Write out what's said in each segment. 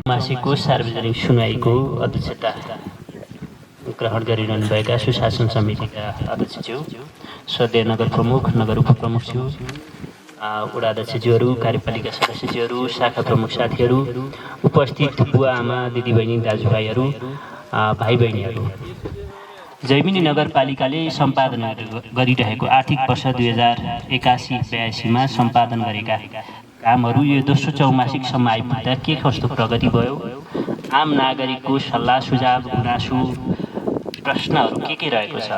मासिकको सार्वजनिक सुनवाईको अध्यक्षता ग्रहण गरिरहनुभएका सुशासन समितिका अध्यक्षज्यू, सदय नगर प्रमुख, नगर उपप्रमुखज्यू, वडा अध्यक्षज्यूहरू, कार्यपालिका सदस्यज्यूहरू, शाखा प्रमुख साथीहरू, उपस्थित बुवा आमा, दिदीबहिनी, दाजुभाइहरू, भाइ बहिनीहरू, जैमिनी नगरपालिकाले सम्पादन गरिरहेको आर्थिक वर्ष 2081-82मा सम्पादन गरेका कामहरू यो दोस्रो चौमासिकसम्म आइपुग्दा के कस्तो प्रगति भयो, आम नागरिकको सल्लाह सुझाव, गुनासो, प्रश्नहरू के रहेको छ,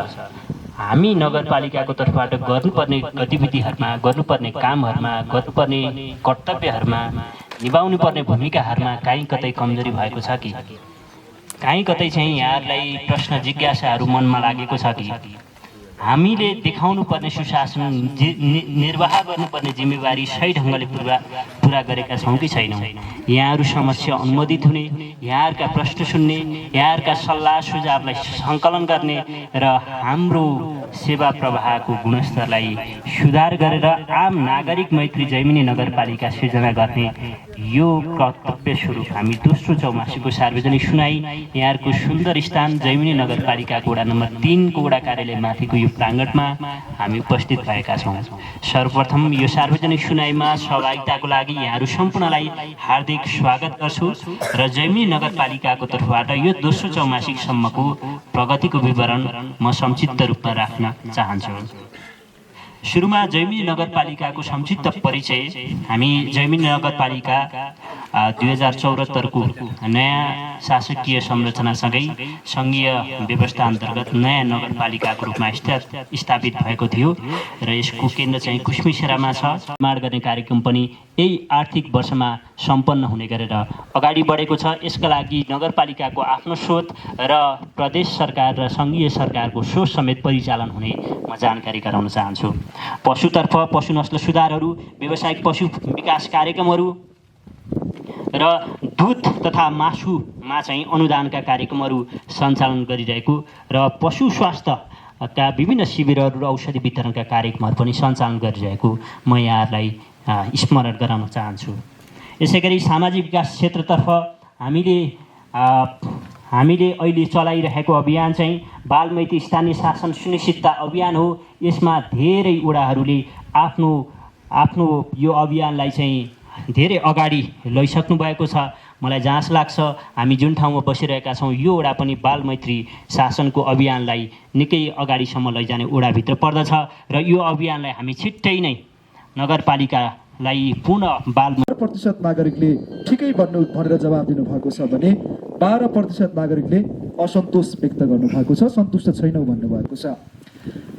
हामी नगरपालिकाको तर्फबाट गर्नुपर्ने गतिविधिहरूमा, गर्नुपर्ने कामहरूमा, गर्नुपर्ने कर्तव्यहरूमा, निभाउनु पर्ने भूमिकाहरूमा कहीँ कतै कमजोरी भएको छ कि, कहीँ कतै चाहिँ यहाँहरूलाई प्रश्न जिज्ञासाहरू मनमा लागेको छ कि, हामीले देखाउनु पर्ने सुशासन निर्वाह गर्नुपर्ने जिम्मेवारी सही ढङ्गले पुरा गरेका छौँ कि छैनौँ, यहाँहरू समस्या अनुमोदित हुने, यहाँहरूका प्रश्न सुन्ने, यहाँहरूका सल्लाह सुझावलाई सङ्कलन गर्ने र हाम्रो सेवा प्रवाहको गुणस्तरलाई सुधार गरेर आम नागरिक मैत्री जैमिनी नगरपालिका सिर्जना गर्ने यो कर्तव्य स्वरूप हामी दोस्रो चौमासिकको सार्वजनिक सुनाई यहाँहरूको सुन्दर स्थान जैमिनी नगरपालिकाको वडा नम्बर 3 को वडा कार्यालय माथिको यो प्राङ्गणमा हामी उपस्थित भएका छौँ। सर्वप्रथम यो सार्वजनिक सुनाइमा सहभागिताको लागि यहाँहरू सम्पूर्णलाई हार्दिक स्वागत गर्छु र जैमिनी नगरपालिकाको तर्फबाट यो दोस्रो चौमासिकसम्मको प्रगतिको विवरण म संक्षिप्त रूपमा राख्न चाहन्छु। सुरुमा जैमिनी नगरपालिकाको संक्षिप्त परिचय। हामी जैमिनी नगरपालिका 2074 को नयाँ शासकीय संरचनासँगै सङ्घीय व्यवस्था अन्तर्गत नयाँ नगरपालिकाको रूपमा स्थापित भएको थियो र यसको केन्द्र चाहिँ कुश्मिसेरामा छ। निर्माण गर्ने कार्यक्रम पनि यही आर्थिक वर्षमा सम्पन्न हुने गरेर अगाडि बढेको छ। यसका लागि नगरपालिकाको आफ्नो स्रोत र प्रदेश सरकार र सङ्घीय सरकारको स्रोत समेत परिचालन हुने म जानकारी गराउन चाहन्छु। पशुतर्फ पशु नस्ल सुधारहरू, व्यावसायिक पशु विकास कार्यक्रमहरू र दुध तथा मासुमा चाहिँ अनुदानका कार्यक्रमहरू सञ्चालन गरिरहेको र पशु स्वास्थ्यका विभिन्न शिविरहरू र औषधि वितरणका कार्यक्रमहरू पनि सञ्चालन गरिरहेको म यहाँहरूलाई स्मरण गराउन चाहन्छु। यसै गरी सामाजिक विकास क्षेत्रतर्फ हामीले अहिले चलाइरहेको अभियान चाहिँ बालमैत्री स्थानीय शासन सुनिश्चितता अभियान हो। यसमा धेरै वडाहरूले आफ्नो यो अभियानलाई चाहिँ धेरै अगाडि लैसक्नु भएको छ। मलाई जहाँस लाग्छ हामी जुन ठाउँमा बसिरहेका छौँ यो वडा पनि बालमैत्री शासनको अभियानलाई निकै अगाडिसम्म लैजाने वडाभित्र पर्दछ र यो अभियानलाई हामी छिट्टै नै नगरपालिकालाई पुनः 12% नागरिकले ठिकै भनेर जवाब दिनुभएको छ भने 12% नागरिकले असन्तोष व्यक्त गर्नुभएको छ, सन्तुष्ट छैनौँ भन्नुभएको छ।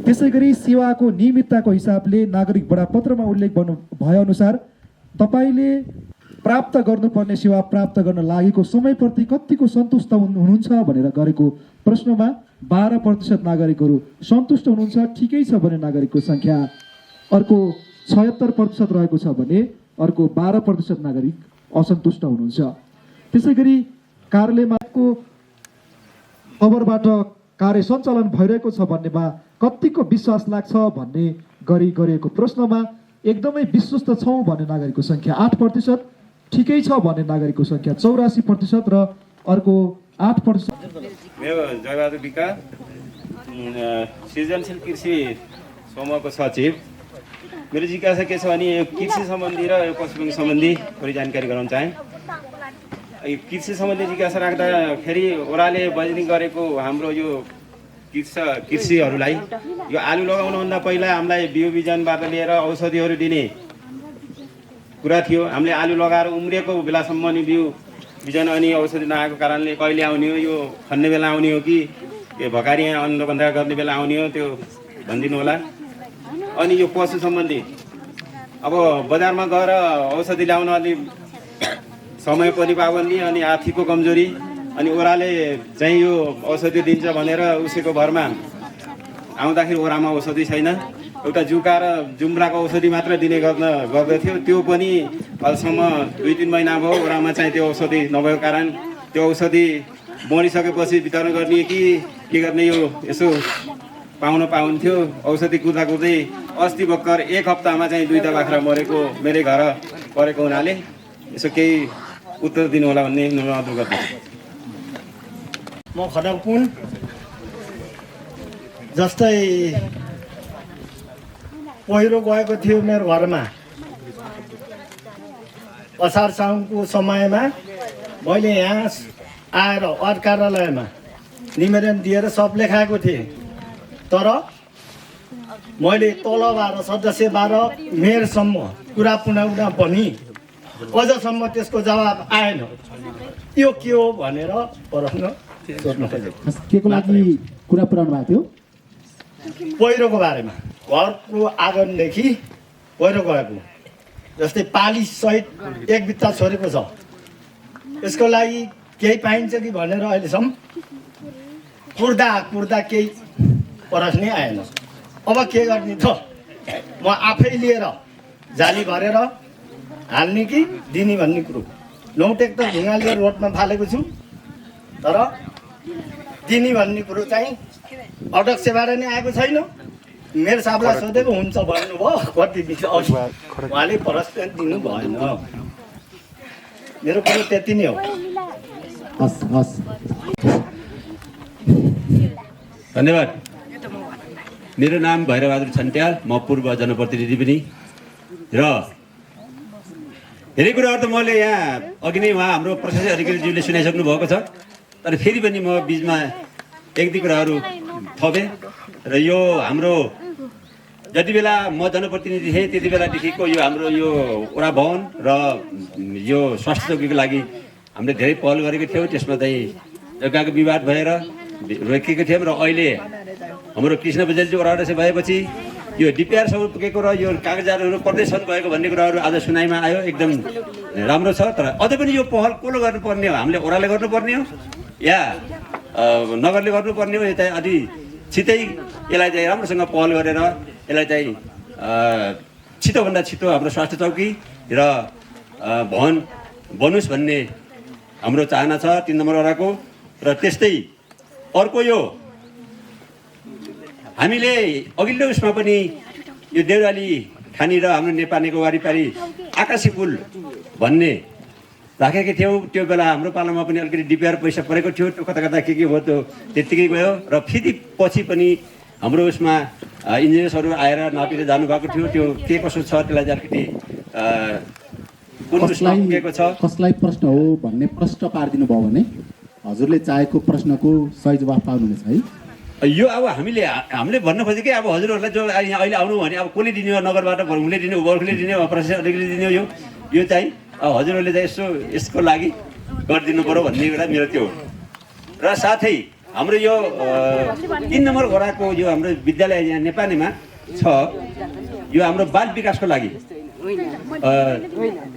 त्यसै गरी सेवाको नियमितताको हिसाबले नागरिक बडापत्रमा उल्लेख भएअनुसार तपाईँले प्राप्त गर्नुपर्ने सेवा प्राप्त गर्न लागेको समयप्रति कतिको सन्तुष्ट हुनुहुन्छ भनेर गरेको प्रश्नमा 12% नागरिकहरू सन्तुष्ट हुनुहुन्छ, ठिकै छ भने नागरिकको सङ्ख्या अर्को 76% रहेको छ भने अर्को 12% नागरिक असन्तुष्ट हुनुहुन्छ। त्यसै गरी कार्यालयमाको खबरबाट कार्य सञ्चालन भइरहेको छ भन्नेमा कतिको विश्वास लाग्छ भन्ने गरिएको प्रश्नमा एकदमै विश्वस्त छौँ भन्ने नागरिकको सङ्ख्या 8%, ठिकै छ भन्ने नागरिकको सङ्ख्या 84% र अर्को 8%। मेरो जयबहादुर विका, सृजनशील कृषि समूहको सचिव। मेरो जिज्ञासा के छ भने यो कृषि सम्बन्धी र यो पशुपक्षी सम्बन्धी थोरै जानकारी गराउन चाहेँ। कृषि सम्बन्धी जिज्ञासा राख्दाखेरि ओराले बजनी गरेको हाम्रो यो कृषिहरूलाई यो आलु लगाउनुभन्दा पहिला हामीलाई बिउ बिजनबाट लिएर औषधिहरू दिने कुरा थियो। हामीले आलु लगाएर उम्रिएको बेलासम्म नि बिउ बिजन अनि औषधि नआएको कारणले कहिले आउने हो, यो खन्ने बेला आउने हो कि यो भकारी अन्नबन्धा गर्ने बेला आउने हो, त्यो भनिदिनु होला। अनि यो पशु सम्बन्धी अब बजारमा गएर औषधि ल्याउन अलि समय पनि पाबन्दी अनि आर्थिकको कमजोरी अनि ओराले चाहिँ यो औषधि दिन्छ भनेर उसैको भरमा आउँदाखेरि ओरामा औषधि छैन। एउटा जुका र जुम्राको औषधि मात्र दिने गर्दथ्यो, त्यो पनि अहिलेसम्म 2-3 महिना भयो ओरामा चाहिँ त्यो औषधि नभएको कारण त्यो औषधि मरिसकेपछि वितरण गर्ने कि के गर्ने यो यसो पाउँथ्यो। औषधि कुर्दा कुर्दै अस्ति भर्खर 1 हप्तामा चाहिँ 2टा बाख्रा मरेको मेरै घर परेको हुनाले यसो केही उत्तर दिनु होला भन्ने अनुरोध गर्दछु। म खडकपुर जस्तै पहिरो गएको थियो मेरो घरमा असार साउनको समयमा मैले यहाँ आएर अर्थ कार्यालयमा निवेदन दिएर सब लेखाएको थिएँ। तर मैले तलबाट सदस्यबाट मेयरसम्म कुरा पुर्याउँदा पनि अझसम्म त्यसको जवाब आएन। यो के हो भनेर प्रश्न सोध्नु खोजेको। के को लागि कुरा पुऱ्याउनु भएको थियो? पहिरोको बारेमा घरको आँगनदेखि पहिरो गएको जस्तै पाली सहित 1 बित्ता छोडेको छ। यसको लागि केही पाइन्छ कि भनेर अहिलेसम्म कुर्दा केही प्रश्नै आएन। अब के गर्ने त? म आफै लिएर जाली भरेर हाल्ने कि दिने भन्ने कुरो। 9 ट्र्याक्टर ढुङ्गा लिएर रोडमा फालेको छु। तर दिने भन्ने कुरो चाहिँ अध्यक्षबाट नै आएको छैन। मेरो साहबलाई सोधेको हुन्छ भन्नुभयो, कति दिन्छ उहाँले प्रश्न दिनु भएन। मेरो कुरो त्यति नै हो। हस् हस् धन्यवाद। मेरो नाम भैरबहादुर छन्ट्याल, म पूर्व जनप्रतिनिधि पनि। र धेरै कुराहरू त मैले यहाँ अघि नै उहाँ हाम्रो प्रशासन अधिकारीज्यूले सुनाइसक्नु भएको छ। तर फेरि पनि म बिचमा 1-2 कुराहरू थपेँ। र यो हाम्रो जति बेला म जनप्रतिनिधि थिएँ त्यति बेलादेखिको यो हाम्रो यो वडा भवन र यो स्वास्थ्य चौकीको लागि हामीले धेरै पहल गरेको थियौँ। त्यसमा चाहिँ जग्गाको विवाद भएर रोकिएको थियौँ। र अहिले हाम्रो कृष्ण बजेलजी वडा अध्यक्ष भएपछि यो डिपिआरसम्म पुगेको र यो कागजातहरू प्रदर्शन भएको भन्ने कुराहरू आज सुनाइमा आयो। एकदम राम्रो छ। तर अझै पनि यो पहल कसले गर्नुपर्ने हो? हामीले वडाले गर्नुपर्ने हो या नगरले गर्नुपर्ने हो? यो चाहिँ अलि छिटै यसलाई चाहिँ राम्रोसँग पहल गरेर यसलाई चाहिँ छिटोभन्दा छिटो हाम्रो स्वास्थ्य चौकी र भवन बनोस् भन्ने हाम्रो चाहना छ 3 नम्बर वडाको। र त्यस्तै अर्को यो हामीले अघिल्लो उसमा पनि यो देउराली खानी र हाम्रो नेपालीको वारिपारि आकाशी पुल भन्ने राखेको थियौँ। त्यो बेला हाम्रो पालामा पनि अलिकति डिपिआर पैसा परेको थियो। त्यो कता कता के भयो त्यो त्यत्तिकै गयो। र फेरि पछि पनि हाम्रो उसमा इन्जिनियर्सहरू आएर नापेर जानुभएको थियो। त्यो के कसो छ त्यसलाई चाहिँ अलिकति कुन उसमा पुगेको छ। कसलाई प्रश्न हो भन्ने प्रश्न पारिदिनु भयो भने हजुरले चाहेको प्रश्नको सही जवाफ पाउनुहुनेछ है। यो अब हामीले भन्न खोजेकै अब हजुरहरूलाई जो यहाँ अहिले आउनु भने अब कसले दिने हो? नगरबाट भर्खुले दिने हो, गोर्खुले दिने हो, प्रशासन अधिकारीले दिने हो? यो चाहिँ अब हजुरहरूले चाहिँ यसको लागि गरिदिनु पर्यो भन्ने एउटा मेरो त्यो हो। र साथै हाम्रो यो 3 नम्बर वडाको यो हाम्रो विद्यालय यहाँ नेपालीमा छ। यो हाम्रो बाल विकासको लागि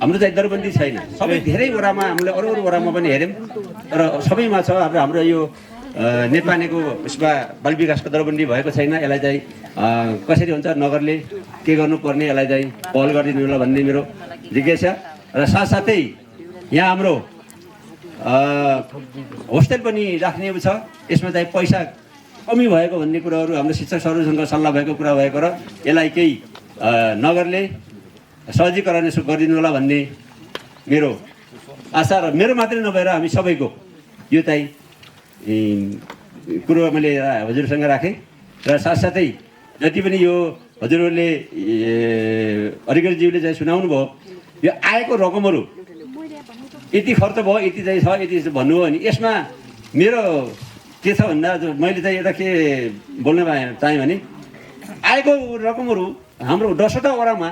हाम्रो चाहिँ दरबन्दी छैन। सबै धेरै वडामा हामीले अरू वडामा पनि हेऱ्यौँ तर सबैमा छ। हाम्रो यो नेपालीको उसमा बाल विकासको दरबन्दी भएको छैन। यसलाई चाहिँ कसरी हुन्छ? नगरले के गर्नुपर्ने यसलाई चाहिँ पहल गरिदिनु होला भन्ने मेरो जिज्ञासा। र साथसाथै यहाँ हाम्रो होस्टेल पनि राख्ने छ। यसमा चाहिँ पैसा कमी भएको भन्ने कुराहरू हाम्रो शिक्षकहरूसँग सल्लाह भएको कुरा भएको र यसलाई केही नगरले सहजीकरण यसो गरिदिनु होला भन्ने मेरो आशा। र मेरो मात्रै नभएर हामी सबैको यो चाहिँ कुरो मैले हजुरसँग राखेँ। र साथसाथै जति पनि यो हजुरहरूले अधिकारीज्यूले चाहिँ सुनाउनु भयो यो आएको रकमहरू यति खर्च भयो, यति चाहिँ छ, यति भन्नुभयो भने यसमा मेरो के छ भन्दा मैले चाहिँ यता के बोल्न चाहेँ भने आएको रकमहरू हाम्रो 10वटा वडामा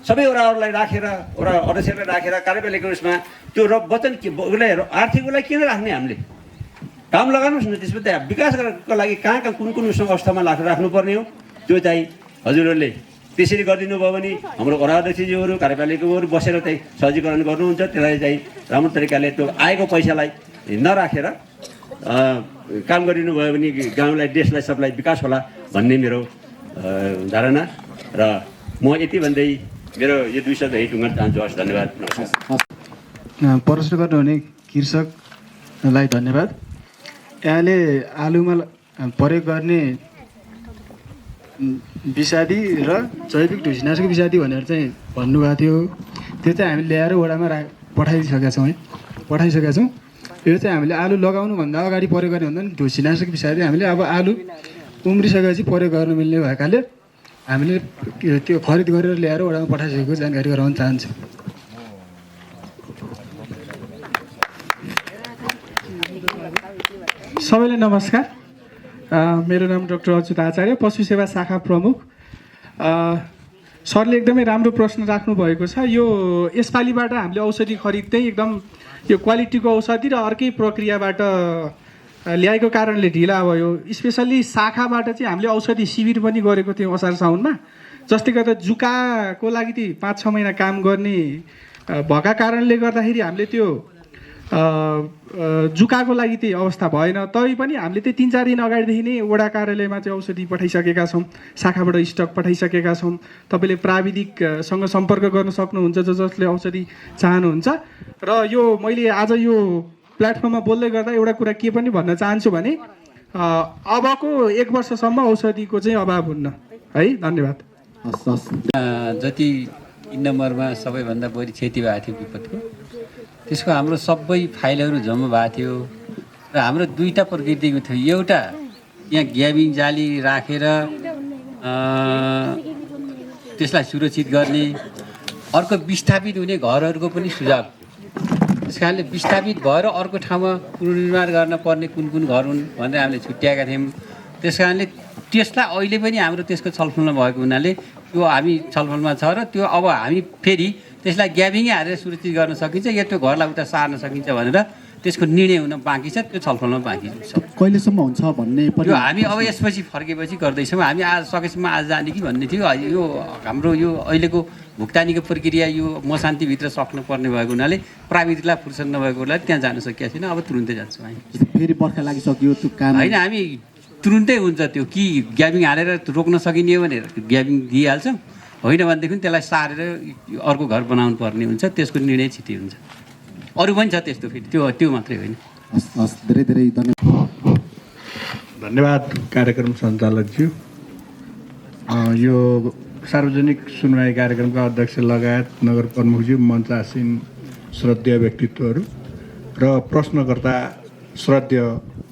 सबै वडाहरूलाई राखेर वडा अध्यक्षलाई राखेर कार्यपालिकाको उसमा त्यो वचन उसलाई आर्थिकलाई किन राख्ने? हामीले काम लगाउनुहोस् न। त्यसमा चाहिँ विकासको लागि कहाँ कुन अवस्थामा राख्नुपर्ने हो त्यो चाहिँ हजुरहरूले त्यसरी गरिदिनु भयो भने हाम्रो वडा अध्यक्षज्यूहरू कार्यपालिकाहरू बसेर चाहिँ सहजीकरण गर्नुहुन्छ। त्यसलाई चाहिँ राम्रो तरिकाले त्यो आएको पैसालाई नराखेर काम गरिदिनु भयो भने गाउँलाई देशलाई सबलाई विकास होला भन्ने मेरो धारणा। र म यति भन्दै मेरो यो 2 शब्द यही टुङ्गन चाहन्छु। हस्, धन्यवाद, नमस्कार। प्रश्न गर्नुहुने कृषकलाई धन्यवाद। यहाँले आलुमा प्रयोग गर्ने विषादी र जैविक ढुसीनाशक विषादी भनेर चाहिँ भन्नुभएको थियो। त्यो चाहिँ हामीले ल्याएर वडामा पठाइसकेका छौँ है, पठाइसकेका छौँ। यो चाहिँ हामीले आलु लगाउनुभन्दा अगाडि प्रयोग गर्ने भन्दा पनि ढुसीनाशक विषादी हामीले अब आलु उम्रिसकेपछि प्रयोग गर्न मिल्ने भएकाले हामीले त्यो खरिद गरेर ल्याएर वडामा पठाइसकेको जानकारी गराउन चाहन्छु। सबैलाई नमस्कार। मेरो नाम डाक्टर अच्युत आचार्य, पशु सेवा शाखा प्रमुख। सरले एकदमै राम्रो प्रश्न राख्नु भएको छ। यो यसपालिबाट हामीले औषधि खरिद चाहिँ एकदम यो क्वालिटीको औषधि र अर्कै प्रक्रियाबाट ल्याएको कारणले ढिला भयो। स्पेसल्ली शाखाबाट चाहिँ हामीले औषधि शिविर पनि गरेको थियौँ असार साउनमा, जसले गर्दा जुकाको लागि चाहिँ 5-6 महिना काम गर्ने भएका कारणले गर्दाखेरि हामीले त्यो जुकाको लागि चाहिँ अवस्था भएन। तैपनि हामीले चाहिँ 3-4 दिन अगाडिदेखि नै वडा कार्यालयमा चाहिँ औषधि पठाइसकेका छौँ, शाखाबाट स्टक पठाइसकेका छौँ। तपाईँले प्राविधिकसँग सम्पर्क गर्न सक्नुहुन्छ जसले औषधि चाहनुहुन्छ। र यो मैले आज यो प्लेटफर्ममा बोल्दै गर्दा एउटा कुरा के पनि भन्न चाहन्छु भने अबको 1 वर्षसम्म औषधिको चाहिँ अभाव हुन्न है। धन्यवाद। जति 3 नम्बरमा सबैभन्दा बढी क्षति भएको थियो विपदको, त्यसको हाम्रो सबै फाइलहरू जम्मा भएको थियो र हाम्रो 2टा प्रकृतिको थियो। एउटा यहाँ ग्याबिङ जाली राखेर त्यसलाई सुरक्षित गर्ने, अर्को विस्थापित हुने घरहरूको पनि सुझाव। त्यस कारणले विस्थापित भएर अर्को ठाउँमा पुनर्निर्माण गर्न पर्ने कुन कुन घर हुन् भनेर हामीले छुट्याएका थियौँ। त्यस कारणले त्यसलाई अहिले पनि हाम्रो त्यसको छलफलमा भएको हुनाले त्यो हामी छलफलमा छ र त्यो अब हामी फेरि त्यसलाई ग्याबिङै हालेर सुरक्षित गर्न सकिन्छ या त्यो घरलाई उता सार्न सकिन्छ भनेर त्यसको निर्णय हुन बाँकी छ, त्यो छलफलमा बाँकी छ। कहिलेसम्म हुन्छ भन्ने पनि यो हामी अब यसपछि फर्केपछि गर्दैछौँ। हामी आज सकेसम्म आज जाने कि भन्ने थियो। यो हाम्रो यो अहिलेको भुक्तानीको प्रक्रिया यो मशान्तिभित्र सक्नुपर्ने भएको हुनाले प्राविधिकलाई फुर्सद नभएको हुनाले त्यहाँ जान सकिएको छैन। अब तुरुन्तै जान्छौँ हामी। फेरि बर्खा लागिसक्यो त्यो काम होइन, हामी तुरुन्तै हुन्छ त्यो कि ग्याबिङ हालेर रोक्न सकिने हो भनेर ग्याबिङ दिइहाल्छौँ, होइन भनेदेखि त्यसलाई सारेर अर्को घर बनाउनु पर्ने हुन्छ। त्यसको निर्णय छिटै हुन्छ। अरू पनि छ त्यस्तो, फेरि त्यो मात्रै होइन। हस्, धेरै धेरै धन्यवाद कार्यक्रम सञ्चालकज्यू। यो सार्वजनिक सुनवाई कार्यक्रमका अध्यक्ष लगायत नगर प्रमुखज्यू, मञ्चासीन श्रद्धेय व्यक्तित्वहरू र प्रश्नकर्ता श्रद्धेय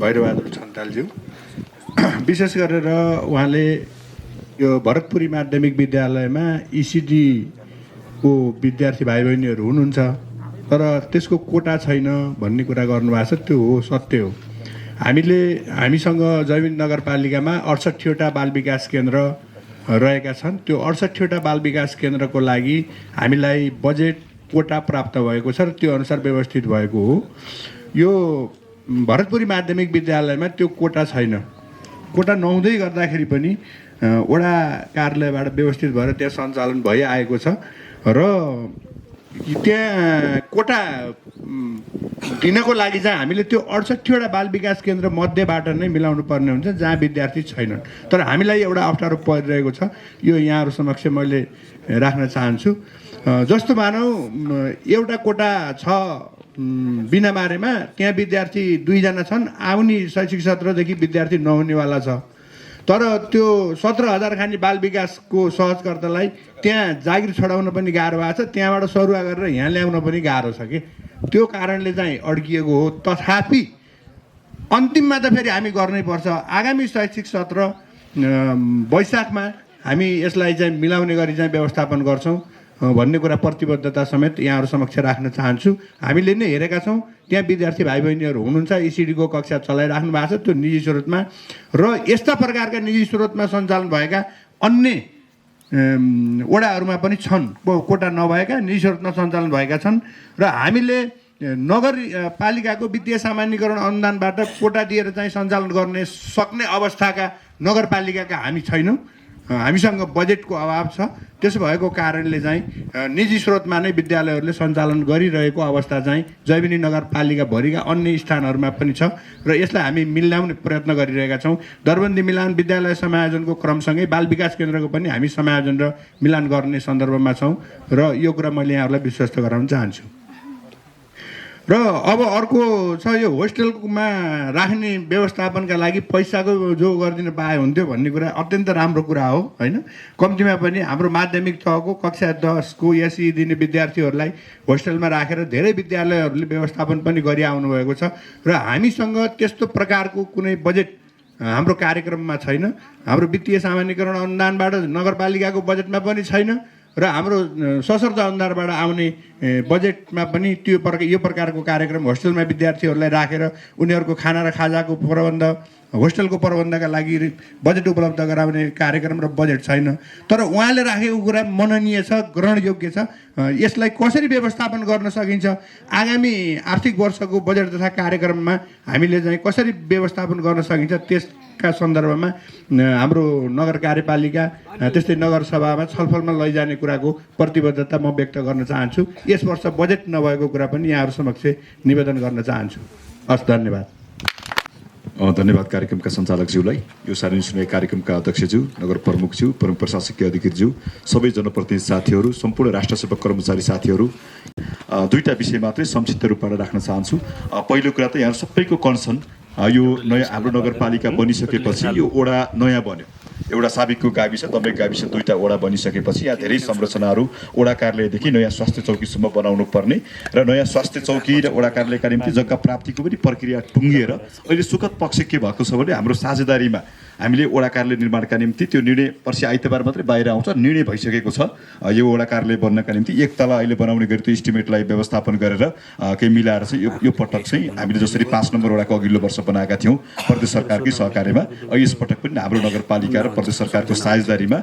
भैरबहादुर छन्तालज्यू, विशेष गरेर उहाँले यो भरतपुरी माध्यमिक विद्यालयमा इसिडीको विद्यार्थी भाइ बहिनीहरू हुनुहुन्छ तर त्यसको कोटा छैन भन्ने कुरा गर्नुभएको छ। त्यो हो, सत्य हो। हामीसँग जैविक नगरपालिकामा 68वटा बाल विकास केन्द्र रहेका छन्। त्यो 68वटा बाल विकास केन्द्रको लागि हामीलाई बजेट कोटा प्राप्त भएको छ र त्यो अनुसार व्यवस्थित भएको हो। यो भरतपुरी माध्यमिक विद्यालयमा त्यो कोटा छैन। कोटा नहुँदै गर्दाखेरि पनि वडा कार्यालयबाट व्यवस्थित भएर त्यहाँ सञ्चालन भइआएको छ र त्यहाँ कोटा दिनको लागि चाहिँ हामीले त्यो 68वटा बाल विकास केन्द्र मध्येबाट नै मिलाउनु पर्ने हुन्छ जहाँ विद्यार्थी छैनन्। तर हामीलाई एउटा अप्ठ्यारो परिरहेको छ, यो यहाँहरू समक्ष मैले राख्न चाहन्छु। जस्तो मानौ एउटा कोटा छ बिनामारेमा, त्यहाँ विद्यार्थी 2 जना छन्, आउने शैक्षिक सत्रदेखि विद्यार्थी नहुनेवाला छ। तर त्यो 17,000 खाने बाल विकासको सहजकर्तालाई त्यहाँ जागिर छोडाउन पनि गाह्रो भएको छ, त्यहाँबाट सरुवा गरेर यहाँ ल्याउन पनि गाह्रो छ कि त्यो कारणले चाहिँ अड्किएको हो। तथापि अन्तिममा त फेरि हामी गर्नै पर्छ। आगामी शैक्षिक सत्र वैशाखमा हामी यसलाई चाहिँ मिलाउने गरी चाहिँ व्यवस्थापन गर्छौँ भन्ने कुरा प्रतिबद्धता समेत यहाँहरू समक्ष राख्न चाहन्छु। हामीले नै हेरेका छौँ त्यहाँ विद्यार्थी भाइ बहिनीहरू हुनुहुन्छ, इसिडीको कक्षा चलाइराख्नु भएको छ त्यो निजी स्रोतमा, र यस्ता प्रकारका निजी स्रोतमा सञ्चालन भएका अन्य वडाहरूमा पनि छन् कोटा नभएका, निजी स्रोतमा सञ्चालन भएका छन्। र हामीले नगरपालिकाको वित्तीय सामान्यीकरण अनुदानबाट कोटा दिएर चाहिँ सञ्चालन गर्ने सक्ने अवस्थाका नगरपालिकाका हामी छैनौँ। हामीसँग बजेटको अभाव छ। त्यसो भएको कारणले चाहिँ निजी स्रोतमा नै विद्यालयहरूले सञ्चालन गरिरहेको अवस्था चाहिँ जैविनी नगरपालिकाभरिका अन्य स्थानहरूमा पनि छ र यसलाई हामी मिलाउने प्रयत्न गरिरहेका छौँ। दरबन्दी मिलान विद्यालय समायोजनको क्रमसँगै बाल विकास केन्द्रको पनि हामी समायोजन र मिलान गर्ने सन्दर्भमा छौँ र यो कुरा मैले यहाँहरूलाई विश्वस्त गराउन चाहन्छु। र अब अर्को छ यो होस्टेलमा राख्ने व्यवस्थापनका लागि पैसाको जो गरिदिन पाए हुन्थ्यो भन्ने कुरा अत्यन्त राम्रो कुरा हो होइन। कम्तीमा पनि हाम्रो माध्यमिक तहको कक्षा 10 को एसई दिने विद्यार्थीहरूलाई होस्टेलमा राखेर धेरै विद्यालयहरूले व्यवस्थापन पनि गरि आउनुभएको छ र हामीसँग त्यस्तो प्रकारको कुनै बजेट हाम्रो कार्यक्रममा छैन। हाम्रो वित्तीय सामान्यीकरण अनुदानबाट नगरपालिकाको बजेटमा पनि छैन र हाम्रो सशर्त अनुदानबाट आउने बजेटमा पनि यो प्रकारको कार्यक्रम होस्टेलमा विद्यार्थीहरूलाई राखेर उनीहरूको खाना र खाजाको प्रबन्ध होस्टेलको प्रबन्धका लागि बजेट उपलब्ध गराउने कार्यक्रम र बजेट छैन। तर उहाँले राखेको कुरा मननीय छ, ग्रहणयोग्य छ। यसलाई कसरी व्यवस्थापन गर्न सकिन्छ, आगामी आर्थिक वर्षको बजेट तथा कार्यक्रममा हामीले चाहिँ कसरी व्यवस्थापन गर्न सकिन्छ त्यसका सन्दर्भमा हाम्रो नगर कार्यपालिका त्यस्तै नगरसभामा छलफलमा लैजाने कुराको प्रतिबद्धता म व्यक्त गर्न चाहन्छु। यस वर्ष बजेट नभएको कुरा पनि यहाँहरू समक्ष निवेदन गर्न चाहन्छु। हस्, धन्यवाद। धन्यवाद कार्यक्रमका सञ्चालकज्यूलाई, यो सार्वजनिक सुनवाई कार्यक्रमका अध्यक्षज्यू, नगर प्रमुखज्यू, प्रमुख प्रशासकीय अधिकारीज्यू, सबै जनप्रतिनिधि साथीहरू, सम्पूर्ण राष्ट्रसेवा कर्मचारी साथीहरू, दुईटा विषय मात्रै संक्षिप्त रूपमा राख्न चाहन्छु। पहिलो कुरा त यहाँ सबैको कन्सर्न यो नयाँ हाम्रो नगरपालिका बनिसकेपछि यो वडा नयाँ बन्यो, एउटा साबिकको गाविस दमैक गाविस दुईटा वडा बनिसकेपछि यहाँ धेरै संरचनाहरू वडा कार्यालयदेखि नयाँ स्वास्थ्य चौकीसम्म बनाउनु पर्ने र नयाँ स्वास्थ्य चौकी र वडा कार्यालयका निम्ति जग्गा प्राप्तिको पनि प्रक्रिया टुङ्गिएर अहिले सुखद पक्ष के भएको छ भने हाम्रो साझेदारीमा हामीले वडा कार्यालय निर्माणका निम्ति त्यो निर्णय पर्सि आइतबार मात्रै बाहिर आउँछ, निर्णय भइसकेको छ। यो वडा कार्यालय बन्नका निम्ति एक तला अहिले बनाउने गरी त्यो इस्टिमेटलाई व्यवस्थापन गरेर केही मिलाएर चाहिँ यो पटक चाहिँ हामीले जसरी 5 नम्बर वडाको अघिल्लो वर्ष बनाएका थियौँ प्रदेश सरकारकै सहकार्यमा, यसपटक पनि हाम्रो नगरपालिका र प्रदेश सरकारको साझेदारीमा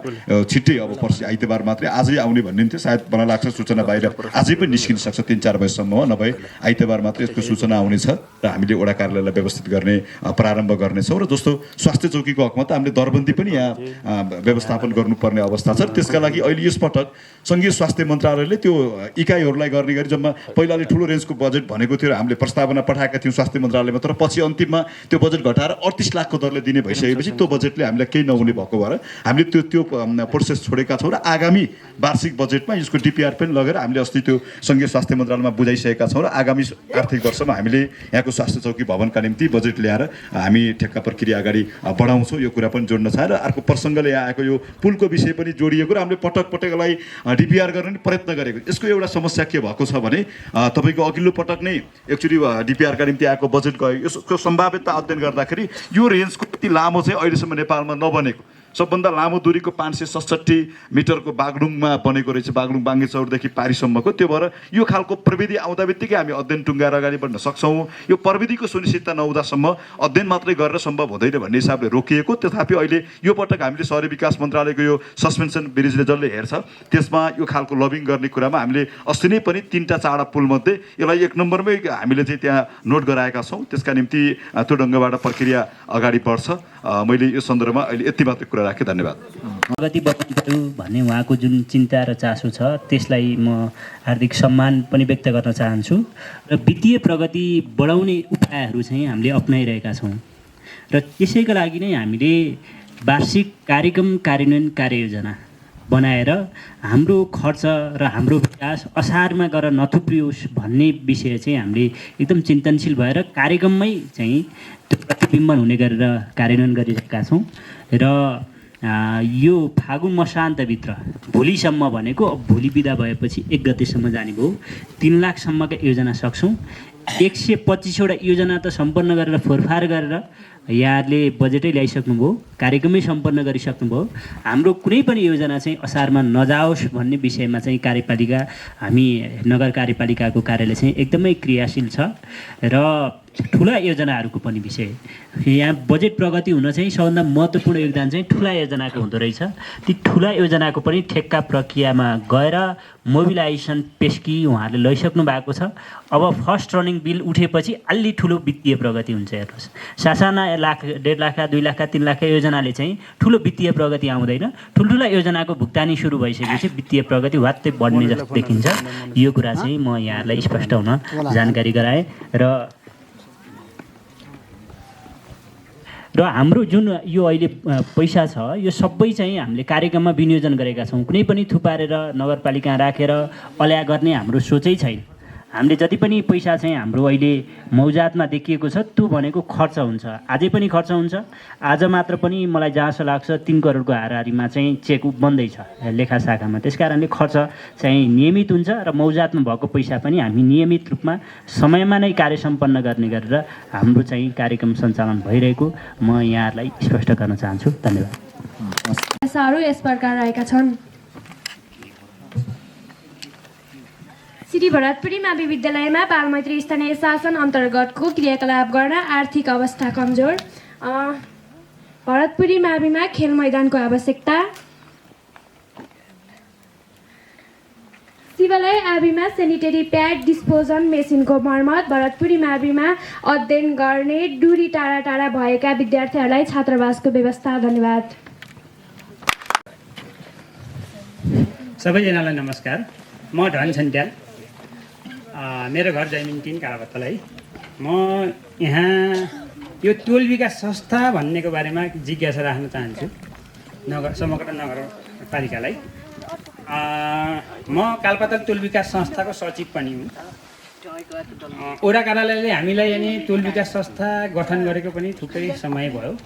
छिट्टै अब पर्सि आइतबार मात्रै आजै आउने भन्ने थियो, सायद मलाई लाग्छ सूचना बाहिर आजै पनि निस्किन सक्छ 3-4 बजेसम्म, नभए आइतबार मात्रै यसको सूचना आउनेछ र हामीले वडा कार्यालयलाई व्यवस्थित गर्ने प्रारम्भ गर्नेछौँ। र जस्तो स्वास्थ्य चौकीको हकमा त हामीले दरबन्दी पनि यहाँ व्यवस्थापन गर्नुपर्ने अवस्था छ। त्यसका लागि अहिले यसपटक सङ्घीय स्वास्थ्य मन्त्रालयले त्यो इकाइहरूलाई गर्ने गरी जम्मा पहिलाले ठुलो रेन्जको बजेट भनेको थियो र हामीले प्रस्तावना पठाएका थियौँ स्वास्थ्य मन्त्रालयमा, तर पछि अन्तिममा त्यो बजेट घटाएर 38 लाखको दरले दिने भइसकेपछि त्यो बजेटले हामीलाई केही नहुने भएको भएर हामीले त्यो प्रोसेस छोडेका छौँ र आगामी वार्षिक बजेटमा यसको डिपिआर पनि लगेर हामीले अस्ति त्यो सङ्घीय स्वास्थ्य मन्त्रालयमा बुझाइसकेका छौँ र आगामी आर्थिक वर्षमा हामीले यहाँको स्वास्थ्य चौकी भवनका निम्ति बजेट ल्याएर हामी ठेक्का प्रक्रिया अगाडि बढाउँछौँ। यो कुरा पनि जोड्न चाहे र अर्को प्रसङ्गले यहाँ आएको यो पुलको विषय पनि जोडिएको र हामीले पटक पटकलाई डिपिआर गर्ने प्रयत्न गरेको। यसको एउटा समस्या के भएको छ भने तपाईँको अघिल्लो पटक नै एक्चुअली डिपिआरका निम्ति आएको बजेट गयो, यसको सम्भाव्यता अध्ययन गर्दाखेरि यो रेन्जको यति लामो चाहिँ अहिलेसम्म नेपालमा नबनेको। सबभन्दा लामो दूरीको 567 मिटरको बागलुङमा बनेको रहेछ, बागलुङ बाङ्गेचौरदेखि पारीसम्मको। त्यो भएर यो खालको प्रविधि आउँदा बित्तिकै हामी अध्ययन टुङ्गाएर अगाडि बढ्न सक्छौँ। यो प्रविधिको सुनिश्चितता नहुँदासम्म अध्ययन मात्रै गरेर सम्भव हुँदैन भन्ने हिसाबले रोकिएको। तथापि अहिले यो पटक हामीले शहरी विकास मन्त्रालयको यो सस्पेन्सन ब्रिजले जसले हेर्छ त्यसमा यो खालको लबिङ गर्ने कुरामा हामीले अस्ति नै पनि 3टा चाडा पुलमध्ये यसलाई 1 नम्बरमै हामीले चाहिँ त्यहाँ नोट गराएका छौँ। त्यसका निम्ति त्यो ढङ्गबाट प्रक्रिया अगाडि बढ्छ। मैले यो सन्दर्भमा अहिले यति मात्रै कुरा राखेँ। धन्यवाद। प्रगति बढ्नु भन्ने उहाँको जुन चिन्ता र चासो छ त्यसलाई म हार्दिक सम्मान पनि व्यक्त गर्न चाहन्छु र वित्तीय प्रगति बढाउने उपायहरू चाहिँ हामीले अपनाइरहेका छौँ र त्यसैका लागि नै हामीले वार्षिक कार्यक्रम कार्यान्वयन कार्ययोजना बनाएर हाम्रो खर्च र हाम्रो विकास असारमा गएर नथुप्रियोस् भन्ने विषय चाहिँ हामीले एकदम चिन्तनशील भएर कार्यक्रममै चाहिँ त्यो प्रतिबिम्बन हुने गरेर कार्यान्वयन गरिरहेका छौँ र यो फागुन मसान्तभित्र भोलिसम्म भनेको अब भोलि बिदा भएपछि 1 गतेसम्म जाने भयो 3 लाखसम्मका योजना सक्छौँ। 125वटा योजना त सम्पन्न गरेर फोरफार गरेर यहाँहरूले बजेटै ल्याइसक्नुभयो, कार्यक्रमै सम्पन्न गरिसक्नुभयो। हाम्रो कुनै पनि योजना चाहिँ असारमा नजाओस् भन्ने विषयमा चाहिँ कार्यपालिका हामी नगर कार्यपालिकाको कार्यालय चाहिँ एकदमै क्रियाशील छ र ठुला योजनाहरूको पनि विषय यहाँ बजेट प्रगति हुन चाहिँ सबभन्दा महत्त्वपूर्ण योगदान चाहिँ ठुला योजनाको हुँदो रहेछ। ती ठुला योजनाको पनि ठेक्का प्रक्रियामा गएर मोबिलाइजेसन पेस्की उहाँहरूले लैसक्नु भएको छ। अब फर्स्ट रनिङ बिल उठेपछि अलि ठुलो वित्तीय प्रगति हुन्छ। हेर्नुहोस्, सासाना लाख 1.5 लाख 2 लाख 3 लाख योजनाले चाहिँ ठुलो वित्तीय प्रगति आउँदैन। ठुल्ठुला योजनाको भुक्तानी सुरु भइसकेपछि वित्तीय प्रगति वात्तै बढ्ने जस्तो देखिन्छ। यो कुरा चाहिँ म यहाँहरूलाई स्पष्ट हुन जानकारी गराएँ र हाम्रो जुन यो अहिले पैसा छ यो सबै चाहिँ हामीले कार्यक्रममा विनियोजन गरेका छौँ। कुनै पनि थुपारेर नगरपालिका राखेर अल्या गर्ने हाम्रो सोचै छैन। हामीले जति पनि पैसा चाहिँ हाम्रो अहिले मौजातमा देखिएको छ त्यो भनेको खर्च हुन्छ, आजै पनि खर्च हुन्छ। आज मात्र पनि मलाई जहाँसो लाग्छ 3 करोडको हाराहारीमा चाहिँ चेक बन्दैछ लेखा शाखामा। त्यस कारणले खर्च चाहिँ नियमित हुन्छ र मौजातमा भएको पैसा पनि हामी नियमित रूपमा समयमा नै कार्य सम्पन्न गर्ने गरेर हाम्रो चाहिँ कार्यक्रम सञ्चालन भइरहेको म यहाँहरूलाई स्पष्ट गर्न चाहन्छु। धन्यवाद। समस्याहरू यस प्रकार रहेका छन्। श्री भरतपुरी मावि विद्यालयमा बालमैत्री स्थानीय शासन अन्तर्गतको क्रियाकलाप गर्न आर्थिक अवस्था कमजोर। भरतपुरी माविमा खेल मैदानको आवश्यकता। शिवालय आविमा सेनिटरी प्याड डिस्पोजन मेसिनको मर्मत। भरतपुरी माविमा अध्ययन गर्ने दूरी टाढा टाढा भएका विद्यार्थीहरूलाई छात्रावासको व्यवस्था। धन्यवाद। सबैजनालाई नमस्कार। म धन छन्ट्याल, मेरो घर जैमिन 3 कालापत्तल है। म यहाँ यो टोल विकास संस्था भन्नेको बारेमा जिज्ञासा राख्न चाहन्छु समग्र नगरपालिकालाई। म कालपातल टोल विकास संस्थाको सचिव पनि हुँ। वडा कार्यालयले हामीलाई अनि टोल विकास संस्था गठन गरेको पनि थुप्रै समय भयो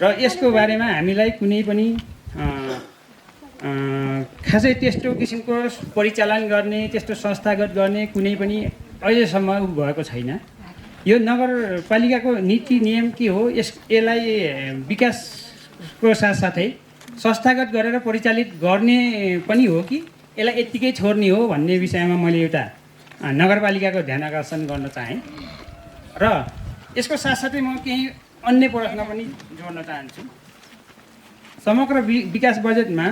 र यसको बारेमा हामीलाई कुनै पनि खासै त्यस्तो किसिमको परिचालन गर्ने, त्यस्तो संस्थागत गर्ने कुनै पनि अहिलेसम्म भएको छैन। यो नगरपालिकाको नीति नियम के हो, यसलाई विकासको साथसाथै संस्थागत गरेर परिचालित गर्ने पनि हो कि यसलाई यत्तिकै छोड्ने हो भन्ने विषयमा मैले एउटा नगरपालिकाको ध्यान आकर्षण गर्न चाहेँ। र यसको साथसाथै म केही अन्य प्रश्न पनि जोड्न चाहन्छु। समग्र विकास बजेटमा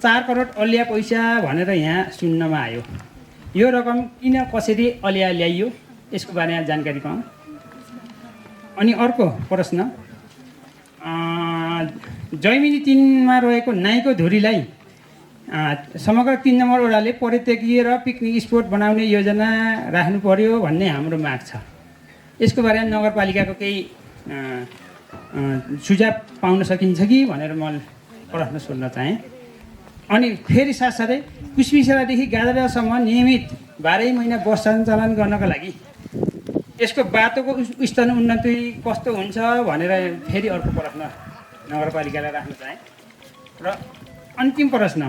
4 करोड अलिया पैसा भनेर यहाँ सुन्नमा आयो। यो रकम किन कसरी अलिया ल्याइयो यसको बारेमा जानकारी पाऊँ। अनि अर्को प्रश्न, जैमिनी 3मा रहेको नाइको धुरीलाई समग्र 3 नम्बर वडाले पर्यटकीय र पिकनिक स्पोट बनाउने योजना राख्नु पर्यो भन्ने हाम्रो माग छ। यसको बारेमा नगरपालिकाको केही सुझाव पाउन सकिन्छ कि भनेर म प्रश्न सोध्न चाहेँ। अनि फेरि साथसाथै कुशबिसरादेखि गाजरासम्म नियमित 12 महिना बस सञ्चालन गर्नको लागि यसको बाटोको स्तर उन्नति कस्तो हुन्छ भनेर फेरि अर्को प्रश्न नगरपालिकालाई राख्न चाहेँ। र अन्तिम प्रश्न,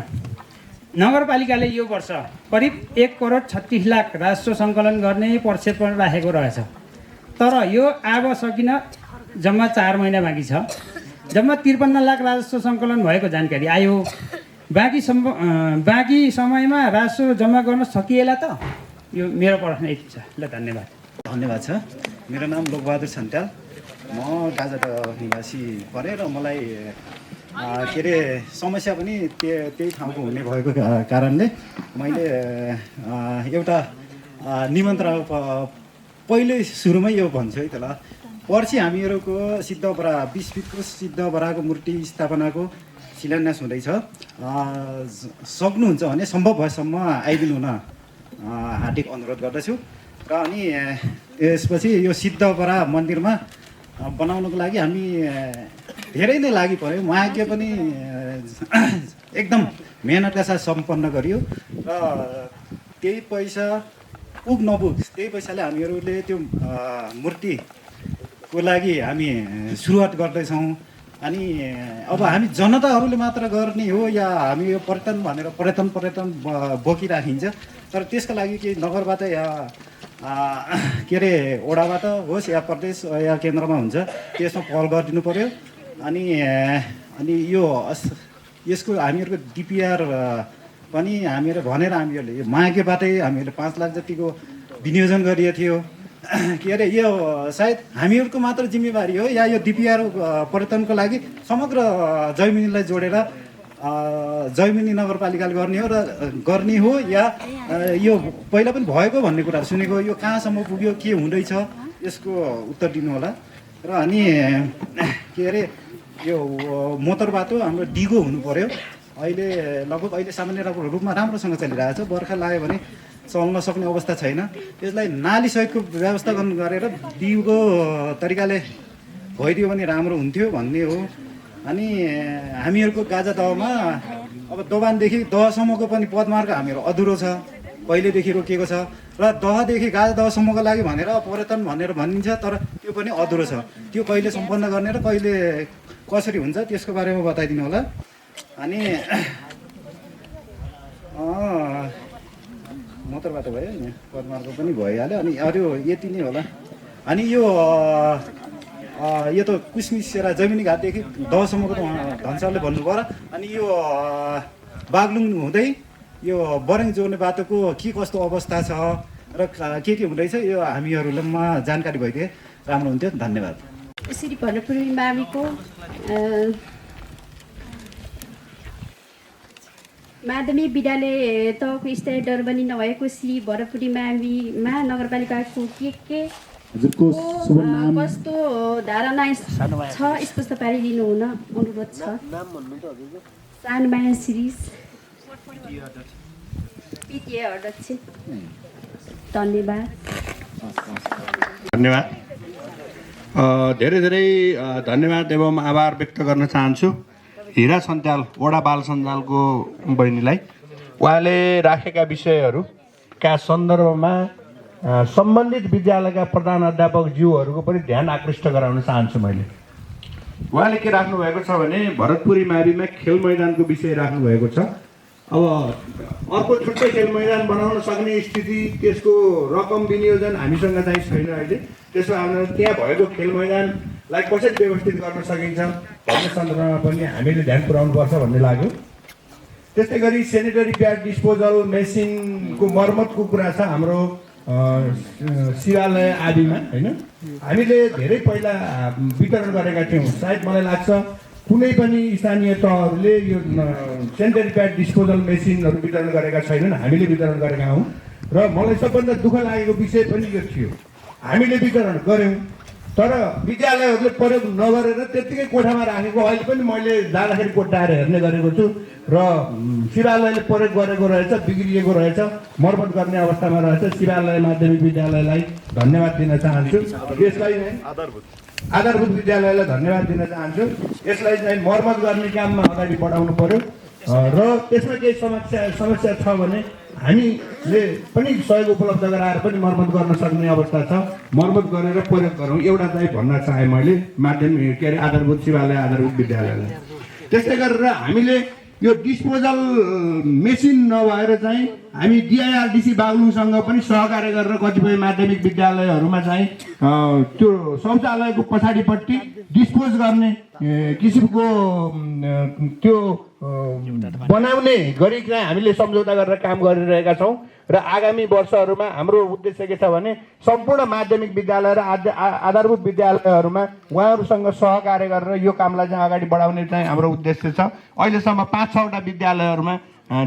नगरपालिकाले यो वर्ष करिब 1 करोड 36 लाख राजस्व सङ्कलन गर्ने प्रक्षेपण राखेको रहेछ, तर यो अब सकिन जम्मा 4 महिना बाँकी छ। जम्मा 53 लाख राजस्व सङ्कलन भएको जानकारी आयो। बाँकी समयमा राजस्व जम्मा गर्न सकिएला त? यो मेरो प्रश्न यति छ। ल धन्यवाद। धन्यवाद छ। मेरो नाम लोकबहादुर छन्ट्याल, म गाजर निवासी परेँ र मलाई के अरे समस्या पनि त्यही ठाउँको हुने भएको कारणले मैले एउटा निमन्त्रण पहिले सुरुमै यो भन्छु है त ल। पर्सि हामीहरूको सिद्धबरा 20 फिटको सिद्धबराको मूर्ति स्थापनाको शिलान्यास हुँदैछ। सक्नुहुन्छ भने सम्भव भएसम्म आइदिनु हुन हार्दिक अनुरोध गर्दछु। र अनि यसपछि यो सिद्धबरा मन्दिरमा बनाउनको लागि हामी धेरै नै लागि पऱ्यो। उहाँके पनि एकदम मेहनतका साथ सम्पन्न गरियो र त्यही पैसा पुग नपुग त्यही पैसाले हामीहरूले त्यो मूर्तिको लागि हामी सुरुवात गर्दैछौँ। अनि अब हामी जनताहरूले मात्र गर्ने हो या हामी यो पर्यटन भनेर पर्यटन बोकिराखिन्छ, तर त्यसका लागि केही नगरबाट या के अरे वडाबाट होस् या प्रदेश या केन्द्रमा हुन्छ त्यसमा पहल गरिदिनु पर्यो। अनि यो यसको हामीहरूको डिपिआर पनि हामीहरू भनेर हामीहरूले यो मागेबाटै हामीहरूले 5 लाख जतिको विनियोजन गरिएको थियो। के अरे यो सायद हामीहरूको मात्र जिम्मेवारी हो या यो डिपिआर पर्यटनको लागि समग्र जैमिनीलाई जोडेर जैमिनी नगरपालिकाले गर्ने हो या यो पहिला पनि भएको भन्ने कुरा सुनेको, यो कहाँसम्म पुग्यो के हुँदैछ यसको उत्तर दिनु होला। र अनि के अरे यो मोटर बाटो हाम्रो डिगो हुनु पर्यो। अहिले सामान्य रूपमा राम्रोसँग चलिरहेको छ, बर्खा लाग्यो भने चल्न सक्ने अवस्था छैन। यसलाई नाली सहितको व्यवस्थापन गरेर डिगो तरिकाले भइदियो भने राम्रो हुन्थ्यो भन्ने हो। अनि हामीहरूको गाजा दहमा अब दोभानदेखि दहसम्मको पनि पदमार्ग हामीहरू अधुरो छ। पहिलेदेखि रोकिएको छ र दहदेखि गाजा दहसम्मको लागि भनेर पर्यटन भनेर भनिन्छ, तर त्यो पनि अधुरो छ। त्यो कहिले सम्पन्न गर्ने र कहिले कसरी हुन्छ त्यसको बारेमा बताइदिनु होला। अनि मोटरबाट भयो नि, पदमार्ग पनि भइहाल्यो। अनि अरू यति नै होला। अनि यो त कुसमिसेरा जैमिनी घाटदेखि दहसम्मको त धनसरले भन्नुभयो। अनि यो बागलुङ हुँदै यो बरेङ जोड्ने बाटोको के कस्तो अवस्था छ र के हुँदैछ यो हामीहरूमा जानकारी भइदिए राम्रो हुन्थ्यो। धन्यवाद। यसरी भरतपुरी माविको माध्यमिक विद्यालय तहको स्तरीय डरबनी नभएको श्री भरतपुरी माविमा नगरपालिकाको के हजुरको शुभ नाम कस्तो धारणा छ स्पष्ट पारिदिनु हुन अनुरोध छ। सानमाया सिरिज पिटिए अध्यक्ष। धन्यवाद। धन्यवाद। धेरै धेरै धन्यवाद एवं आभार व्यक्त गर्न चाहन्छु हिरा सञ्जाल वडा बाल सञ्जालको बहिनीलाई। उहाँले राखेका विषयहरूका सन्दर्भमा सम्बन्धित विद्यालयका प्रधान अध्यापकज्यूहरूको पनि ध्यान आकृष्ट गराउन चाहन्छु मैले। उहाँले के राख्नुभएको छ भने भरतपुरी माविमा खेल मैदानको विषय राख्नुभएको छ। अब अर्को छुट्टै खेल मैदान बनाउन सक्ने स्थिति, त्यसको रकम विनियोजन हामीसँग चाहिँ छैन अहिले। त्यसो भए त्यहाँ भएको खेल मैदानलाई कसरी व्यवस्थित गर्न सकिन्छ भन्ने सन्दर्भमा पनि हामीले ध्यान पुर्याउनुपर्छ भन्ने लाग्यो। त्यस्तै गरी सेनिटरी प्याड डिस्पोजल मेसिनको मर्मतको कुरा छ हाम्रो शिवालय आदिमा, होइन? हामीले धेरै पहिला वितरण गरेका थियौँ। सायद मलाई लाग्छ कुनै पनि स्थानीय तहहरूले यो सेनिटरी प्याड डिस्पोजल मेसिनहरू वितरण गरेका छैनन्, हामीले वितरण गरेका हौँ। र मलाई सबभन्दा दुःख लागेको विषय पनि यो थियो, हामीले वितरण गऱ्यौँ तर विद्यालयहरूले प्रयोग नगरेर त्यत्तिकै कोठामा राखेको। अहिले पनि मैले जाँदाखेरि कोठाएर हेर्ने गरेको छु र शिवालयले प्रयोग गरेको रहेछ, बिग्रिएको रहेछ, मर्मत गर्ने अवस्थामा रहेछ। शिवालय माध्यमिक विद्यालयलाई धन्यवाद दिन चाहन्छु। यसलाई नै आधारभूत विद्यालयलाई धन्यवाद दिन चाहन्छु। यसलाई चाहिँ मर्मत गर्ने काममा अगाडि बढाउनु पर्यो र त्यसमा केही समस्या छ भने हामीले पनि सहयोग उपलब्ध गराएर पनि मर्मत गर्न सक्ने अवस्था छ। मर्मत गरेर प्रयोग गरौँ एउटा चाहिँ भन्न चाहेँ मैले माध्यमिक के अरे आधारभूत शिवालय आधारभूत विद्यालयलाई। त्यस्तै गरेर हामीले यो डिस्पोजल मेसिन नभएर चाहिँ हामी डिआइआरडिसी बागलुङसँग पनि सहकार्य गरेर कतिपय माध्यमिक विद्यालयहरूमा चाहिँ त्यो शौचालयको पछाडिपट्टि डिस्पोज गर्ने किसिमको त्यो बनाउने गरी चाहिँ हामीले सम्झौता गरेर काम गरिरहेका छौँ। र आगामी वर्षहरूमा हाम्रो उद्देश्य के छ भने सम्पूर्ण माध्यमिक विद्यालय र आधारभूत विद्यालयहरूमा उहाँहरूसँग सहकार्य गरेर यो कामलाई चाहिँ अगाडि बढाउने चाहिँ हाम्रो उद्देश्य छ। अहिलेसम्म 5-6वटा विद्यालयहरूमा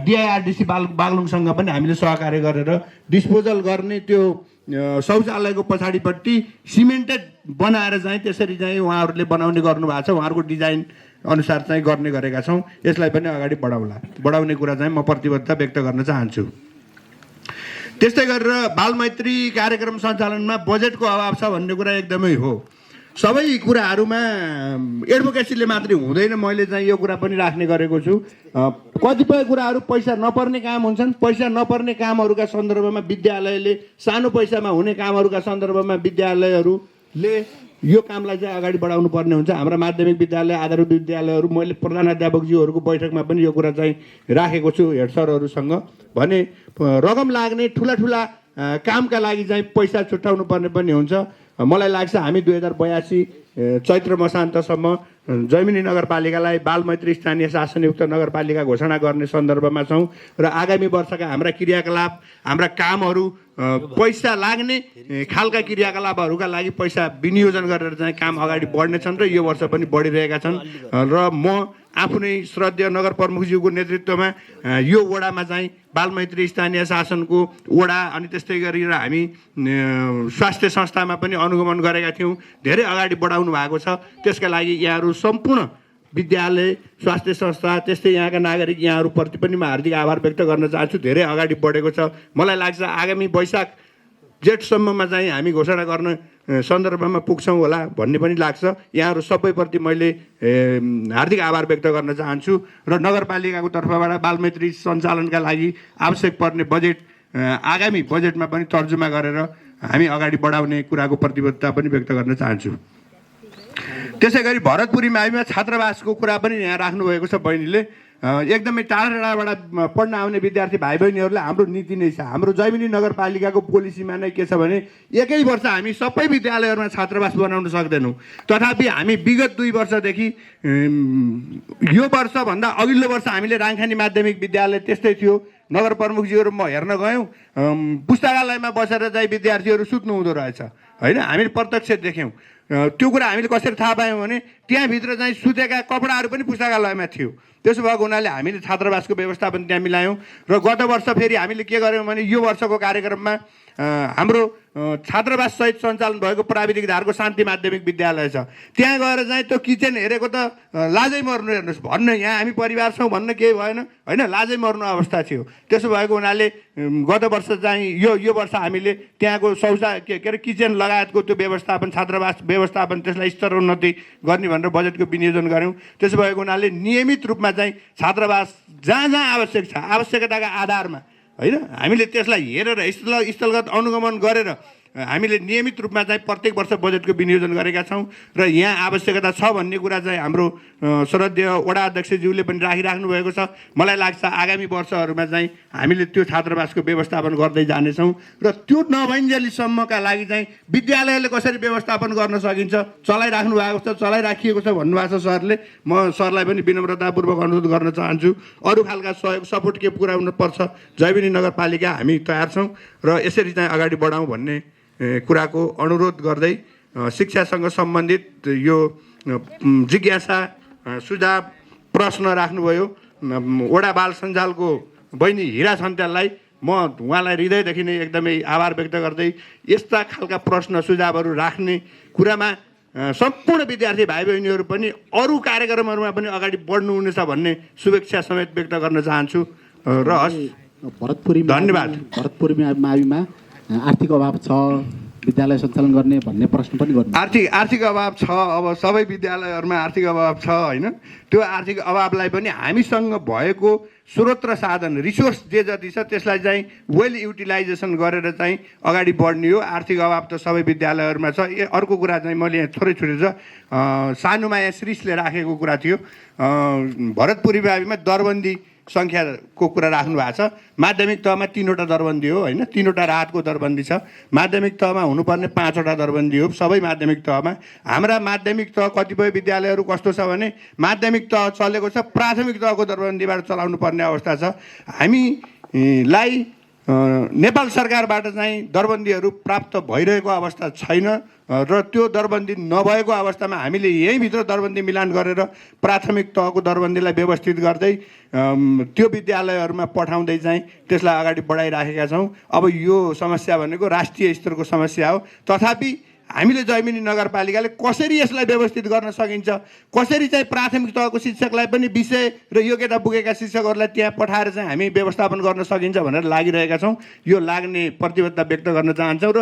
डिआइआरडिसी बागलुङसँग पनि हामीले सहकार्य गरेर डिस्पोजल गर्ने त्यो शौचालयको पछाडिपट्टि सिमेन्टेड बनाएर चाहिँ त्यसरी चाहिँ उहाँहरूले बनाउने गर्नुभएको छ। उहाँहरूको डिजाइन अनुसार चाहिँ गर्ने गरेका छौँ। यसलाई पनि अगाडि बढाउने कुरा चाहिँ म प्रतिबद्धता व्यक्त गर्न चाहन्छु। त्यस्तै गरेर बालमैत्री कार्यक्रम सञ्चालनमा बजेटको अभाव छ भन्ने कुरा एकदमै हो। सबै कुराहरूमा एडभोकेसीले मात्रै हुँदैन, मैले चाहिँ यो कुरा पनि राख्ने गरेको छु। कतिपय कुराहरू पैसा नपर्ने काम हुन्छन्। पैसा नपर्ने कामहरूका सन्दर्भमा विद्यालयले सानो पैसामा हुने कामहरूका सन्दर्भमा विद्यालयहरूले यो कामलाई चाहिँ अगाडि बढाउनु पर्ने हुन्छ। हाम्रा माध्यमिक विद्यालय आधारभूत विद्यालयहरू मैले प्रधानाध्यापकज्यूहरूको बैठकमा पनि यो कुरा चाहिँ राखेको छु हेड सरहरूसँग भने रकम लाग्ने ठुला कामका लागि चाहिँ पैसा छुट्याउनु पर्ने पनि हुन्छ। मलाई लाग्छ हामी 2082 चैत्र मसान्तसम्म जैमिनी नगरपालिकालाई बालमैत्री स्थानीय शासनयुक्त नगरपालिका घोषणा गर्ने सन्दर्भमा छौँ र आगामी वर्षका हाम्रा क्रियाकलाप हाम्रा कामहरू पैसा लाग्ने खालका क्रियाकलापहरूका लागि पैसा विनियोजन गरेर चाहिँ काम अगाडि बढ्नेछन् र यो वर्ष पनि बढिरहेका छन्। र म आफू नै श्रद्धेय नगर प्रमुखज्यूको नेतृत्वमा यो वडामा चाहिँ बालमैत्री स्थानीय शासनको वडा अनि त्यस्तै गरेर हामी स्वास्थ्य संस्थामा पनि अनुगमन गरेका थियौँ। धेरै अगाडि बढाउनु भएको छ। त्यसका लागि यहाँहरू सम्पूर्ण विद्यालय स्वास्थ्य संस्था त्यस्तै यहाँका नागरिक यहाँहरूप्रति पनि म हार्दिक आभार व्यक्त गर्न चाहन्छु। धेरै अगाडि बढेको छ। मलाई लाग्छ आगामी वैशाख जेठसम्ममा चाहिँ हामी घोषणा गर्न सन्दर्भमा पुग्छौँ होला भन्ने पनि लाग्छ। यहाँहरू सबैप्रति मैले हार्दिक आभार व्यक्त गर्न चाहन्छु र नगरपालिकाको तर्फबाट बालमैत्री सञ्चालनका लागि आवश्यक पर्ने बजेट आगामी बजेटमा पनि तर्जुमा गरेर हामी अगाडि बढाउने कुराको प्रतिबद्धता पनि व्यक्त गर्न चाहन्छु। त्यसै गरी भरतपुरी माविमा छात्रावासको कुरा पनि यहाँ राख्नुभएको छ बहिनीले। एकदमै टाढा टाढाबाट पढ्न आउने विद्यार्थी भाइ बहिनीहरूलाई हाम्रो नीति नै छ, हाम्रो जैमिनी नगरपालिकाको पोलिसीमा नै के छ भने एकै वर्ष हामी सबै विद्यालयहरूमा छात्रावास बनाउन सक्दैनौँ। तथापि हामी विगत 2 वर्षदेखि यो वर्षभन्दा अघिल्लो वर्ष हामीले राङखानी माध्यमिक विद्यालय त्यस्तै थियो, नगर प्रमुखजीहरू म हेर्न गयौँ, पुस्तकालयमा बसेर चाहिँ विद्यार्थीहरू सुत्नु हुँदो रहेछ होइन। हामीले प्रत्यक्ष देख्यौँ। त्यो कुरा हामीले कसरी थाहा पायौँ भने त्यहाँभित्र चाहिँ सुतेका कपडाहरू पनि पुस्तकालयमा थियो। त्यसो भएको हुनाले हामीले छात्रावासको व्यवस्थापन त्यहाँ मिलायौँ र गत वर्ष फेरि हामीले के गर्यौँ भने यो वर्षको कार्यक्रममा हाम्रो छात्रावाससहित सञ्चालन भएको प्राविधिक धारको शान्ति माध्यमिक विद्यालय छ, त्यहाँ गएर चाहिँ त्यो किचन हेरेको त लाजै मर्नु, हेर्नुहोस् भन्न यहाँ हामी परिवार छौँ भन्न केही भएन होइन, लाजै मर्नु अवस्था थियो। त्यसो भएको हुनाले गत वर्ष चाहिँ यो वर्ष हामीले त्यहाँको के अरे किचन लगायतको त्यो व्यवस्थापन, छात्रावास व्यवस्थापन, त्यसलाई स्तरोन्नति गर्ने भनेर बजेटको विनियोजन गऱ्यौँ। त्यसो भएको हुनाले नियमित रूपमा चाहिँ छात्रावास जहाँ जहाँ आवश्यक छ, आवश्यकताका आधारमा होइन, हामीले त्यसलाई हेरेर स्थलगत अनुगमन गरेर हामीले नियमित रूपमा चाहिँ प्रत्येक वर्ष बजेटको विनियोजन गरेका छौँ र यहाँ आवश्यकता छ भन्ने कुरा चाहिँ हाम्रो श्रद्धेय वडा अध्यक्षज्यूले पनि राखिराख्नु भएको छ। मलाई लाग्छ आगामी वर्षहरूमा चाहिँ हामीले त्यो छात्रावासको व्यवस्थापन गर्दै जानेछौँ र त्यो नभइन्जेलीसम्मका लागि चाहिँ विद्यालयले कसरी व्यवस्थापन गर्न सकिन्छ चलाइराख्नु भएको छ, चलाइराखिएको छ भन्नुभएको छ सरले। म सरलाई पनि विनम्रतापूर्वक अनुरोध गर्न चाहन्छु, अरू खालका सहयोग सपोर्ट के पुर्याउनु पर्छ, जैमिनी नगरपालिका हामी तयार छौँ र यसरी चाहिँ अगाडि बढाउँ भन्ने कुराको अनुरोध गर्दै शिक्षासँग सम्बन्धित यो जिज्ञासा, सुझाव, प्रश्न राख्नुभयो वडा बाल सञ्जालको बहिनी हिरा सन्त्याललाई म उहाँलाई हृदयदेखि नै एकदमै आभार व्यक्त गर्दै यस्ता खालका प्रश्न सुझावहरू राख्ने कुरामा सम्पूर्ण विद्यार्थी भाइ बहिनीहरू पनि अरू कार्यक्रमहरूमा पनि अगाडि बढ्नुहुनेछ भन्ने शुभेच्छा समेत व्यक्त गर्न चाहन्छु र धन्यवाद। भरतपुरी माविमा आर्थिक अभाव छ, विद्यालय सञ्चालन गर्ने भन्ने प्रश्न पनि गर्नु। आर्थिक अभाव छ, अब सबै विद्यालयहरूमा आर्थिक अभाव छ होइन। त्यो आर्थिक अभावलाई पनि हामीसँग भएको स्रोत र साधन, रिसोर्स जे जति छ त्यसलाई चाहिँ वेल युटिलाइजेसन गरेर चाहिँ अगाडि बढ्ने हो। आर्थिक अभाव त सबै विद्यालयहरूमा छ। अर्को कुरा चाहिँ मैले यहाँ थोरै छुटेछ, सानुमा यहाँ श्रीषले राखेको कुरा थियो, भरतपुरी माविमा दरबन्दी सङ्ख्याको कुरा राख्नु भएको छ। माध्यमिक तहमा 3वटा दरबन्दी हो होइन, 3वटा राहतको दरबन्दी छ। माध्यमिक तहमा हुनुपर्ने 5वटा दरबन्दी हो सबै माध्यमिक तहमा। हाम्रा माध्यमिक तह कतिपय विद्यालयहरू कस्तो छ भने माध्यमिक तह चलेको छ, प्राथमिक तहको दरबन्दीबाट चलाउनु पर्ने अवस्था छ। हामीलाई नेपाल सरकारबाट चाहिँ दरबन्दीहरू प्राप्त भइरहेको अवस्था छैन र त्यो दरबन्दी नभएको अवस्थामा हामीले यहीँभित्र दरबन्दी मिलान गरेर प्राथमिक तहको दरबन्दीलाई व्यवस्थित गर्दै त्यो विद्यालयहरूमा पठाउँदै चाहिँ त्यसलाई अगाडि बढाइराखेका छौँ। अब यो समस्या भनेको राष्ट्रिय स्तरको समस्या हो, तथापि हामीले जैमिनी नगरपालिकाले कसरी यसलाई व्यवस्थित गर्न सकिन्छ, कसरी चाहिँ प्राथमिक तहको शिक्षकलाई पनि विषय र योग्यता पुगेका शिक्षकहरूलाई त्यहाँ पठाएर चाहिँ हामी व्यवस्थापन गर्न सकिन्छ भनेर लागिरहेका छौँ। यो लाग्ने प्रतिबद्धता व्यक्त गर्न चाहन्छौँ र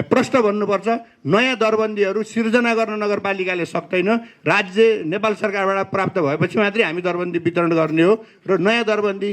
प्रश्न भन्नुपर्छ, नयाँ दरबन्दीहरू सिर्जना गर्न नगरपालिकाले सक्दैन, राज्य नेपाल सरकारबाट प्राप्त भएपछि मात्रै हामी दरबन्दी वितरण गर्ने हो र नयाँ दरबन्दी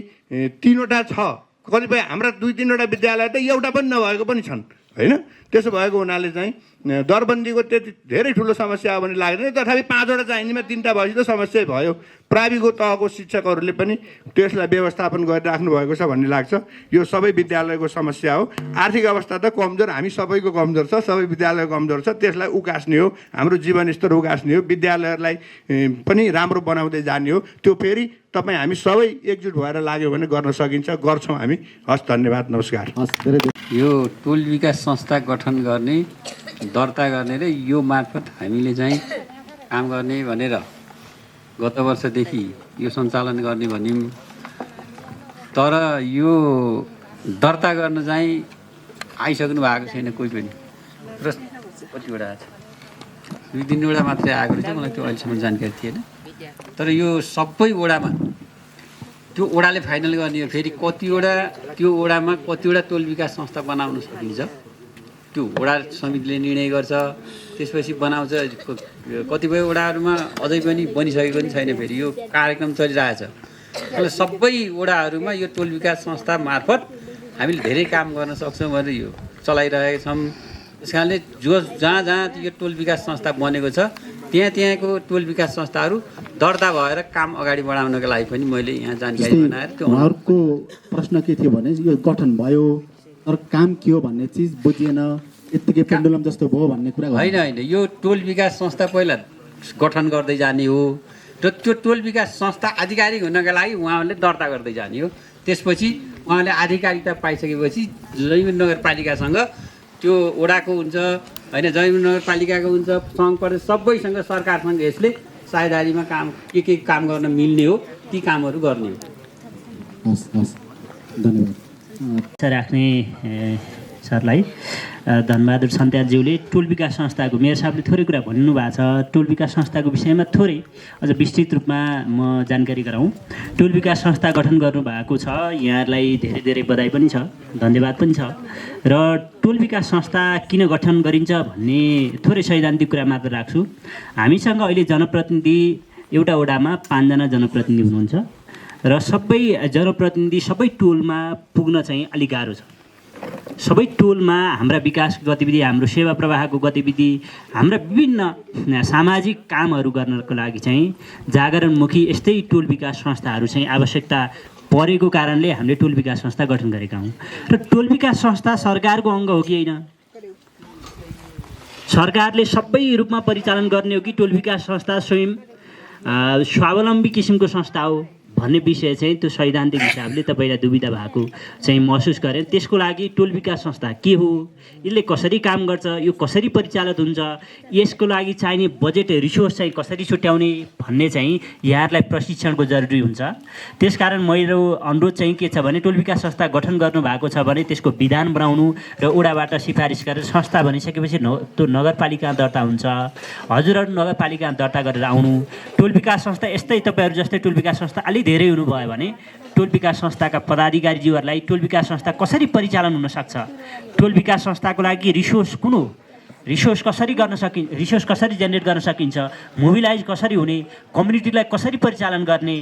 3वटा छ। कतिपय हाम्रा 2-3वटा विद्यालय त एउटा पनि नभएको पनि छन् होइन। त्यसो भएको हुनाले चाहिँ दरबन्दीको त्यति धेरै ठुलो समस्या हो भने लाग्दैन, तथापि 5वटा चाहिनेमा 3टा भएपछि त समस्या भयो। प्राविधिक तहको शिक्षकहरूले पनि त्यसलाई व्यवस्थापन गरिराख्नु भएको छ भन्ने लाग्छ। यो सबै विद्यालयको समस्या हो। आर्थिक अवस्था त कमजोर, हामी सबैको कमजोर छ, सबै विद्यालय कमजोर छ, त्यसलाई उकास्ने हो, हाम्रो जीवनस्तर उकास्ने हो, विद्यालयलाई पनि राम्रो बनाउँदै जाने हो। त्यो फेरि तपाईँ हामी सबै एकजुट भएर लाग्यो भने गर्न सकिन्छ, गर्छौँ हामी। हस्, धन्यवाद, नमस्कार। यो टोल विकास संस्था गठन गर्ने, दर्ता गर्ने र यो मार्फत हामीले चाहिँ काम गर्ने भनेर गत वर्षदेखि यो सञ्चालन गर्ने भन्यौँ, तर यो दर्ता गर्न चाहिँ आइसक्नु भएको छैन कोही पनि। र कतिवटा छ, 2-3वटा मात्रै आएको रहेछ, मलाई त्यो अहिलेसम्म जानकारी थिएन। तर यो सबै वडामा त्यो वडाले फाइनल गर्ने हो। फेरि कतिवटा त्यो वडामा कतिवटा टोल विकास संस्था बनाउन सकिन्छ, त्यो वडा समितिले निर्णय गर्छ, त्यसपछि बनाउँछ। कतिपय वडाहरूमा अझै पनि बनिसकेको पनि छैन, फेरि यो कार्यक्रम चलिरहेछ। सबै वडाहरूमा यो टोल विकास संस्था मार्फत हामीले धेरै काम गर्न सक्छौँ भनेर यो चलाइरहेका छौँ। त्यस कारणले जहाँ जहाँ यो टोल विकास संस्था बनेको छ त्यहाँको टोल विकास संस्थाहरू दर्ता भएर काम अगाडि बढाउनको लागि पनि मैले यहाँ जानकारी बनाएर त्यो उहाँहरूको प्रश्न के थियो भने यो गठन भयो तर काम के हो भन्ने चिज बुझिएन, यत्तिकै पेन्डुलम जस्तो भयो भन्ने कुरा होइन। यो टोल विकास संस्था पहिला गठन गर्दै जाने हो र त्यो टोल विकास संस्था आधिकारिक हुनका लागि उहाँहरूले दर्ता गर्दै जाने हो। त्यसपछि उहाँले आधिकारिकता पाइसकेपछि जैमिन नगरपालिकासँग त्यो वडाको हुन्छ होइन, जैमिन नगरपालिकाको हुन्छ, सङ्घ प्रदेश सबैसँग सरकारसँग यसले साझेदारीमा काम के काम गर्न मिल्ने हो ती कामहरू गर्ने हो। हस् हस् धन्यवाद। राख्ने सरलाई धनबहादुर सन्त्यालज्यूले टोल विकास संस्थाको मेयर साहबले थोरै कुरा भन्नुभएको छ। टोल विकास संस्थाको विषयमा थोरै अझ विस्तृत रूपमा म जानकारी गराउँ। टोल विकास संस्था गठन गर्नुभएको छ, यहाँहरूलाई धेरै धेरै बधाई पनि छ, धन्यवाद पनि छ। र टोल विकास संस्था किन गठन गरिन्छ भन्ने थोरै सैद्धान्तिक कुरा मात्र राख्छु। हामीसँग अहिले जनप्रतिनिधि एउटा वडामा 5 जना जनप्रतिनिधि हुनुहुन्छ र सबै जनप्रतिनिधि सबै टोलमा पुग्न चाहिँ अलिक गाह्रो छ। सबै टोलमा हाम्रा विकास गतिविधि, हाम्रो सेवा प्रवाहको गतिविधि, हाम्रा विभिन्न सामाजिक कामहरू गर्नको लागि चाहिँ जागरणमुखी यस्तै टोल विकास संस्थाहरू चाहिँ आवश्यकता परेको कारणले हामीले टोल विकास संस्था गठन गरेका हौँ। र टोल विकास संस्था सरकारको अङ्ग हो कि होइन, सरकारले सबै रूपमा परिचालन गर्ने हो कि टोल विकास संस्था स्वयं स्वावलम्बी किसिमको संस्था हो भन्ने विषय चाहिँ त्यो सैद्धान्तिक हिसाबले तपाईँलाई दुविधा भएको चाहिँ महसुस गरेँ। त्यसको लागि टोल विकास संस्था के हो, यसले कसरी काम गर्छ, यो कसरी परिचालित हुन्छ, यसको लागि चाहिने बजेट रिसोर्स चाहिँ कसरी छुट्याउने भन्ने चाहिँ यहाँहरूलाई प्रशिक्षणको जरुरी हुन्छ। त्यसकारण मेरो अनुरोध चाहिँ के छ भने टोल विकास संस्था गठन गर्नुभएको छ भने त्यसको विधान बनाउनु र वडाबाट सिफारिस गरेर संस्था भनिसकेपछि त्यो नगरपालिका दर्ता हुन्छ। हजुरहरू नगरपालिका दर्ता गरेर आउनु। टोल विकास संस्था यस्तै तपाईँहरू जस्तै टोल विकास संस्था अलि धेरै हुनुभयो भने टोल विकास संस्थाका पदाधिकारीज्यूहरूलाई टोल विकास संस्था कसरी परिचालन हुन सक्छ, टोल विकास संस्थाको लागि रिसोर्स कुन हो, रिसोर्स कसरी गर्न सकिन्छ, रिसोर्स कसरी जेनेरेट गर्न सकिन्छ, मोबिलाइज कसरी हुने, कम्युनिटीलाई कसरी परिचालन गर्ने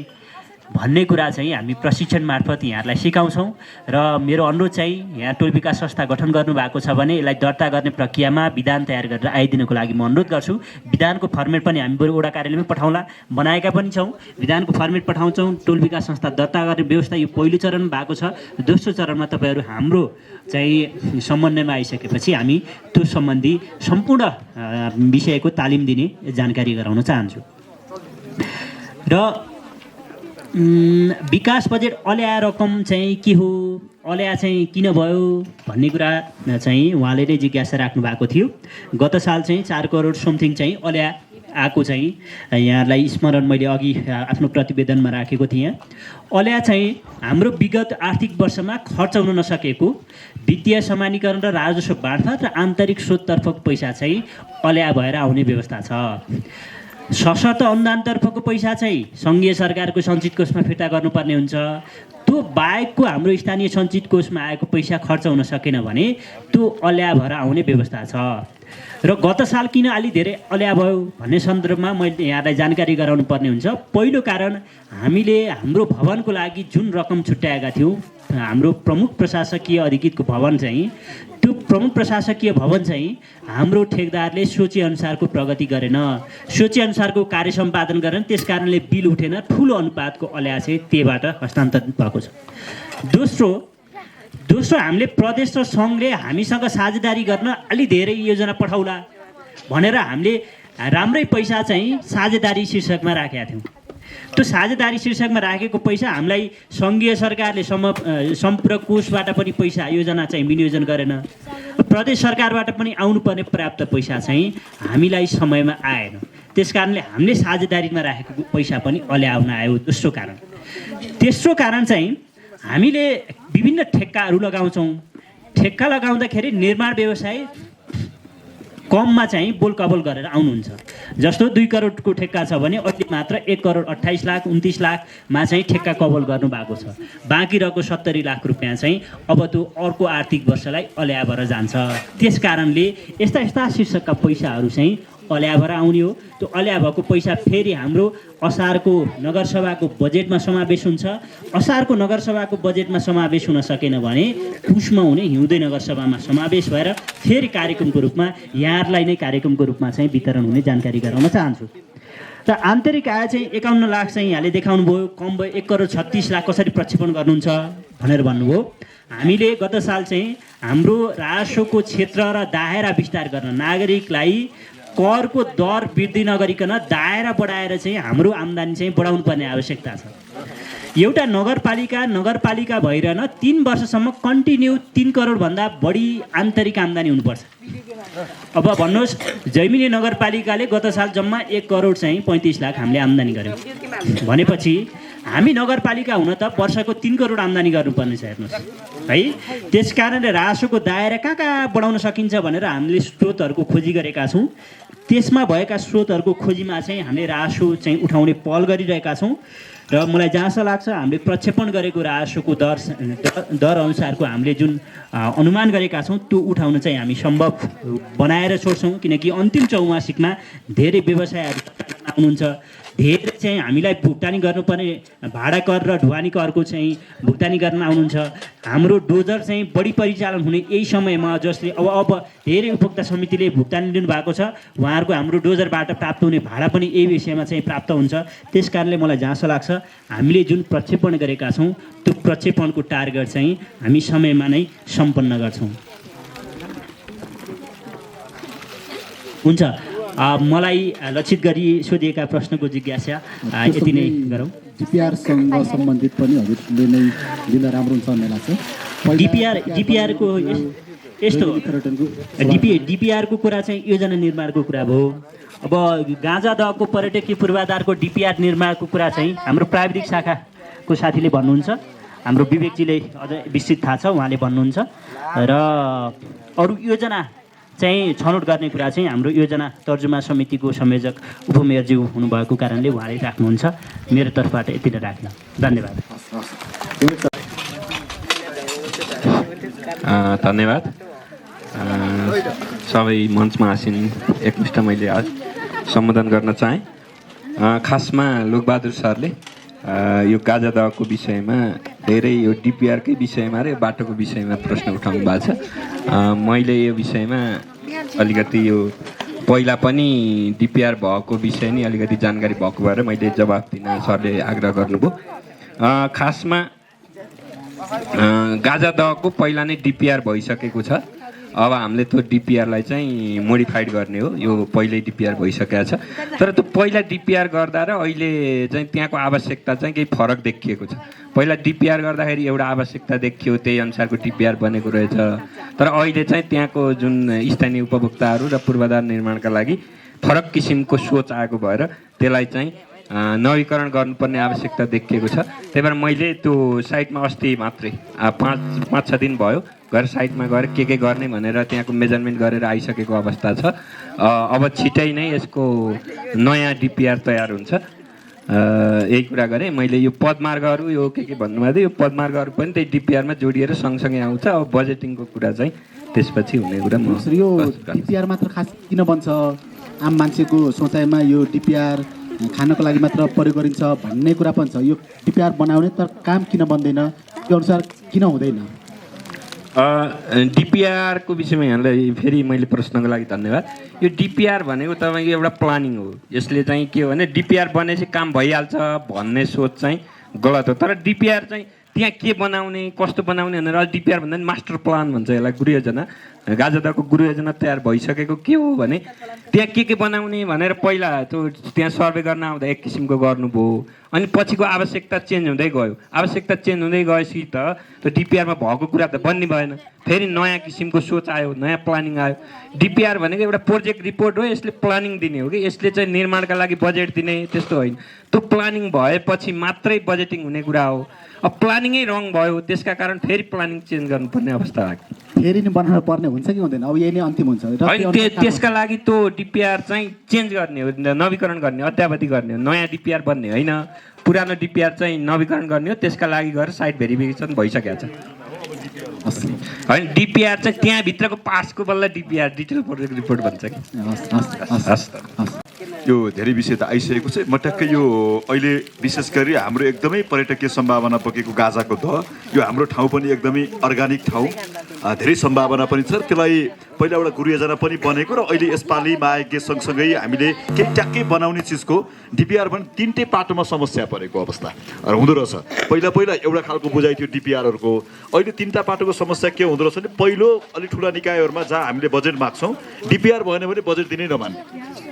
भन्ने कुरा चाहिँ हामी प्रशिक्षण मार्फत यहाँहरूलाई सिकाउँछौँ। र मेरो अनुरोध चाहिँ यहाँ टोल विकास संस्था गठन गर्नुभएको छ भने यसलाई दर्ता गर्ने प्रक्रियामा विधान तयार गरेर आइदिनको लागि म अनुरोध गर्छु। विधानको फर्मेट पनि हामी बरु वडा कार्यालयमै पठाउँला, बनाएका पनि छौँ। विधानको फर्मेट पठाउँछौँ। टोल विकास संस्था दर्ता गर्ने व्यवस्था यो पहिलो चरण भएको छ। दोस्रो चरणमा तपाईँहरू हाम्रो चाहिँ समन्वयमा आइसकेपछि हामी त्यो सम्बन्धी सम्पूर्ण विषयको तालिम दिने जानकारी गराउन चाहन्छु। र विकास बजेट अल्या रकम चाहिँ के हो, अल्या चाहिँ किन भयो भन्ने कुरा चाहिँ उहाँले नै जिज्ञासा राख्नु भएको थियो। गत साल चाहिँ 4 करोड समथिङ चाहिँ अल्या आएको चाहिँ यहाँलाई स्मरण मैले अघि आफ्नो प्रतिवेदनमा राखेको थिएँ। अल्या चाहिँ हाम्रो विगत आर्थिक वर्षमा खर्च हुन नसकेको वित्तीय समानीकरण र राजस्व बाँडफाँड र आन्तरिक स्रोततर्फको पैसा चाहिँ अल्या भएर आउने व्यवस्था छ। सशर्त अनुदानतर्फको पैसा चाहिँ सङ्घीय सरकारको सञ्चित कोषमा फिर्ता गर्नुपर्ने हुन्छ। त्यो बाहेकको हाम्रो स्थानीय सञ्चित कोषमा आएको पैसा खर्च हुन सकेन भने त्यो अल्या भएर आउने व्यवस्था छ। र गत साल किन अलि धेरै अल्या भयो भन्ने सन्दर्भमा मैले यहाँलाई जानकारी गराउनु पर्ने हुन्छ। पहिलो कारण हामीले हाम्रो भवनको लागि जुन रकम छुट्याएका थियौँ, हाम्रो प्रमुख प्रशासकीय अधिकृतको भवन चाहिँ, त्यो प्रमुख प्रशासकीय भवन चाहिँ हाम्रो ठेकदारले सोचेअनुसारको प्रगति गरेन, सोचेअनुसारको कार्य सम्पादन गरेन। त्यस कारणले बिल उठेन, ठुलो अनुपातको अल्या चाहिँ त्यहीबाट हस्तान्तरित भएको छ। दोस्रो हामीले प्रदेश र सङ्घले हामीसँग साझेदारी गर्न अलि धेरै योजना पठाउला भनेर हामीले राम्रै पैसा चाहिँ साझेदारी शीर्षकमा राखेका थियौँ। त्यो साझेदारी शीर्षकमा राखेको पैसा हामीलाई सङ्घीय सरकारले सम्पूरक कोषबाट पनि पैसा योजना चाहिँ विनियोजन गरेन, प्रदेश सरकारबाट पनि आउनुपर्ने पर्याप्त पैसा चाहिँ हामीलाई समयमा आएन। त्यस कारणले हामीले साझेदारीमा राखेको पैसा पनि अल्या आउन आयो। तेस्रो कारण चाहिँ हामीले विभिन्न ठेक्काहरू लगाउँछौँ। ठेक्का लगाउँदाखेरि निर्माण व्यवसाय कममा चाहिँ बोलकबोल गरेर आउनुहुन्छ। जस्तो 2 करोडको ठेक्का छ भने अहिले मात्र 1 करोड 28 लाख 29 लाखमा चाहिँ ठेक्का कबोल गर्नुभएको छ। बाँकी रहेको 70 लाख रुपियाँ चाहिँ अब त्यो अर्को आर्थिक वर्षलाई अल्या भएर जान्छ। त्यस कारणले यस्ता शीर्षकका पैसाहरू चाहिँ अल्या भएर आउने हो। त्यो अल्या भएको पैसा फेरि हाम्रो असारको नगरसभाको बजेटमा समावेश हुन्छ। असारको नगरसभाको बजेटमा समावेश हुन सकेन भने पुसमा हुने हिउँदे नगरसभामा समावेश भएर फेरि कार्यक्रमको रूपमा यहाँहरूलाई नै कार्यक्रमको रूपमा चाहिँ वितरण हुने जानकारी गराउन चाहन्छु। र आन्तरिक आय चाहिँ 51 लाख चाहिँ यहाँले देखाउनु भयो, कम भयो 1,36,00,000 कसरी प्रक्षेपण गर्नुहुन्छ भनेर भन्नुभयो। हामीले गत साल चाहिँ हाम्रो राजस्वको क्षेत्र र दायरा विस्तार गर्न नागरिकलाई करको दर वृद्धि नगरिकन दायरा बढाएर चाहिँ हाम्रो आम्दानी चाहिँ बढाउनु पर्ने आवश्यकता छ। एउटा नगरपालिका भइरहन 3 वर्षसम्म कन्टिन्यू 3 करोडभन्दा बढी आन्तरिक आम्दानी हुनुपर्छ। अब भन्नुहोस्, जैमिनी नगरपालिकाले गत साल जम्मा 1 करोड चाहिँ 35 लाख हामीले आम्दानी गऱ्यौँ भनेपछि हामी नगरपालिका हुन त वर्षको 3 करोड आम्दानी गर्नुपर्ने छ। हेर्नुहोस् है, त्यस कारणले राजस्वको दायरा कहाँ बढाउन सकिन्छ भनेर हामीले स्रोतहरूको खोजी गरेका छौँ। त्यसमा भएका स्रोतहरूको खोजीमा चाहिँ हामीले राजस्व चाहिँ उठाउने पहल गरिरहेका छौँ र मलाई जहाँसम्म लाग्छ हामीले प्रक्षेपण गरेको राजस्वको दर अनुसारको हामीले जुन अनुमान गरेका छौँ त्यो उठाउन चाहिँ हामी सम्भव बनाएर छोड्छौँ। किनकि अन्तिम चौमासिकमा धेरै व्यवसायहरू आउनुहुन्छ, धेरै चाहिँ हामीलाई भुक्तानी गर्नुपर्ने भाडा कर र ढुवानी करको चाहिँ भुक्तानी गर्न आउनुहुन्छ। हाम्रो डोजर चाहिँ बढी परिचालन हुने यही समयमा जसले अब धेरै उपभोक्ता समितिले भुक्तानी लिनुभएको छ, उहाँहरूको हाम्रो डोजरबाट प्राप्त हुने भाडा पनि यही विषयमा चाहिँ प्राप्त हुन्छ। त्यस कारणले मलाई जहाँसम्म लाग्छ हामीले जुन प्रक्षेपण गरेका छौँ त्यो प्रक्षेपणको टार्गेट चाहिँ हामी समयमा नै सम्पन्न गर्छौँ। हुन्छ, मलाई लक्षित गरी सोधिएका प्रश्नको जिज्ञासा यति नै गरौँ। डिपिआरसँग सम्बन्धित पनि हजुरले नै दिँदा राम्रो हुन्छ भन्ने लाग्छ। डिपिआरको यस्तो डिपिआरको कुरा चाहिँ योजना निर्माणको कुरा भयो। अब गाँजा दहको पर्यटकीय पूर्वाधारको डिपिआर निर्माणको कुरा चाहिँ हाम्रो प्राविधिक शाखाको साथीले भन्नुहुन्छ, हाम्रो विवेकजीले अझ विस्तृत थाहा छ, उहाँले भन्नुहुन्छ। र अरू योजना चाहिँ छनौट गर्ने कुरा चाहिँ हाम्रो योजना तर्जुमा समितिको संयोजक उपमेयरज्यू हुनुभएको कारणले उहाँले राख्नुहुन्छ। मेरो तर्फबाट यति नै राख्न, धन्यवाद। धन्यवाद। सबै मञ्चमा आसिन एकमुष्ट मैले आज सम्बोधन गर्न चाहेँ। खासमा लोकबहादुर सरले यो गाजा दहको विषयमा धेरै यो डिपिआरकै विषयमा र बाटोको विषयमा प्रश्न उठाउनु भएको छ। मैले यो विषयमा अलिकति यो पहिला पनि डिपिआर भएको विषय नै अलिकति जानकारी भएको भएर मैले जवाफ दिन सरले आग्रह गर्नुभयो। खासमा गाजा दहको पहिला नै डिपिआर भइसकेको छ। अब हामीले त्यो डिपिआरलाई चाहिँ मोडिफाइड गर्ने हो। यो पहिल्यै डिपिआर भइसकेको छ, तर त्यो पहिला डिपिआर गर्दा र अहिले चाहिँ त्यहाँको आवश्यकता चाहिँ केही फरक देखिएको छ। पहिला डिपिआर गर्दाखेरि एउटा आवश्यकता देखियो, त्यही अनुसारको डिपिआर बनेको रहेछ। तर अहिले चाहिँ त्यहाँको जुन स्थानीय उपभोक्ताहरू र पूर्वाधार निर्माणका लागि फरक किसिमको सोच आएको भएर त्यसलाई चाहिँ नवीकरण गर्नुपर्ने आवश्यकता देखिएको छ। त्यही भएर मैले त्यो साइटमा अस्ति मात्रै 5-6 दिन भयो गएर साइटमा गएर के गर्ने भनेर त्यहाँको मेजरमेन्ट गरेर आइसकेको अवस्था छ। अब छिटै नै यसको नयाँ डिपिआर तयार हुन्छ। यही कुरा गरेँ मैले। यो पदमार्गहरू यो के भन्नुभएको थियो, यो पदमार्गहरू पनि त्यही डिपिआरमा जोडिएर सँगसँगै आउँछ। अब बजेटिङको कुरा चाहिँ त्यसपछि हुने कुरा म यो डिपिआर मात्र खास किन बन्छ? आम मान्छेको सोचाइमा यो डिपिआर खानको लागि मात्र प्रयोग गरिन्छ भन्ने कुरा पनि छ। यो डिपिआर बनाउने तर काम किन बन्दैन, त्यो अनुसार किन हुँदैन? डिपिआरको विषयमा यहाँलाई फेरि मैले प्रश्नको लागि धन्यवाद। यो डिपिआर भनेको तपाईँको एउटा प्लानिङ हो। यसले चाहिँ के हो भने डिपिआर बनेपछि काम भइहाल्छ भन्ने सोच चाहिँ गलत हो। तर डिपिआर चाहिँ त्यहाँ के बनाउने, कस्तो बनाउने भनेर डिपिआर भन्दा पनि मास्टर प्लान भन्छ यसलाई। गृहयोजना, गाजा दहको गृहयोजना तयार भइसकेको के हो भने त्यहाँ के बनाउने भनेर पहिला त्यो त्यहाँ सर्वे गर्न आउँदा एक किसिमको गर्नुभयो, अनि पछिको आवश्यकता चेन्ज हुँदै गयो। आवश्यकता चेन्ज हुँदै गएपछि त त्यो डिपिआरमा भएको कुरा त बन्ने भएन। फेरि नयाँ किसिमको सोच आयो, नयाँ प्लानिङ आयो। डिपिआर भनेको एउटा प्रोजेक्ट रिपोर्ट हो, यसले प्लानिङ दिने हो कि यसले चाहिँ निर्माणका लागि बजेट दिने त्यस्तो होइन। त्यो प्लानिङ भएपछि मात्रै बजेटिङ हुने कुरा हो। अब प्लानिङै रङ भयो, त्यसका कारण फेरि प्लानिङ चेन्ज गर्नुपर्ने अवस्था आयो। फेरि नि बनाउनु पर्ने हुन्छ कि हुँदैन? अब यही नै अन्तिम हुन्छ? त्यसका लागि त्यो डिपिआर चाहिँ चेन्ज गर्ने हो, नवीकरण गर्ने, अद्यावधि गर्ने हो। नयाँ डिपिआर बन्ने होइन, पुरानो डिपिआर चाहिँ नवीकरण गर्ने हो। त्यसका लागि गएर साइट भेरिफिकेसन भइसकेको छ। होइन डिपिआर चाहिँ त्यहाँभित्रको पार्ट्सको बल्ल डिपिआर डिटेल प्रोजेक्ट रिपोर्ट भन्छ कि हस् यो धेरै विषय त आइसकेको छ। म ट्याक्कै यो अहिले विशेष गरी हाम्रो एकदमै पर्यटकीय सम्भावना बोकेको गाजाको दह, यो हाम्रो ठाउँ पनि एकदमै अर्ग्यानिक ठाउँ, धेरै सम्भावना पनि छ। त्यसलाई पहिला एउटा गुरु योजना पनि बनेको र अहिले यसपालि मायाज्ञ सँगसँगै हामीले केही ट्याक्कै बनाउने चिजको डिपिआर पनि तिनटै पाटोमा समस्या परेको अवस्था हुँदो रहेछ। पहिला एउटा खालको बुझाइ थियो डिपिआरहरूको, अहिले तिनवटा पाटोको समस्या के हुँदो रहेछ भने पहिलो अलिक ठुला निकायहरूमा जहाँ हामीले बजेट माग्छौँ डिपिआर भएन भने बजेट दिनै नमान्ने,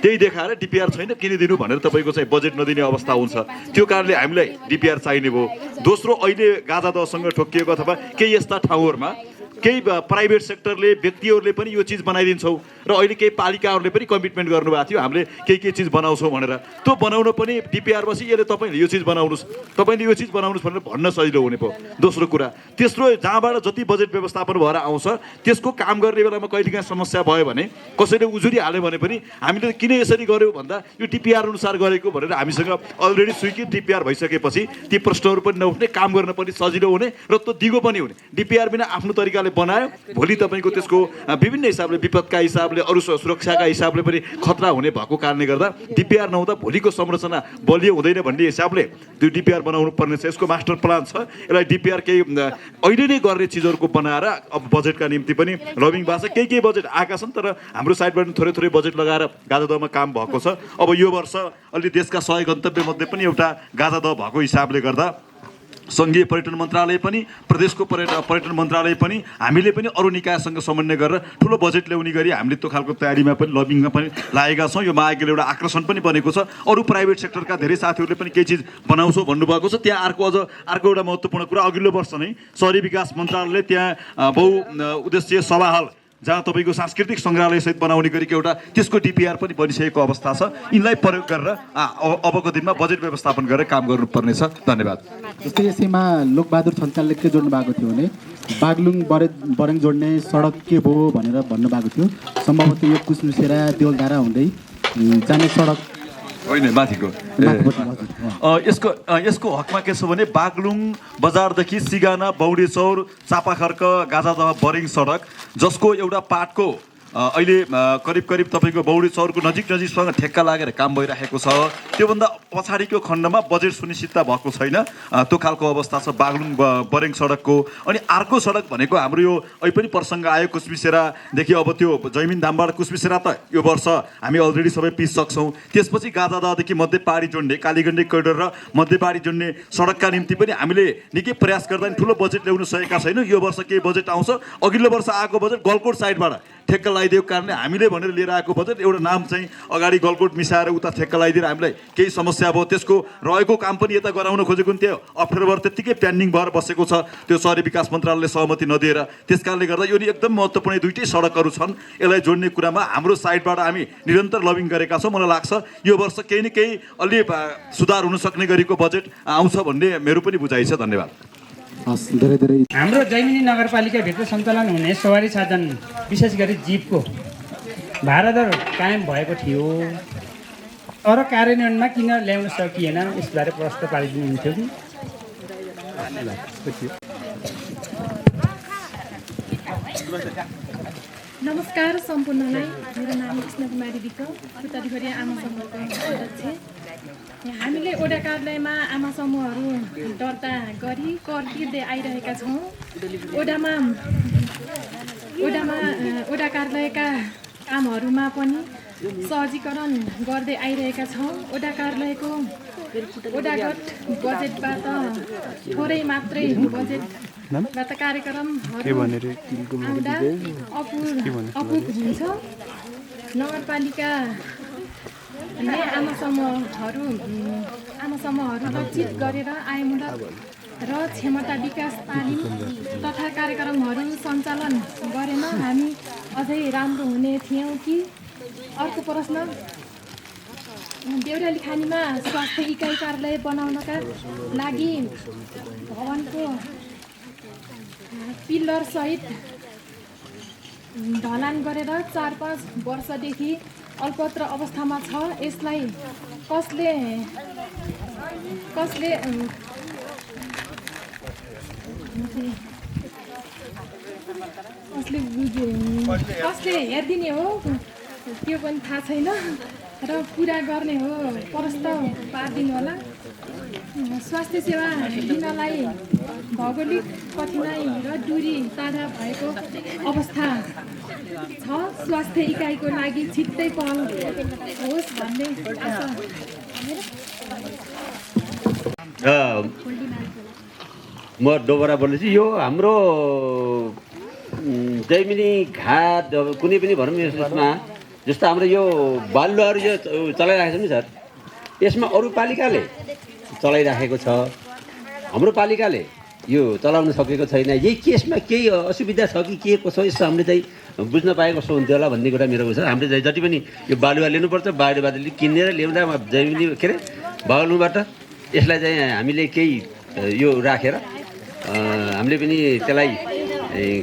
त्यही देखाएर डिपिआर छैन किन दिनु भनेर तपाईँको चाहिँ बजेट नदिने अवस्था हुन्छ। त्यो कारणले हामीलाई डिपिआर चाहिने भयो। दोस्रो, अहिले गाजा दहसँग ठोकिएको अथवा केही यस्ता ठाउँहरूमा केही प्राइभेट सेक्टरले व्यक्तिहरूले पनि यो चिज बनाइदिन्छौँ र अहिले केही पालिकाहरूले पनि कमिटमेन्ट गर्नुभएको थियो हामीले केही चिज बनाउँछौँ भनेर। त्यो बनाउन पनि डिपिआर बसी यसले तपाईँले यो चिज बनाउनुहोस्, तपाईँले यो चिज बनाउनुहोस् भनेर भन्न सजिलो हुने भयो। दोस्रो कुरा, तेस्रो, जहाँबाट जति बजेट व्यवस्थापन भएर आउँछ त्यसको काम गर्ने बेलामा कहिलेकाहीँ समस्या भयो भने कसैले उजुरी हाल्यो भने पनि हामीले किन यसरी गर्यो भन्दा यो डिपिआर अनुसार गरेको भनेर हामीसँग अलरेडी स्वीकृत डिपिआर भइसकेपछि ती प्रश्नहरू पनि नउठ्ने, काम गर्न पनि सजिलो हुने र त्यो दिगो पनि हुने। डिपिआर बिना आफ्नो तरिकाले बनायो, भोलि तपाईँको त्यसको विभिन्न हिसाबले विपदका हिसाबले अरू सुरक्षाका हिसाबले पनि खतरा हुने भएको कारणले गर्दा डिपिआर नहुँदा भोलिको संरचना बलियो हुँदैन भन्ने हिसाबले त्यो डिपिआर बनाउनु पर्ने छ। यसको मास्टर प्लान छ, यसलाई डिपिआर केही अहिले नै गर्ने चिजहरूको बनाएर अब बजेटका निम्ति पनि लबिङ भएको छ। केही बजेट आएका छन् तर हाम्रो साइडबाट थोरै बजेट लगाएर गाजा दहमा काम भएको छ। अब यो वर्ष अलि देशका 100 गन्तव्य मध्ये पनि एउटा गाजा दह भएको हिसाबले गर्दा सङ्घीय पर्यटन मन्त्रालय पनि, प्रदेशको पर्यटन मन्त्रालय पनि, हामीले पनि अरू निकायसँग समन्वय गरेर ठुलो बजेट ल्याउने गरी हामीले त्यो खालको तयारीमा पनि लबिङमा पनि लागेका छौँ। यो मायाज्ञले एउटा आकर्षण पनि बनेको छ। अरू प्राइभेट सेक्टरका धेरै साथीहरूले पनि केही चिज बनाउँछौँ भन्नुभएको छ। त्यहाँ अर्को एउटा महत्त्वपूर्ण कुरा, अघिल्लो वर्ष नै शहरी विकास मन्त्रालयले त्यहाँ बहुउद्देश्यीय सभा हल जहाँ तपाईँको सांस्कृतिक सङ्ग्रहालयसहित बनाउने गरेको एउटा त्यसको डिपिआर पनि बनिसकेको अवस्था छ। यिनलाई प्रयोग गरेर अबको दिनमा बजेट व्यवस्थापन गरेर काम गर्नुपर्नेछ। धन्यवाद। जस्तै यसैमा लोकबहादुर छन्चालले के जोड्नु भएको थियो भने बागलुङ बरेङ जोड्ने सडक के भयो भनेर भन्नुभएको थियो। सम्भवतः यो कुसमुसेरा देउलधारा हुँदै जाने सडक होइन, माथिको यसको हकमा के छ भने बागलुङ बजारदेखि सिगाना, बौडेचौर, चापाखर्क, गाजादह, बरिङ सडक जसको एउटा पाटको अहिले करिब तपाईँको बौडी चौरको नजिकसँग ठेक्का लागेर काम भइरहेको छ। त्योभन्दा पछाडिको खण्डमा बजेट सुनिश्चितता भएको छैन, त्यो खालको अवस्था छ बागलुङ बरेङ सडकको। अनि अर्को सडक भनेको हाम्रो यो अहिले पनि प्रसङ्ग आयो कुसबिसेरादेखि अब त्यो जैमिन धामबाट कुसबिसेरा त यो वर्ष हामी अलरेडी सबै पिस सक्छौँ। त्यसपछि गाजादहदेखि मध्य पहाडी जोड्ने कालीगण्डी कोरिडोर र मध्य पहाडी जोड्ने सडकका निम्ति पनि हामीले निकै प्रयास गर्दा ठुलो बजेट ल्याउन सकेका छैनौँ। यो वर्ष केही बजेट आउँछ। अघिल्लो वर्ष आएको बजेट गलकोट साइडबाट ठेक्का लगाइदिएको कारणले हामीले भनेर लिएर आएको बजेट एउटा नाम चाहिँ अगाडि गलकोट मिसाएर उता ठेक्का लगाइदिएर हामीलाई केही समस्या भयो। त्यसको रहेको काम पनि यता गराउन खोजेको नि त्यो अप्ठ्यारोबाट त्यत्तिकै पेन्डिङ भएर बसेको छ, त्यो शहरी विकास मन्त्रालयले सहमति नदिएर। त्यस कारणले गर्दा यो एकदम महत्त्वपूर्ण दुईटै सडकहरू छन्। यसलाई जोड्ने कुरामा हाम्रो साइडबाट हामी निरन्तर लबिङ गरेका छौँ। मलाई लाग्छ यो वर्ष केही न केही अलि सुधार हुन सक्ने गरीको बजेट आउँछ भन्ने मेरो पनि बुझाइ छ। धन्यवाद। हाम्रो जैमिनी नगरपालिकाभित्र सञ्चालन हुने सवारी साधन विशेष गरी जीपको भाडा दर कायम भएको थियो, तर कार्यान्वयनमा किन ल्याउन सकिएन यसबारे प्रश्न पारिदिनुहुन्थ्यो कि? नमस्कार सम्पूर्णलाई। मेरो नाम कृष्णकुमारी विक, उत्तरी आमा समूहको अध्यक्ष। हामीले ओडा कार्यालयमा आमा समूहहरू दर्ता गरी कर तिर्दै आइरहेका छौँ। ओडा कार्यालयका कामहरूमा पनि सहजीकरण गर्दै आइरहेका छौँ। ओडा कार्यालयको ओडागत बजेटबाट थोरै मात्रै बजेटबाट कार्यक्रमहरू आउँदा अपुग हुन्छ। नगरपालिकाले आमा समूहहरू लक्षित गरेर आयमूलक र क्षमता विकास तालिम तथा कार्यक्रमहरू सञ्चालन गरेन हामी अझै राम्रो हुने थियौँ कि? अर्को प्रश्न, देउराली खानीमा स्वास्थ्य इकाइ कार्यालय बनाउनका लागि भवनको पिल्लरसहित ढलान गरेर 4-5 वर्षदेखि अल्पत्र अवस्थामा छ। यसलाई कसले कसले कसले हेरिदिने हो त्यो पनि थाहा छैन र पुरा गर्ने हो प्रस्ताव पारिदिनु होला। स्वास्थ्य सेवा दिनलाई भौगोलिक कठिनाइ र दूरी टाढा भएको अवस्था छ। स्वास्थ्य इकाइको लागि छिट्टै पहल होस् भन्ने आशा। म डोबरा बोल्दैछु। यो हाम्रो जैमिनी घाट कुनै पनि भनौँ यसमा जस्तो हाम्रो यो बालुवाहरू यो चलाइराखेको छ नि सर, यसमा अरू पालिकाले चलाइराखेको छ, हाम्रो पालिकाले यो चलाउन सकेको छैन। यही केसमा केही असुविधा छ कि के कसो यसो हामीले चाहिँ बुझ्न पाए कस्तो हुन्थ्यो होला भन्ने कुरा मेरो छ। हामीले चाहिँ जति पनि यो बालुवा लिनुपर्छ, बालुवाबाट किनेर ल्याउँदा जैमिनी के अरे बालुवाबाट यसलाई चाहिँ हामीले केही यो राखेर हामीले पनि त्यसलाई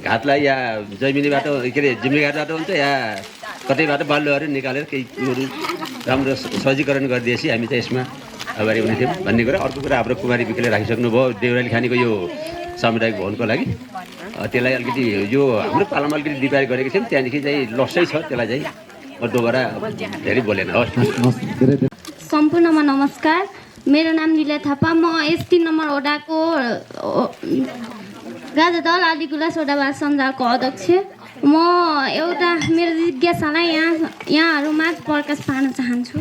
घाटलाई या जैमिनीबाट के अरे जिम्मी घाटबाट हुन्छ या कतैबाट बालुवाहरू निकालेर केही कुरोहरू राम्रो सजीकरण गरिदिएपछि हामी चाहिँ यसमा आभारी हुने थियौँ भन्ने कुरा। अर्को कुरा हाम्रो कुमारी विकले राखिसक्नुभयो देउराली खानीको यो सामुदायिक भवनको लागि। त्यसलाई अलिकति यो हाम्रो पालामा अलिकति डिपायर गरेको थियौँ, त्यहाँदेखि चाहिँ लसै छ, त्यसलाई चाहिँ दोबारा धेरै बोलेन। सम्पूर्णमा नमस्कार, मेरो नाम निला थापा। म यस 3 नम्बर वडाको गाजादल आदिगुलास वडावास सञ्जालको अध्यक्ष। म एउटा मेरो जिज्ञासालाई यहाँहरूमा प्रकाश पार्न चाहन्छु।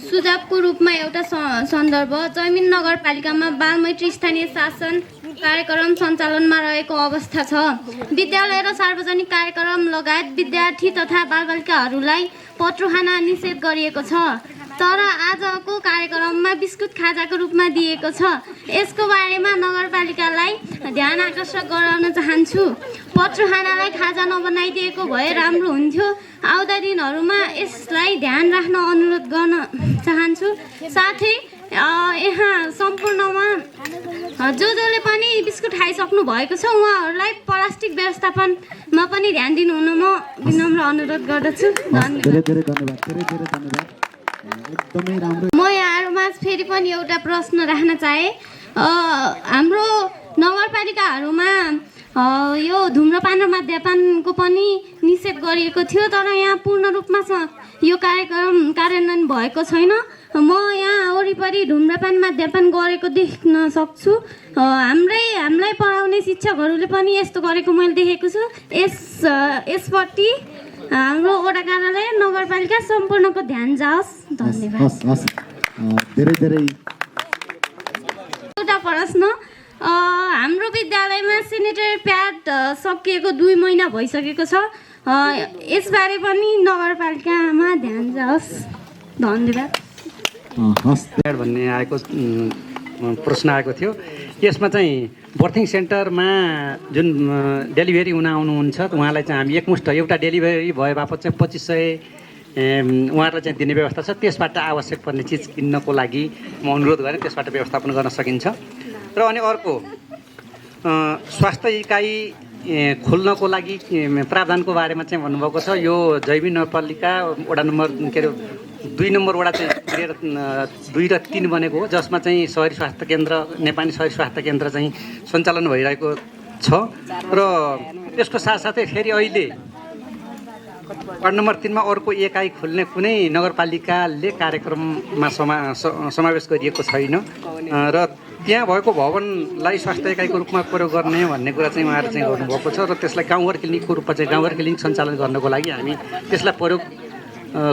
सुझावको रूपमा एउटा सन्दर्भ, जैमिन नगरपालिकामा बालमैत्री स्थानीय शासन कार्यक्रम सञ्चालनमा रहेको अवस्था छ। विद्यालय र सार्वजनिक कार्यक्रम लगायत विद्यार्थी तथा बालबालिकाहरूलाई पत्रो खान निषेध गरिएको छ, तर आजको कार्यक्रममा बिस्कुट खाजाको रूपमा दिएको छ। यसको बारेमा नगरपालिकालाई ध्यान आकर्षण गराउन चाहन्छु। पत्रो खानालाई खाजा नबनाइदिएको भए राम्रो हुन्थ्यो। आउँदा दिनहरूमा यसलाई ध्यान राख्न अनुरोध गर्न चाहन्छु। साथै यहाँ सम्पूर्णमा जसले पनि बिस्कुट खाइसक्नु भएको छ उहाँहरूलाई प्लास्टिक व्यवस्थापनमा पनि ध्यान दिनुहुन म विनम्र अनुरोध गर्दछु। म यहाँहरूमा फेरि पनि एउटा प्रश्न राख्न चाहे। हाम्रो नगरपालिकाहरूमा यो धुम्रपान र मद्यपानको पनि निषेध गरिएको थियो, तर यहाँ पूर्ण रूपमा यो कार्यक्रम कार्यान्वयन भएको छैन। म यहाँ वरिपरि धुम्रपान मद्यपान गरेको देख्न सक्छु। हामीलाई पढाउने शिक्षकहरूले पनि यस्तो गरेको मैले देखेको छु। यसपट्टि हाम्रो वडा कार्यालय नगरपालिका सम्पूर्णको ध्यान जाओस्। धन्यवाद। एउटा प्रश्न, हाम्रो विद्यालयमा सेनिटरी प्याड सकिएको 2 महिना भइसकेको छ। यसबारे पनि नगरपालिकामा ध्यान जाओस्। धन्यवाद। भन्ने आएको प्रश्न आएको थियो। यसमा चाहिँ बर्थिङ सेन्टरमा जुन डेलिभरी हुन आउनुहुन्छ उहाँलाई चाहिँ हामी एकमुष्ट एउटा डेलिभरी भए बापत चाहिँ 2500 उहाँहरूलाई चाहिँ दिने व्यवस्था छ। त्यसबाट आवश्यक पर्ने चिज किन्नको लागि म अनुरोध गरेँ, त्यसबाट व्यवस्थापन गर्न सकिन्छ। र अनि अर्को स्वास्थ्य इकाइ खोल्नको लागि प्रावधानको बारेमा चाहिँ भन्नुभएको छ। यो जैविक नगरपालिका वडा नम्बर के अरे 2 नम्बर वडा चाहिँ 2 र 3 बनेको हो, जसमा चाहिँ सहरी स्वास्थ्य केन्द्र नेपाली सहरी स्वास्थ्य केन्द्र चाहिँ सञ्चालन भइरहेको छ। र त्यसको साथसाथै फेरि अहिले वार्ड नम्बर 3 मा अर्को एकाइ खोल्ने कुनै नगरपालिकाले कार्यक्रममा समावेश गरिएको छैन र त्यहाँ भएको भवनलाई स्वास्थ्य इकाइको रूपमा प्रयोग गर्ने भन्ने कुरा चाहिँ उहाँहरूले चाहिँ गर्नुभएको छ। र त्यसलाई गाउँघर क्लिनिकको रूपमा चाहिँ गाउँघर क्लिनिक सञ्चालन गर्नको लागि हामी त्यसलाई प्रयोग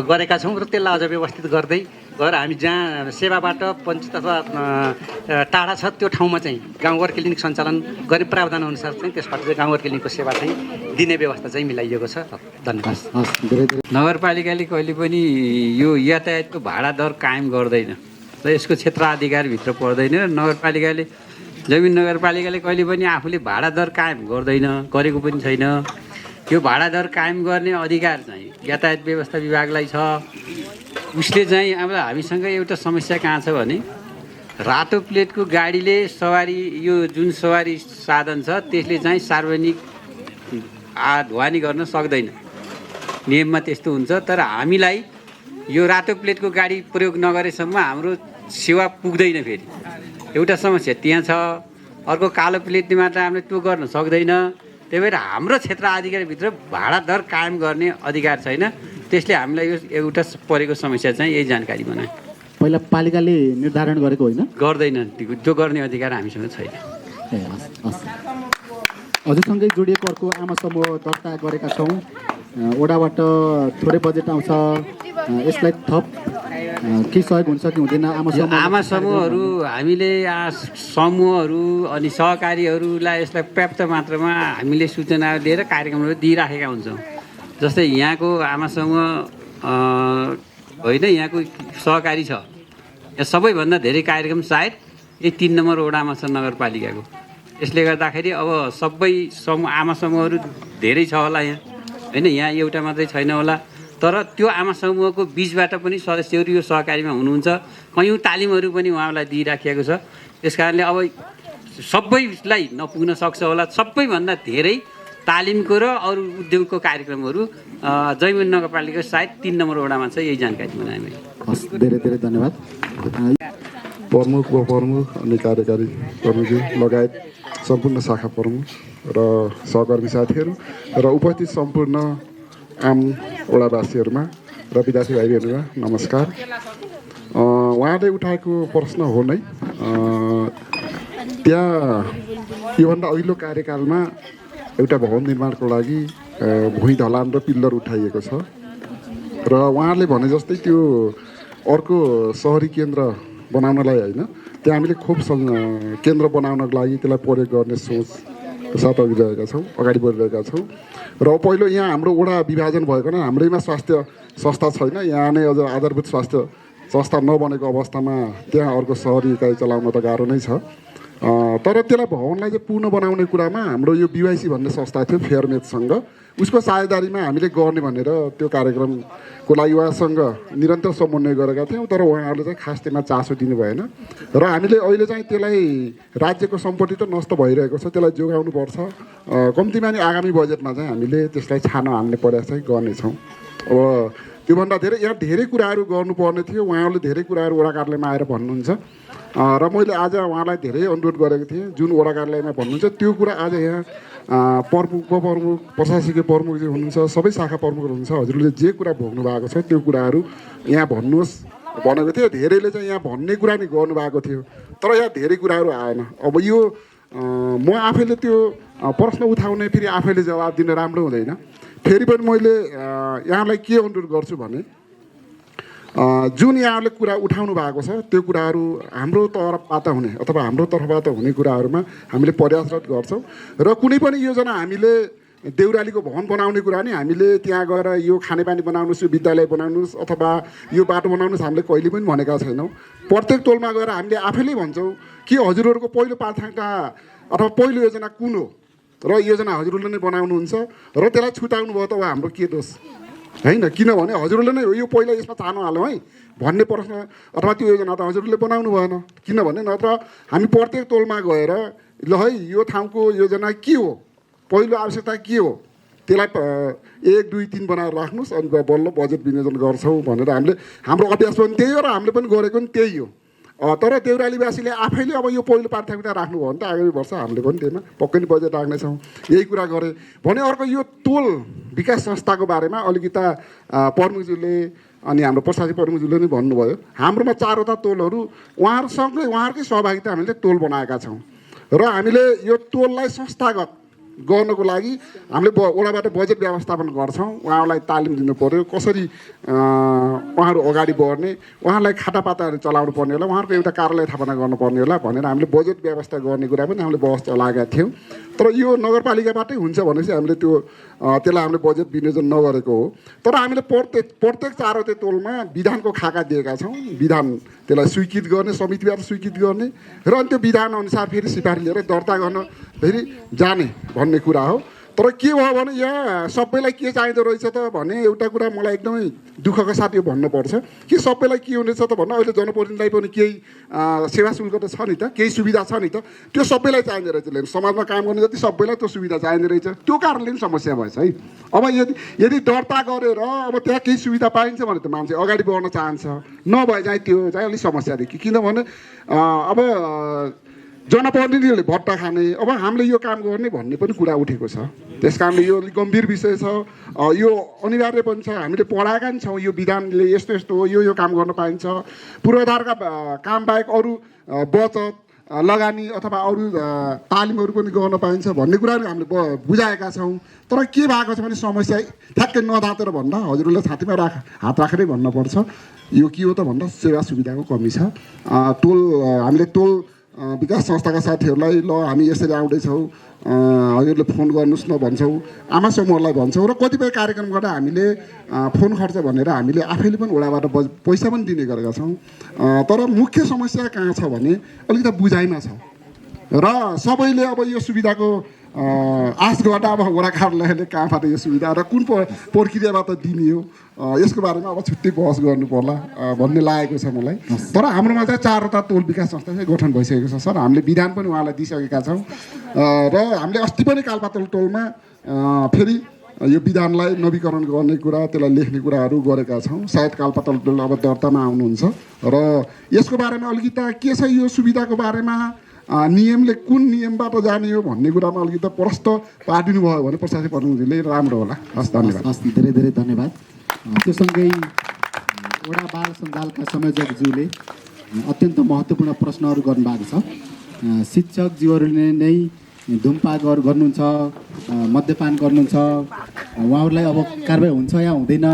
गरेका छौँ र त्यसलाई अझ व्यवस्थित गर्दै गएर हामी जहाँ सेवाबाट वञ्चित अथवा टाढा छ त्यो ठाउँमा चाहिँ गाउँघर क्लिनिक सञ्चालन गर्ने प्रावधान अनुसार चाहिँ त्यसबाट चाहिँ गाउँघर क्लिनिकको सेवा चाहिँ दिने व्यवस्था चाहिँ मिलाइएको छ। धन्यवाद। नगरपालिकाले कहिले पनि यो यातायातको भाडा दर कायम गर्दैन र यसको क्षेत्राधिकारभित्र पर्दैन। नगरपालिकाले जैमिन नगरपालिकाले कहिले पनि आफूले भाडा दर कायम गर्दैन, गरेको पनि छैन। यो भाडा दर कायम गर्ने अधिकार चाहिँ यातायात व्यवस्था विभागलाई छ। उसले चाहिँ अब हामीसँग एउटा समस्या कहाँ छ भने रातो प्लेटको गाडीले सवारी यो जुन सवारी साधन छ त्यसले चाहिँ सार्वजनिक ढुवानी गर्न सक्दैन, नियममा त्यस्तो हुन्छ। तर हामीलाई यो रातो प्लेटको गाडी प्रयोग नगरेसम्म हाम्रो सेवा पुग्दैन। फेरि एउटा समस्या त्यहाँ छ। अर्को कालो प्लेटले मात्र हामीले त्यो गर्न सक्दैन। त्यही भएर हाम्रो क्षेत्र अधिकारभित्र भाडा दर कायम गर्ने अधिकार छैन। त्यसले हामीलाई यो एउटा परेको समस्या चाहिँ यही जानकारी बनायो। पहिला पालिकाले निर्धारण गरेको होइन, गर्दैन, त्यो गर्ने अधिकार हामीसँग छैन। ए हस् हस्। हजुरसँगै जोडिएको अर्को आमा समूह दर्ता गरेका छौँ। वडाबाट थोरै बजेट आउँछ, यसलाई थप के सहयोग हुन्छ कि हुँदैन? आमा समूहहरू हामीले समूहहरू अनि सहकारीहरूलाई यसलाई पर्याप्त मात्रामा हामीले सूचना दिएर कार्यक्रमहरू दिइराखेका हुन्छौँ। जस्तै यहाँको आमा समूह होइन, यहाँको सहकारी छ, यहाँ सबैभन्दा धेरै कार्यक्रम सायद यही 3 नम्बर वडामा छ नगरपालिकाको। यसले गर्दाखेरि अब सबै आमा समूहहरू धेरै छ होला यहाँ होइन, यहाँ एउटा मात्रै छैन होला। तर त्यो आमा समूहको बिचबाट पनि सदस्यहरू यो सहकारीमा हुनुहुन्छ। कयौँ तालिमहरू पनि उहाँलाई दिइराखिएको छ। त्यस कारणले अब सबैलाई नपुग्न सक्छ होला। सबैभन्दा धेरै तालिमको र अरू उद्योगको कार्यक्रमहरू जैमन नगरपालिका सायद 3 नम्बर वडामा छ। यही जानकारी बनाएँ मैले। हस्, धेरै धेरै धन्यवाद। प्रमुख उपप्रमुख अनि कार्यकारी प्रमुखजी लगायत सम्पूर्ण शाखा प्रमुख र सहकर्मी साथीहरू र उपस्थित सम्पूर्ण आम वडावासीहरूमा र विद्यार्थी भाइबहिनीमा नमस्कार। उहाँले उठाएको प्रश्न हो नै, त्यहाँ योभन्दा अघिल्लो कार्यकालमा एउटा भवन निर्माणको लागि भुइँ ढलान र पिल्लर उठाइएको छ र उहाँले भने जस्तै त्यो अर्को सहरी केन्द्र बनाउनलाई होइन, त्यहाँ हामीले खोप केन्द्र बनाउनको लागि त्यसलाई प्रयोग गर्ने सोच साथ अगाडि बढिरहेका छौँ। र पहिलो यहाँ हाम्रो वडा विभाजन भएको नै हाम्रैमा स्वास्थ्य संस्था छैन। यहाँ नै अझ आधारभूत स्वास्थ्य संस्था नबनेको अवस्थामा त्यहाँ अर्को सहरी इकाइ चलाउन त गाह्रो नै छ। तर त्यसलाई भवनलाई चाहिँ पूर्ण बनाउने कुरामा हाम्रो यो बिवाइसी भन्ने संस्था थियो फेयरमेटसँग, उसको साझेदारीमा हामीले गर्ने भनेर त्यो कार्यक्रमको लागि उहाँसँग निरन्तर समन्वय गरेका थियौँ। तर उहाँहरूले चाहिँ खास त्यसमा चासो दिनु भएन र हामीले अहिले चाहिँ त्यसलाई राज्यको सम्पत्ति त नष्ट भइरहेको छ, त्यसलाई जोगाउनुपर्छ। कम्तीमा नि आगामी बजेटमा चाहिँ हामीले त्यसलाई छानो हाल्ने प्रयास चाहिँ गर्नेछौँ। अब त्योभन्दा धेरै यहाँ धेरै कुराहरू गर्नुपर्ने थियो। उहाँहरूले धेरै कुराहरू वडा कार्यालयमा आएर भन्नुहुन्छ र मैले आज उहाँलाई धेरै अनुरोध गरेको थिएँ। जुन वडा कार्यालयमा भन्नुहुन्छ त्यो कुरा आज यहाँ प्रमुख उपप्रमुख प्रशासकीय प्रमुख जो हुनुहुन्छ, सबै शाखा प्रमुखहरू हुनुहुन्छ, हजुरले जे कुरा भोग्नु भएको छ त्यो कुराहरू यहाँ भन्नुहोस् भनेको थियो। धेरैले चाहिँ यहाँ भन्ने कुरा नि गर्नुभएको थियो, तर यहाँ धेरै कुराहरू आएन। अब यो म आफैले त्यो प्रश्न उठाउने फेरि आफैले जवाब दिन राम्रो हुँदैन। फेरि पनि मैले यहाँलाई के अनुरोध गर्छु भने जुन यहाँहरूले कुरा उठाउनु भएको छ त्यो कुराहरू हाम्रो तर्फबाट हुने अथवा हाम्रो तर्फबाट हुने कुराहरूमा हामीले प्रयासरत गर्छौँ। र कुनै पनि योजना हामीले देउरालीको भवन बनाउने कुरा नि हामीले त्यहाँ गएर यो खानेपानी बनाउनुहोस्, यो विद्यालय बनाउनुहोस् अथवा यो बाटो बनाउनुहोस् हामीले कहिले पनि भनेका छैनौँ। प्रत्येक टोलमा गएर हामीले आफैले भन्छौँ कि हजुरहरूको पहिलो प्राथमिकता अथवा पहिलो योजना कुन हो र योजना हजुरहरूले नै बनाउनुहुन्छ र त्यसलाई छुटाउनु भयो त हाम्रो के दोष होइन। किनभने हजुरहरूले नै यो पहिला यसमा चाहनु हालौँ है भन्ने प्रश्न अथवा त्यो योजना त हजुरहरूले बनाउनु भएन। किनभने नत्र हामी प्रत्येक टोलमा गएर ल है यो ठाउँको योजना के हो, पहिलो आवश्यकता के हो, त्यसलाई 1, 2, 3 बनाएर राख्नुहोस् अनि बल्ल बजेट विनियोजन गर्छौँ भनेर हामीले हाम्रो अभ्यास पनि त्यही हो र हामीले पनि गरेको पनि त्यही हो। तर देउरालीवासीले आफैले अब यो पहिलो प्राथमिकता राख्नु भयो भने त आगामी वर्ष हामीले पनि त्यसमा पक्कै नै बजेट राख्नेछौँ। यही कुरा गरे भने अर्को यो टोल विकास संस्थाको बारेमा अलिकता प्रमुखज्यूले अनि हाम्रो प्रशासकीय प्रमुखज्यूले नै भन्नुभयो। हाम्रोमा 4वटा टोलहरू उहाँहरूसँगै उहाँहरूकै सहभागिता हामीले टोल बनाएका छौँ र हामीले यो टोललाई संस्थागत गर्नको लागि हामीले वडाबाट बजेट व्यवस्थापन गर्छौँ। उहाँहरूलाई तालिम दिनु पऱ्यो, कसरी उहाँहरू अगाडि बढ्ने, उहाँहरूलाई खातापाताहरू चलाउनु पर्ने होला, उहाँहरूको एउटा कार्यालय स्थापना गर्नुपर्ने होला भनेर हामीले बजेट व्यवस्था गर्ने कुरा पनि हामीले बहस चलाएका थियौँ। तर यो नगरपालिकाबाटै हुन्छ भनेपछि हामीले त्यसलाई हामीले बजेट विनियोजन नगरेको हो। तर हामीले प्रत्येक 4वटा टोलमा विधानको खाका दिएका छौँ। विधान त्यसलाई स्वीकृत गर्ने, समितिबाट स्वीकृत गर्ने र अनि त्यो विधान अनुसार फेरि सिफारिस लिएर दर्ता गर्न फेरि जाने भन्ने कुरा हो। तर के भयो भने यहाँ सबैलाई के चाहिँदो रहेछ त भने एउटा कुरा मलाई एकदमै दुःखका साथ यो भन्नुपर्छ कि सबैलाई के हुनेछ त भन्दा अहिले जनप्रतिनिधिलाई पनि केही सेवा शुल्क त छ नि त, केही सुविधा छ नि त, त्यो सबैलाई चाहिँदो रहेछ। समाजमा काम गर्ने जति सबैलाई त्यो सुविधा चाहिँदो रहेछ। त्यो कारणले पनि समस्या भएछ है। अब यदि दर्ता गरेर अब त्यहाँ केही सुविधा पाइन्छ भने त मान्छे अगाडि बढ्न चाहन्छ, नभए चाहिँ त्यो चाहिँ अलिक समस्या देखि। किनभने अब जनप्रतिनिधिहरूले भट्टा खाने अब हामीले यो काम गर्ने भन्ने पनि कुरा उठेको छ। त्यस कारणले यो अलिक गम्भीर विषय छ, यो अनिवार्य पनि छ। हामीले पढाएका पनि छौँ यो विधानले यस्तो यस्तो हो, यो काम गर्न पाइन्छ। पूर्वाधारका काम बाहेक अरू बचत लगानी अथवा अरू तालिमहरू पनि गर्न पाइन्छ भन्ने कुराहरू हामीले बुझाएका छौँ। तर के भएको छ भने समस्या ठ्याक्कै नदातेर भन्दा हजुरहरूले छातीमा हात राखेरै भन्नुपर्छ। यो के हो त भन्दा सेवा सुविधाको कमी छ। हामीले टोल विकास संस्थाका साथीहरूलाई ल हामी यसरी आउँदैछौँ, हजुरले फोन गर्नुहोस् न भन्छौँ, आमा समूहलाई भन्छौँ र कतिपय कार्यक्रम गर्दा हामीले फोन खर्च भनेर हामीले आफैले पनि वडाबाट पैसा पनि दिने गरेका छौँ। तर मुख्य समस्या कहाँ छ भने अलिकति बुझाइमा छ र सबैले अब यो सुविधाको आश गर्दा अब वडा कार्यालयले कहाँबाट यो सुविधा र कुन प्रक्रियाबाट दिने हो यसको बारेमा अब छुट्टै बहस गर्नु पर्ला भन्ने लागेको छ मलाई। तर हाम्रोमा चाहिँ 4वटा टोल विकास संस्था चाहिँ गठन भइसकेको छ सर। हामीले विधान पनि उहाँलाई दिइसकेका छौँ र हामीले अस्ति पनि कालपातल टोलमा फेरि यो विधानलाई नवीकरण गर्ने कुरा, त्यसलाई लेख्ने कुराहरू गरेका छौँ। सायद कालपातल टोल अब दर्तामा आउनुहुन्छ र यसको बारेमा अलिकति के छ यो सुविधाको बारेमा नियमले कुन नियमबाट जाने हो भन्ने कुरामा अलिकति प्रष्ट पारिदिनु भयो भने प्रशासक प्रमुखजीले राम्रो होला। हस्, धन्यवाद। हस्, धेरै धेरै धन्यवाद। त्यो सँगै वडा बाल सञ्जालका संयोजकज्यूले अत्यन्त महत्त्वपूर्ण प्रश्नहरू गर्नुभएको छ। शिक्षकज्यूहरूले नै धुमपान गर्नुहुन्छ, मद्यपान गर्नुहुन्छ, उहाँहरूलाई अब कारबाही हुन्छ या हुँदैन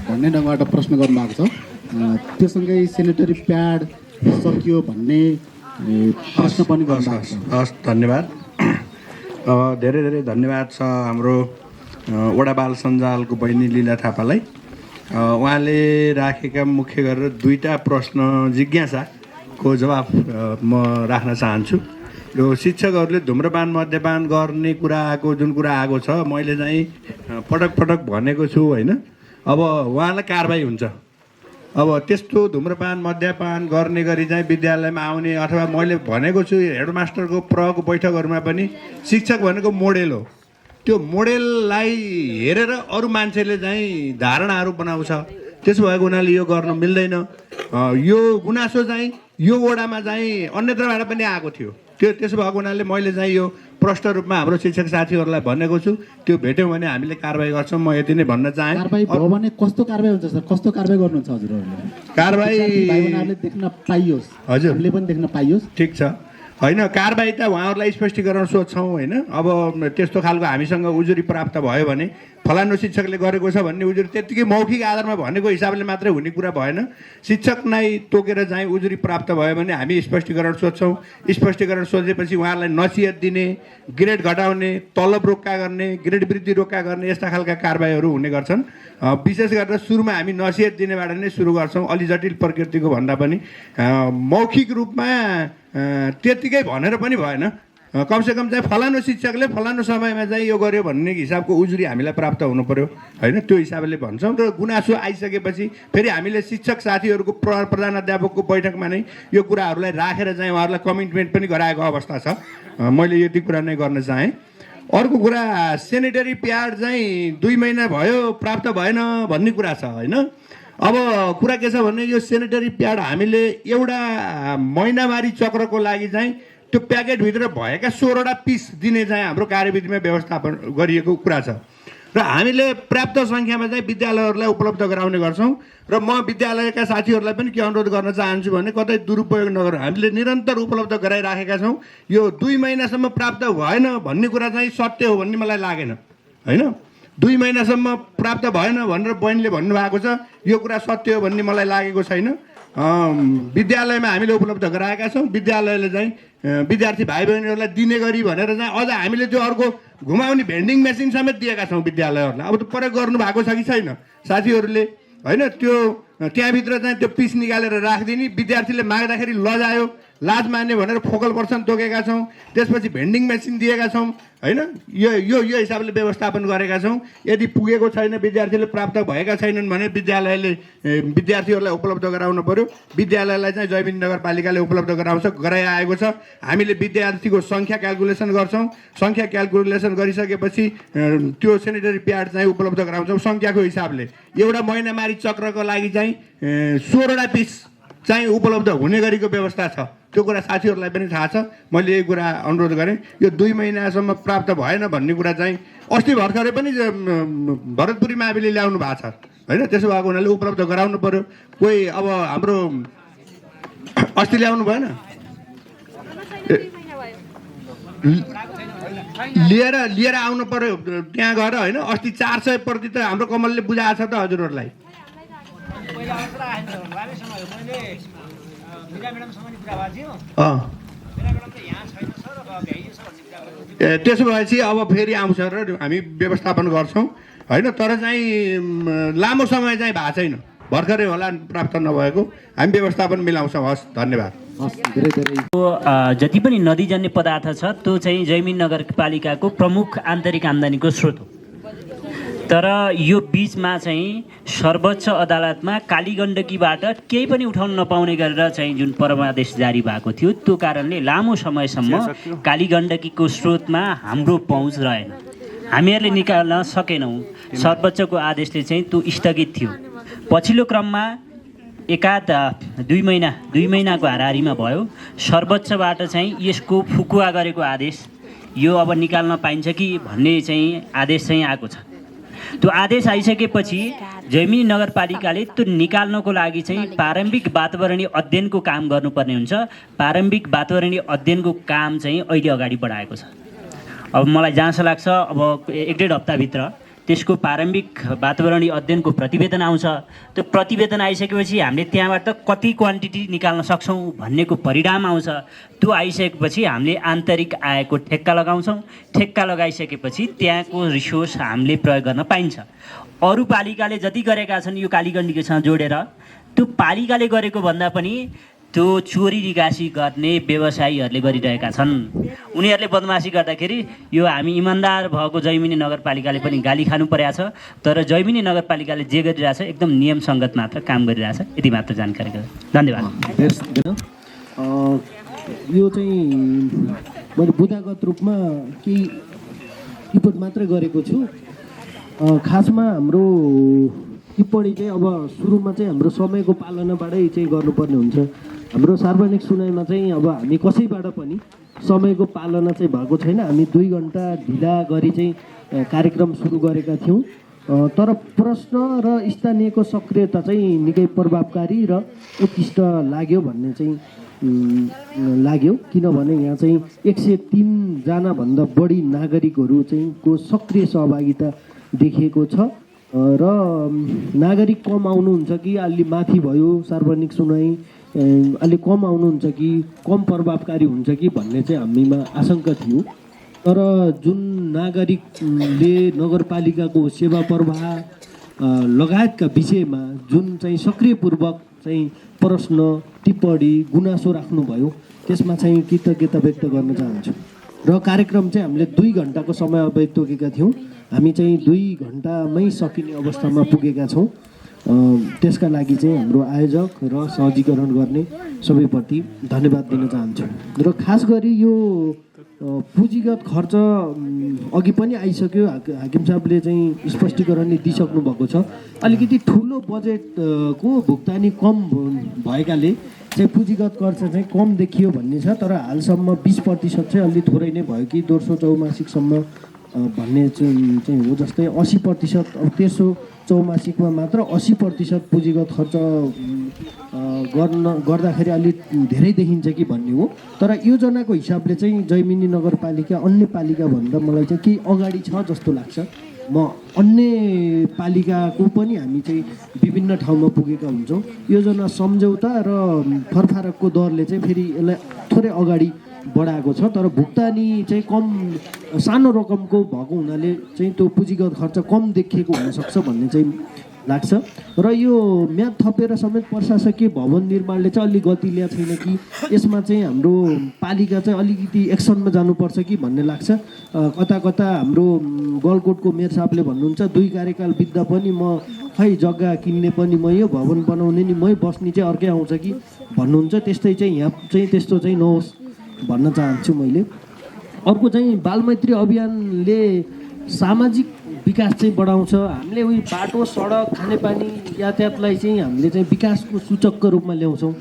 भन्ने ढङ्गबाट प्रश्न गर्नुभएको छ। त्यो सँगै सेनिटरी प्याड सकियो भन्ने प्रश्न पनि गर्नुभएको छ। हस्, धन्यवाद। धेरै धेरै धन्यवाद छ हाम्रो वडा बाल सञ्जालको बहिनी लीला थापालाई। उहाँले राखेका मुख्य गरेर 2टा प्रश्न जिज्ञासाको जवाब म राख्न चाहन्छु। यो शिक्षकहरूले धुम्रपान मद्यपान गर्ने कुरा आएको जुन कुरा आएको छ मैले चाहिँ पटक पटक भनेको छु होइन। अब उहाँलाई कारबाही हुन्छ। अब त्यस्तो धुम्रपान मद्यपान गर्ने गरी चाहिँ विद्यालयमा आउने अथवा मैले भनेको छु हेडमास्टरको प्रको बैठकहरूमा पनि शिक्षक भनेको मोडेल हो। त्यो मोडेललाई हेरेर अरू मान्छेले चाहिँ धारणाहरू बनाउँछ। त्यसो भएको हुनाले यो गर्न मिल्दैन। यो गुनासो चाहिँ यो वडामा चाहिँ अन्यत्रबाट पनि आएको थियो। त्यसो भएको हुनाले मैले चाहिँ यो प्रष्ट रूपमा हाम्रो शिक्षक साथीहरूलाई भनेको छु। त्यो भेट्यौँ भने हामीले कारबाही गर्छौँ। म यति नै भन्न चाहेँ। कारबाही भयो भने कस्तो कारबाही हुन्छ सर? कस्तो कारबाही गर्नुहुन्छ हजुरहरूले? कारबाही भाइबहिनीहरूले देख्न पाइयोस्, हजुरले पनि देख्न पाइयोस्। ठिक छ होइन। कारबाही त उहाँहरूलाई स्पष्टीकरण सोध्छौँ होइन। अब त्यस्तो खालको हामीसँग उजुरी प्राप्त भयो भने फलानु शिक्षकले गरेको छ भन्ने उजुरी त्यत्तिकै मौखिक आधारमा भनेको हिसाबले मात्रै हुने कुरा भएन। शिक्षक नै तोकेर चाहिँ उजुरी प्राप्त भयो भने हामी स्पष्टीकरण सोध्छौँ। स्पष्टीकरण सोधेपछि उहाँहरूलाई नसिहत दिने, ग्रेड घटाउने, तलब रोक्का गर्ने, ग्रेड वृद्धि रोक्का गर्ने यस्ता खालका कारबाहीहरू हुने गर्छन्। विशेष गरेर सुरुमा हामी नसिहत दिनेबाट नै सुरु गर्छौँ। अलि जटिल प्रकृतिको भन्दा पनि मौखिक रूपमा त्यत्तिकै भनेर पनि भएन। कमसेकम चाहिँ फलानु शिक्षकले फलानु समयमा चाहिँ यो गर्यो भन्ने हिसाबको उजुरी हामीलाई प्राप्त हुनु पर्यो होइन। त्यो हिसाबले भन्छौँ र गुनासो आइसकेपछि फेरि हामीले शिक्षक साथीहरूको प्रधानाध्यापकको बैठकमा नै यो कुराहरूलाई राखेर चाहिँ उहाँहरूलाई कमिटमेन्ट पनि गराएको अवस्था छ। मैले यति कुरा नै गर्न चाहेँ। अर्को कुरा सेनिटरी प्याड चाहिँ 2 महिना भयो प्राप्त भएन भन्ने कुरा छ होइन। अब कुरा के छ भने यो सेनिटरी प्याड हामीले एउटा महिनावारी चक्रको लागि चाहिँ त्यो प्याकेटभित्र भएका 16वटा पिस दिने चाहिँ हाम्रो कार्यविधिमा व्यवस्थापन गरिएको कुरा छ र हामीले पर्याप्त सङ्ख्यामा चाहिँ विद्यालयहरूलाई उपलब्ध गराउने गर्छौँ। र म विद्यालयका साथीहरूलाई पनि के अनुरोध गर्न चाहन्छु भने कतै दुरुपयोग नगरौँ। हामीले निरन्तर उपलब्ध गराइराखेका छौँ। यो 2 महिनासम्म प्राप्त भएन भन्ने कुरा चाहिँ सत्य हो भन्ने मलाई लागेन होइन। 2 महिनासम्म प्राप्त भएन भनेर बहिनीले भन्नुभएको छ, यो कुरा सत्य हो भन्ने मलाई लागेको छैन। विद्यालयमा हामीले उपलब्ध गराएका छौँ। विद्यालयले चाहिँ विद्यार्थी भाइ बहिनीहरूलाई दिने गरी भनेर चाहिँ अझ हामीले त्यो अर्को घुमाउने भेन्डिङ मेसिन समेत दिएका छौँ विद्यालयहरूलाई। अब त प्रयोग गर्नुभएको छ कि छैन साथीहरूले होइन। त्यो त्यहाँभित्र चाहिँ त्यो पिस निकालेर राखिदिने, विद्यार्थीले माग्दाखेरि लजायो, लाज मान्ने भनेर फोकल पर्सन तोकेका छौँ। त्यसपछि भेन्डिङ मेसिन दिएका छौँ होइन। यो हिसाबले व्यवस्थापन गरेका छौँ। यदि पुगेको छैन, विद्यार्थीले प्राप्त भएका छैनन् भने विद्यालयले विद्यार्थीहरूलाई उपलब्ध गराउनु पर्यो। विद्यालयलाई चाहिँ जयमिनी नगरपालिकाले उपलब्ध गराइआएको छ। हामीले विद्यार्थीको सङ्ख्या क्यालकुलेसन गर्छौँ। सङ्ख्या क्यालकुलेसन गरिसकेपछि त्यो सेनिटरी प्याड चाहिँ उपलब्ध गराउँछौँ सङ्ख्याको हिसाबले। एउटा महिनामारी चक्रको लागि चाहिँ 16वटा पिस चाहिँ उपलब्ध हुने गरीको व्यवस्था छ त्यो कुरा साथीहरूलाई पनि थाहा छ। मैले यही कुरा अनुरोध गरेँ, यो 2 महिनासम्म प्राप्त भएन भन्ने कुरा चाहिँ अस्ति भर्खरै पनि भरतपुरी माविले ल्याउनु भएको छ होइन। त्यसो भएको हुनाले उपलब्ध गराउनु पर्यो। कोही अब हाम्रो अस्ति ल्याउनु भएन, लिएर आउनु पर्यो त्यहाँ गएर होइन। अस्ति 400 प्रति त हाम्रो कमलले बुझाएको छ त हजुरहरूलाई। त्यसो भएपछि अब फेरि आउँछ र हामी व्यवस्थापन गर्छौँ होइन। तर चाहिँ लामो समय चाहिँ भएको छैन, भर्खरै होला प्राप्त नभएको। हामी व्यवस्थापन मिलाउँछौँ। हस्, धन्यवाद। जति पनि नदीजन्य पदार्थ छ त्यो चाहिँ जैमिनी नगरपालिकाको प्रमुख आन्तरिक आम्दानीको स्रोत हो। तर यो बिचमा चाहिँ सर्वोच्च अदालतमा कालीगण्डकीबाट केही पनि उठाउन नपाउने गरेर चाहिँ जुन परमादेश जारी भएको थियो, त्यो कारणले लामो समयसम्म कालीगण्डकीको स्रोतमा हाम्रो पहुँच रहेन, हामीहरूले निकाल्न सकेनौँ। सर्वोच्चको आदेशले चाहिँ त्यो स्थगित थियो। पछिल्लो क्रममा एकाध 2 महिनाको हाराहारीमा भयो। सर्वोच्चबाट चाहिँ यसको फुकुवा गरेको आदेश, यो अब निकाल्न पाइन्छ कि भन्ने चाहिँ आदेश चाहिँ आएको छ। त्यो आदेश आइसकेपछि जैमिनी नगरपालिकाले त्यो निकाल्नको लागि चाहिँ प्रारम्भिक वातावरणीय अध्ययनको काम गर्नुपर्ने हुन्छ। प्रारम्भिक वातावरणीय अध्ययनको काम चाहिँ अहिले अगाडि बढाएको छ। अब मलाई जहाँसम्म लाग्छ अब 1-1.5 हप्ताभित्र त्यसको प्रारम्भिक वातावरणीय अध्ययनको प्रतिवेदन आउँछ। त्यो प्रतिवेदन आइसकेपछि हामीले त्यहाँबाट कति क्वान्टिटी निकाल्न सक्छौँ भन्नेको परिणाम आउँछ। त्यो आइसकेपछि हामीले आन्तरिक आयको ठेक्का लगाउँछौँ। ठेक्का लगाइसकेपछि त्यहाँको रिसोर्स हामीले प्रयोग गर्न पाइन्छ। अरू पालिकाले जति गरेका छन् यो कालीगण्डकीसँग जोडेर, त्यो पालिकाले गरेको भन्दा पनि त्यो चोरी निकासी गर्ने व्यवसायीहरूले गरिरहेका छन्। उनीहरूले बदमासी गर्दाखेरि यो हामी इमान्दार भएको जैमिनी नगरपालिकाले पनि गाली खानु परेको छ। तर जैमिनी नगरपालिकाले जे गरिरहेछ एकदम नियमसङ्गत मात्र काम गरिरहेछ। यति मात्र जानकारी गरे। धन्यवाद। यो चाहिँ मैले बुदागत रूपमा केही रिपोर्ट मात्रै गरेको छु। खासमा हाम्रो टिप्पणी चाहिँ अब सुरुमा चाहिँ हाम्रो समयको पालनाबाटै चाहिँ गर्नुपर्ने हुन्छ। हाम्रो सार्वजनिक सुनाइमा चाहिँ अब हामी कसैबाट पनि समयको पालना चाहिँ भएको छैन। हामी 2 घन्टा ढिला गरी चाहिँ कार्यक्रम सुरु गरेका थियौँ। तर प्रश्न र स्थानीयको सक्रियता चाहिँ निकै प्रभावकारी र उत्कृष्ट लाग्यो भन्ने चाहिँ लाग्यो। किनभने यहाँ चाहिँ 103 जनाभन्दा बढी नागरिकहरू चाहिँ को सक्रिय सहभागिता देखिएको छ। र नागरिक कम आउनुहुन्छ कि अलि माथि भयो सार्वजनिक सुनाइ, अलि कम आउनुहुन्छ कि कम प्रभावकारी हुन्छ कि भन्ने चाहिँ हामीमा आशंका थियो। तर जुन नागरिकले नगरपालिकाको सेवा प्रवाह लगायतका विषयमा जुन चाहिँ सक्रियपूर्वक चाहिँ प्रश्न, टिप्पणी, गुनासो राख्नुभयो, त्यसमा चाहिँ कृतज्ञता व्यक्त गर्न चाहन्छु। र कार्यक्रम चाहिँ हामीले 2 घन्टाको समय अवधि तोकेका थियौँ। हामी चाहिँ 2 घन्टामै सकिने अवस्थामा पुगेका छौँ। त्यसका लागि चाहिँ हाम्रो आयोजक र सहजीकरण गर्ने सबैप्रति धन्यवाद दिन चाहन्छु। र खास गरी यो पुँजीगत खर्च अघि पनि आइसक्यो, हाकिम साहबले चाहिँ स्पष्टीकरण दिइसक्नु भएको छ। अलिकति ठुलो बजेटको भुक्तानी कम भएकाले चाहिँ पुँजीगत खर्च चाहिँ कम देखियो भन्ने छ। तर हालसम्म 20% चाहिँ अलि थोरै नै भयो कि दोस्रो चौमासिकसम्म भन्ने चाहिँ हो। जस्तै 80% अब तेस्रो चौमासिकमा मात्र 80% पुँजीगत खर्च गर्दाखेरि अलिक धेरै देखिन्छ कि भन्ने हो। तर योजनाको हिसाबले चाहिँ जैमिनी नगरपालिका अन्य पालिकाभन्दा मलाई चाहिँ केही अगाडि छ जस्तो लाग्छ। म अन्य पालिकाको पनि हामी चाहिँ विभिन्न ठाउँमा पुगेका हुन्छौँ। योजना सम्झौता र फरफारकको दरले चाहिँ फेरि यसलाई थोरै अगाडि बढाएको छ। तर भुक्तानी चाहिँ कम सानो रकमको भएको हुनाले चाहिँ त्यो पुँजीगत खर्च कम देखिएको हुनसक्छ भन्ने चाहिँ लाग्छ। र यो म्याद थपेर समेत प्रशासकीय भवन निर्माणले चाहिँ अलिक गति ल्याएको छैन कि यसमा चाहिँ हाम्रो पालिका चाहिँ अलिकति एक्सनमा जानुपर्छ कि भन्ने लाग्छ। कता कता हाम्रो गलकोटको मेयर साहबले भन्नुहुन्छ 2 कार्यकाल बित्दा पनि म खै जग्गा किन्ने पनि मै हो, भवन बनाउने नि मै, बस्ने चाहिँ अर्कै आउँछ कि भन्नुहुन्छ। त्यस्तै चाहिँ यहाँ चाहिँ त्यस्तो चाहिँ नहोस् भन्न चाहन्छु मैले। अर्को चाहिँ बालमैत्री अभियानले सामाजिक विकास चाहिँ बढाउँछ। हामीले उयो बाटो, सडक, खानेपानी, यातायातलाई चाहिँ हामीले चाहिँ विकासको सूचकको रूपमा ल्याउँछौँ।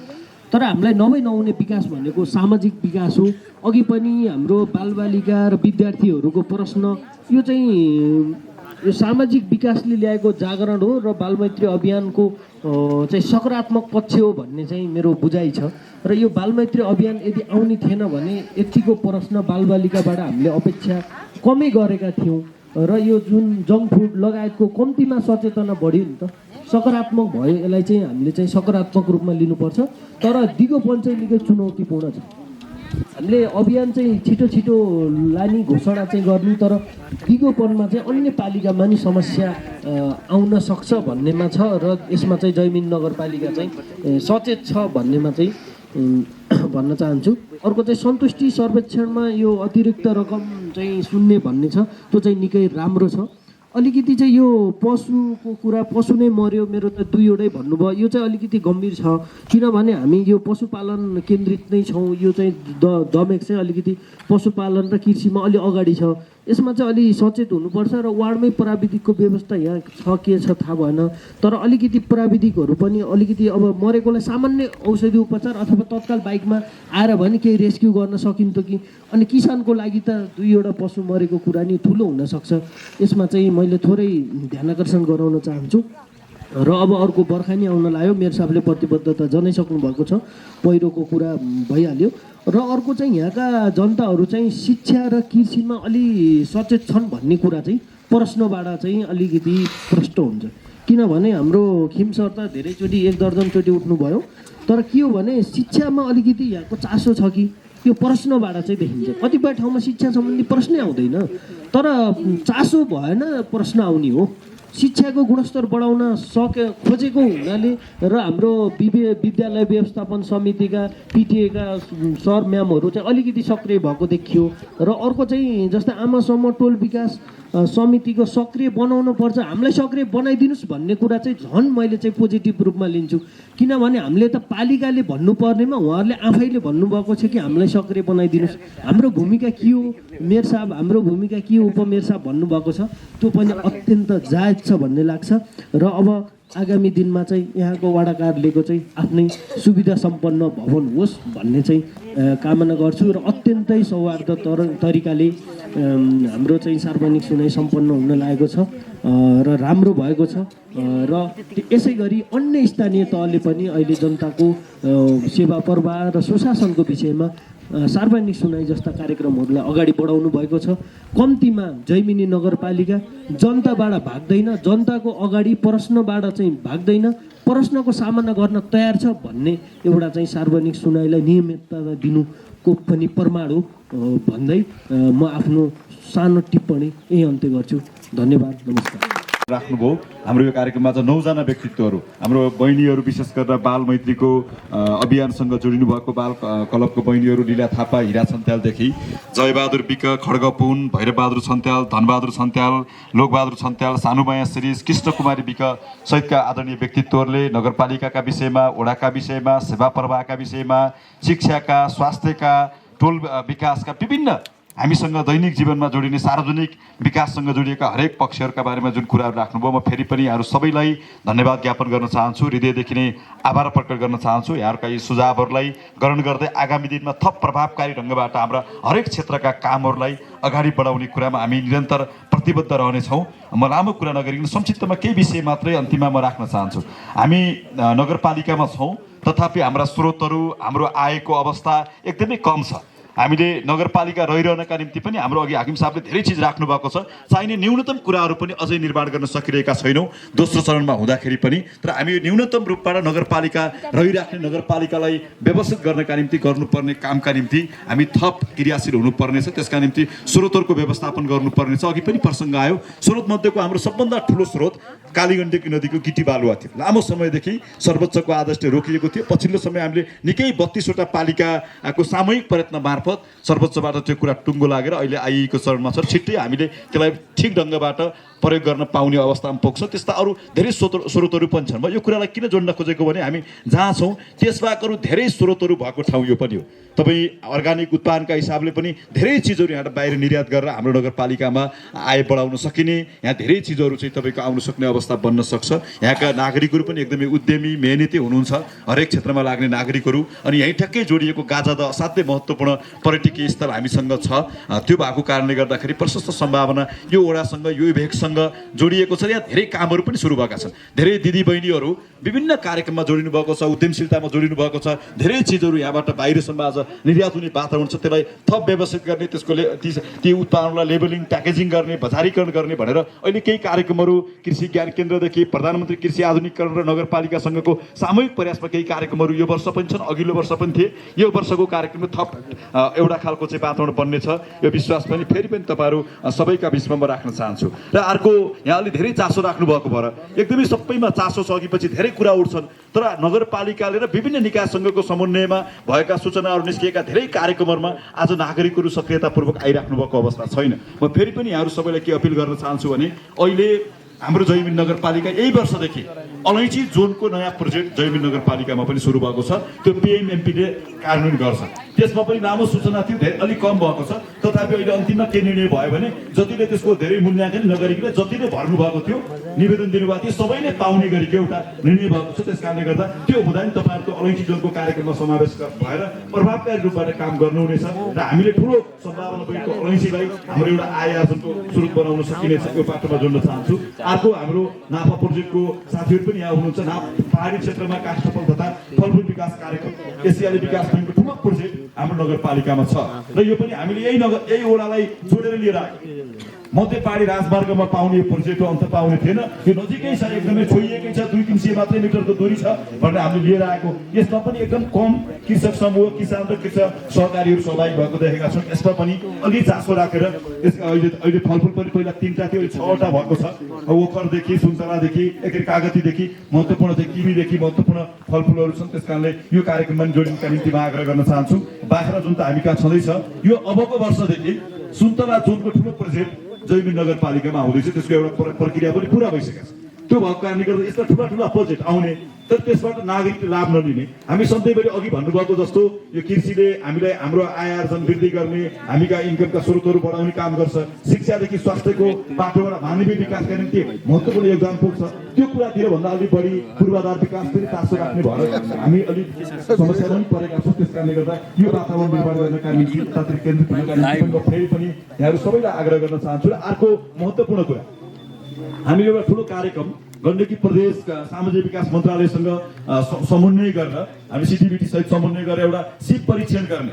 तर हामीलाई नहुने विकास भनेको सामाजिक विकास हो। अघि पनि हाम्रो बालबालिका र विद्यार्थीहरूको प्रश्न यो चाहिँ यो सामाजिक विकासले ल्याएको जागरण हो र बालमैत्री अभियानको चाहिँ सकारात्मक पक्ष हो भन्ने चाहिँ मेरो बुझाइ छ। र यो बालमैत्री अभियान यदि आउने थिएन भने यतिको प्रश्न बालबालिकाबाट हामीले अपेक्षा कमै गरेका थियौँ र यो जुन जङ्क फुड लगायतको कम्तीमा सचेतना बढ्यो नि त, सकारात्मक भयो। यसलाई चाहिँ हामीले चाहिँ सकारात्मक रूपमा लिनुपर्छ। तर दिगोपन चाहिँ निकै चुनौतीपूर्ण छ। हामीले अभियान चाहिँ छिटो छिटो लाने घोषणा चाहिँ गर्नु, तर दिगोपनमा चाहिँ अन्य पालिकामा नि समस्या आउन सक्छ भन्नेमा छ र यसमा चाहिँ जैमिन नगरपालिका चाहिँ सचेत छ भन्नेमा चाहिँ भन्न चाहन्छु। अर्को चाहिँ सन्तुष्टि सर्वेक्षणमा यो अतिरिक्त रकम चाहिँ सुन्ने भन्ने छ, त्यो चाहिँ निकै राम्रो छ। अलिकति चाहिँ यो पशुको कुरा, पशु नै मर्यो मेरो त दुईवटै भन्नुभयो, यो चाहिँ अलिकति गम्भीर छ। किनभने हामी यो पशुपालन केन्द्रित नै छौँ। यो चाहिँ दमेक चाहिँ अलिकति पशुपालन र कृषिमा अलि अगाडि छ। यसमा चाहिँ अलि सचेत हुनुपर्छ र वार्डमै प्राविधिकको व्यवस्था यहाँ छ के छ थाहा भएन, तर अलिकति प्राविधिकहरू पनि अलिकति अब मरेकोलाई सामान्य औषधि उपचार अथवा तत्काल बाइकमा आएर भने केही रेस्क्यु गर्न सकिन्थ्यो कि। अनि किसानको लागि त दुईवटा पशु मरेको कुरा नि ठुलो हुनसक्छ। यसमा चाहिँ मैले थोरै ध्यानाकर्षण गराउन चाहन्छु। र अब अर्को बर्खा नि आउन लाग्यो, मेयर साहबले प्रतिबद्धता जनाइसक्नु भएको छ, पहिरोको कुरा भइहाल्यो। र अर्को चाहिँ यहाँका जनताहरू चाहिँ शिक्षा र कृषिमा अलि सचेत छन् भन्ने कुरा चाहिँ प्रश्नबाट चाहिँ अलिकति प्रष्ट हुन्छ। किनभने हाम्रो खिम सर त धेरैचोटि 1 दर्जनचोटि उठ्नुभयो, तर के हो भने शिक्षामा अलिकति यहाँको चासो छ कि यो प्रश्नबाट चाहिँ देखिन्छ। कतिपय ठाउँमा शिक्षा सम्बन्धी प्रश्नै आउँदैन, तर चासो भएन प्रश्न आउने हो। शिक्षाको गुणस्तर बढाउन खोजेको हुनाले र हाम्रो विद्यालय व्यवस्थापन समितिका पिटिएका सर म्यामहरू चाहिँ अलिकति सक्रिय भएको देखियो। र अर्को चाहिँ जस्तै आमा समूह टोल विकास समितिको सक्रिय बनाउनु पर्छ, हामीलाई सक्रिय बनाइदिनुहोस् भन्ने कुरा चाहिँ झन् मैले चाहिँ पोजिटिभ रूपमा लिन्छु। किनभने हामीले त पालिकाले भन्नुपर्नेमा उहाँहरूले आफैले भन्नुभएको छ कि हामीलाई सक्रिय बनाइदिनुहोस्। हाम्रो भूमिका के हो, मेयर साहब हाम्रो भूमिका के हो, उपमेयर साहब भन्नुभएको छ, त्यो पनि अत्यन्त जायज छ भन्ने लाग्छ। र अब आगामी दिनमा चाहिँ यहाँको वडा कार्यालयको चाहिँ आफ्नै सुविधा सम्पन्न भवन होस् भन्ने चाहिँ कामना गर्छु। र अत्यन्तै सौहार्द तरिकाले हाम्रो चाहिँ सार्वजनिक सुनाइ सम्पन्न हुन लागेको छ र राम्रो भएको छ। र यसै गरी अन्य स्थानीय तहले पनि अहिले जनताको सेवा प्रवाह र सुशासनको विषयमा सार्वजनिक सुनाइ जस्ता कार्यक्रमहरूलाई अगाडि बढाउनु भएको छ। कम्तीमा जैमिनी नगरपालिका जनताबाट भाग्दैन, जनताको अगाडि प्रश्नबाट चाहिँ भाग्दैन, प्रश्नको सामना गर्न तयार छ भन्ने एउटा चाहिँ सार्वजनिक सुनाइलाई नियमितता दिनुको पनि प्रमाण हो भन्दै म आफ्नो सानो टिप्पणी यही अन्त्य गर्छु। धन्यवाद, नमस्कार। राख्नुभयो। हाम्रो यो कार्यक्रममा चाहिँ 9 जना व्यक्तित्वहरू, हाम्रो बहिनीहरू, विशेष गरेर बाल मैत्रीको अभियानसँग जोडिनु भएको बाल क्लबको बहिनीहरू लीला थापा, हिरा सन्त्यालदेखि जयबहादुर विक, खड्ग पुन, भैरबबहादुर सन्त्याल, धनबहादुर सन्त्याल, लोकबहादुर सन्त्याल, सानुमाया सिरिज, कृष्णकुमारी विक सहितका आदरणीय व्यक्तित्वहरूले नगरपालिकाका विषयमा, वडाका विषयमा, सेवा प्रवाहका विषयमा, शिक्षाका, स्वास्थ्यका, टोल विकासका विभिन्न हामीसँग दैनिक जीवनमा जोडिने सार्वजनिक विकाससँग जोडिएका हरेक पक्षहरूका बारेमा जुन कुराहरू राख्नुभयो, म फेरि पनि यहाँहरू सबैलाई धन्यवाद ज्ञापन गर्न चाहन्छु, हृदयदेखि नै आभार प्रकट गर्न चाहन्छु। यहाँहरूका यी सुझावहरूलाई ग्रहण गर्दै आगामी दिनमा थप प्रभावकारी ढङ्गबाट हाम्रा हरेक क्षेत्रका कामहरूलाई अगाडि बढाउने कुरामा हामी निरन्तर प्रतिबद्ध रहनेछौँ। म लामो कुरा नगरिकन संक्षिप्तमा केही विषय मात्रै अन्तिममा म राख्न चाहन्छु। हामी नगरपालिकामा छौँ, तथापि हाम्रा स्रोतहरू, हाम्रो आयको अवस्था एकदमै कम छ। हामीले नगरपालिका रहिरहनका निम्ति पनि हाम्रो अघि हाकिम साहबले धेरै चिज राख्नु भएको छ, चाहिने न्यूनतम कुराहरू पनि अझै निर्माण गर्न सकिरहेका छैनौँ दोस्रो चरणमा हुँदाखेरि पनि। तर हामी यो न्यूनतम रूपबाट नगरपालिका रहिराख्ने, नगरपालिकालाई व्यवस्थित गर्नका निम्ति गर्नुपर्ने कामका निम्ति हामी थप क्रियाशील हुनुपर्नेछ। त्यसका निम्ति स्रोतहरूको व्यवस्थापन गर्नुपर्नेछ। अघि पनि प्रसङ्ग आयो, स्रोतमध्येको हाम्रो सबभन्दा ठुलो स्रोत कालीगण्डकी नदीको गिटी बालुवा थियो। लामो समयदेखि सर्वोच्चको आदेशले रोकिएको थियो। पछिल्लो समय हामीले निकै 32वटा पालिकाको सामूहिक प्रयत्न मार्फत सर्वोच्चबाट त्यो कुरा टुङ्गो लागेर अहिले आइएको चरणमा छ। छिट्टै हामीले त्यसलाई ठिक ढङ्गबाट प्रयोग गर्न पाउने अवस्थामा पुग्छ। त्यस्ता अरू धेरै स्रोतहरू पनि छन्। म यो कुरालाई किन जोड्न खोजेको भने हामी जहाँ छौँ त्यसबाहेक अरू धेरै स्रोतहरू भएको ठाउँ यो पनि हो। तपाईँ अर्ग्यानिक उत्पादनका हिसाबले पनि धेरै चिजहरू यहाँबाट बाहिर निर्यात गरेर हाम्रो नगरपालिकामा आय बढाउन सकिने, यहाँ धेरै चिजहरू चाहिँ तपाईँको आउन सक्ने अवस्था बन्न सक्छ। यहाँका नागरिकहरू पनि एकदमै उद्यमी मेहनती हुनुहुन्छ, हरेक क्षेत्रमा लाग्ने नागरिकहरू। अनि यहीँ ठ्याक्कै जोडिएको गाजाद असाध्यै महत्त्वपूर्ण पर्यटकीय स्थल हामीसँग छ। त्यो भएको कारणले गर्दाखेरि प्रशस्त सम्भावना यो वडासँग यो विभागसँग जोडिएको छ। यहाँ धेरै कामहरू पनि सुरु भएका छन्। धेरै दिदीबहिनीहरू विभिन्न कार्यक्रममा जोडिनु भएको छ, उद्यमशीलतामा जोडिनु भएको छ। धेरै चिजहरू यहाँबाट बाहिरसम्म आज निर्यात हुने वातावरण छ। त्यसलाई थप व्यवस्थित गर्ने, त्यसको ती उत्पादनलाई लेबलिङ प्याकेजिङ गर्ने, बजारीकरण गर्ने भनेर अहिले केही कार्यक्रमहरू कृषि ज्ञान केन्द्रदेखि प्रधानमन्त्री कृषि आधुनिकीकरण र नगरपालिकासँगको सामूहिक प्रयासमा केही कार्यक्रमहरू यो वर्ष पनि छन्, अघिल्लो वर्ष पनि थिए। यो वर्षको कार्यक्रममा थप एउटा खालको चाहिँ वातावरण बन्नेछ यो विश्वास पनि फेरि पनि तपाईँहरू सबैका बिचमा म राख्न चाहन्छु। र अर्को यहाँले धेरै चासो राख्नु भएको भएर एकदमै सबैमा चासो छ, अघिपछि धेरै कुरा उठ्छन्। तर नगरपालिकाले र विभिन्न निकायसँगको समन्वयमा भएका सूचनाहरू निस्किएका धेरै कार्यक्रमहरूमा आज नागरिकहरू सक्रियतापूर्वक आइराख्नु भएको अवस्था छैन। म फेरि पनि यहाँहरू सबैलाई के अपिल गर्न चाहन्छु भने अहिले हाम्रो जैमिन नगरपालिका यही वर्षदेखि अलैँची जोनको नयाँ प्रोजेक्ट जैमिन नगरपालिकामा पनि सुरु भएको छ। त्यो पिएमएमपीले कार्यान्वयन गर्छ। त्यसमा पनि लामो सूचना थियो, धेरै अलिक कम भएको छ। तथापि अहिले अन्तिममा के निर्णय भयो भने जतिले त्यसको धेरै मूल्याङ्कन नगरिकन जतिले भर्नु भएको थियो, निवेदन दिनुभएको थियो, सबैले पाउने गरेको एउटा निर्णय भएको छ। त्यस कारणले गर्दा त्यो हुँदा नि तपाईँहरूको अलैँची जोनको कार्यक्रममा समावेश भएर प्रभावकारी रूपबाट काम गर्नुहुनेछ र हामीले ठुलो सम्भावना भएको अलैँचीलाई हाम्रो एउटा आय आर्जनको स्रोत बनाउन सकिनेछ। यो पाटोमा जोड्न चाहन्छु। अर्को हाम्रो नाफा प्रोजेक्टको साथीहरू पनि यहाँ हुनुहुन्छ। पहाडी क्षेत्रमा काष्ठफल तथा फलफुल विकास कार्यक्रम एसियाली विकास बैङ्कको ठुलो प्रोजेक्ट हाम्रो नगरपालिकामा छ र यो पनि हामीले यही वडालाई जोडेर लिएर मध्य पहाडी राजमार्गमा पाउने प्रोजेक्टको अन्त पाउने थिएन। यो नजिकै छ, एकदमै छोइएकै छ, 200-300 मात्रै मिटरको दूरी छ भनेर हामीले लिएर आएको। यसमा पनि एकदम कम कृषक समूह, किसान र कृषक सहकारीहरू सहभागी भएको देखेका छौँ। यसमा पनि अलि चासो राखेर अहिले फलफुल पनि पहिला 3टा थियो, अहिले 6वटा भएको छ। ओखरदेखि सुन्तलादेखि कागतीदेखि महत्त्वपूर्ण चाहिँ किवीदेखि महत्त्वपूर्ण फलफुलहरू छन्। त्यस कारणले यो कार्यक्रममा जोडिनका निम्ति म आग्रह गर्न चाहन्छु। बाख्रा जुन त हामी कहाँ छँदैछ, यो अबको वर्षदेखि सुन्तला जोनको ठुलो प्रोजेक्ट जैमिन नगरपालिकामा आउँदैछ। त्यसको एउटा प्रक्रिया पनि पुरा भइसकेको छ। त्यो भएको कारणले गर्दा यस्ता ठुला ठुला प्रोजेक्ट आउने, तर त्यसबाट नागरिकले लाभ नलिने। हामी सधैँभरि अघि भन्नुभएको जस्तो यो कृषिले हामीलाई हाम्रो आय आर्जन वृद्धि गर्ने, हामीका इन्कमका स्रोतहरू बढाउने काम गर्छ। शिक्षादेखि स्वास्थ्यको बाटोबाट मानवीय विकासका निम्ति महत्त्वपूर्ण योगदान पुग्छ। त्यो कुरातिर भन्दा अलिक बढी पूर्वाधार विकास पनि चासो राख्ने भएर हामी अलिक समस्यामा पनि परेका छौँ। त्यस कारणले गर्दा यो वातावरण निर्माण गर्नका निम्ति तात्विक केन्द्रित हुनका निम्ति फेरि पनि यहाँहरू सबैलाई आग्रह गर्न चाहन्छु। र अर्को महत्त्वपूर्ण कुरा, हामीले एउटा ठुलो कार्यक्रम गण्डकी प्रदेशका सामाजिक विकास मन्त्रालयसँग समन्वय गरेर हामी सिटिबिटी सहित समन्वय गरेर एउटा सिप परीक्षण गर्ने,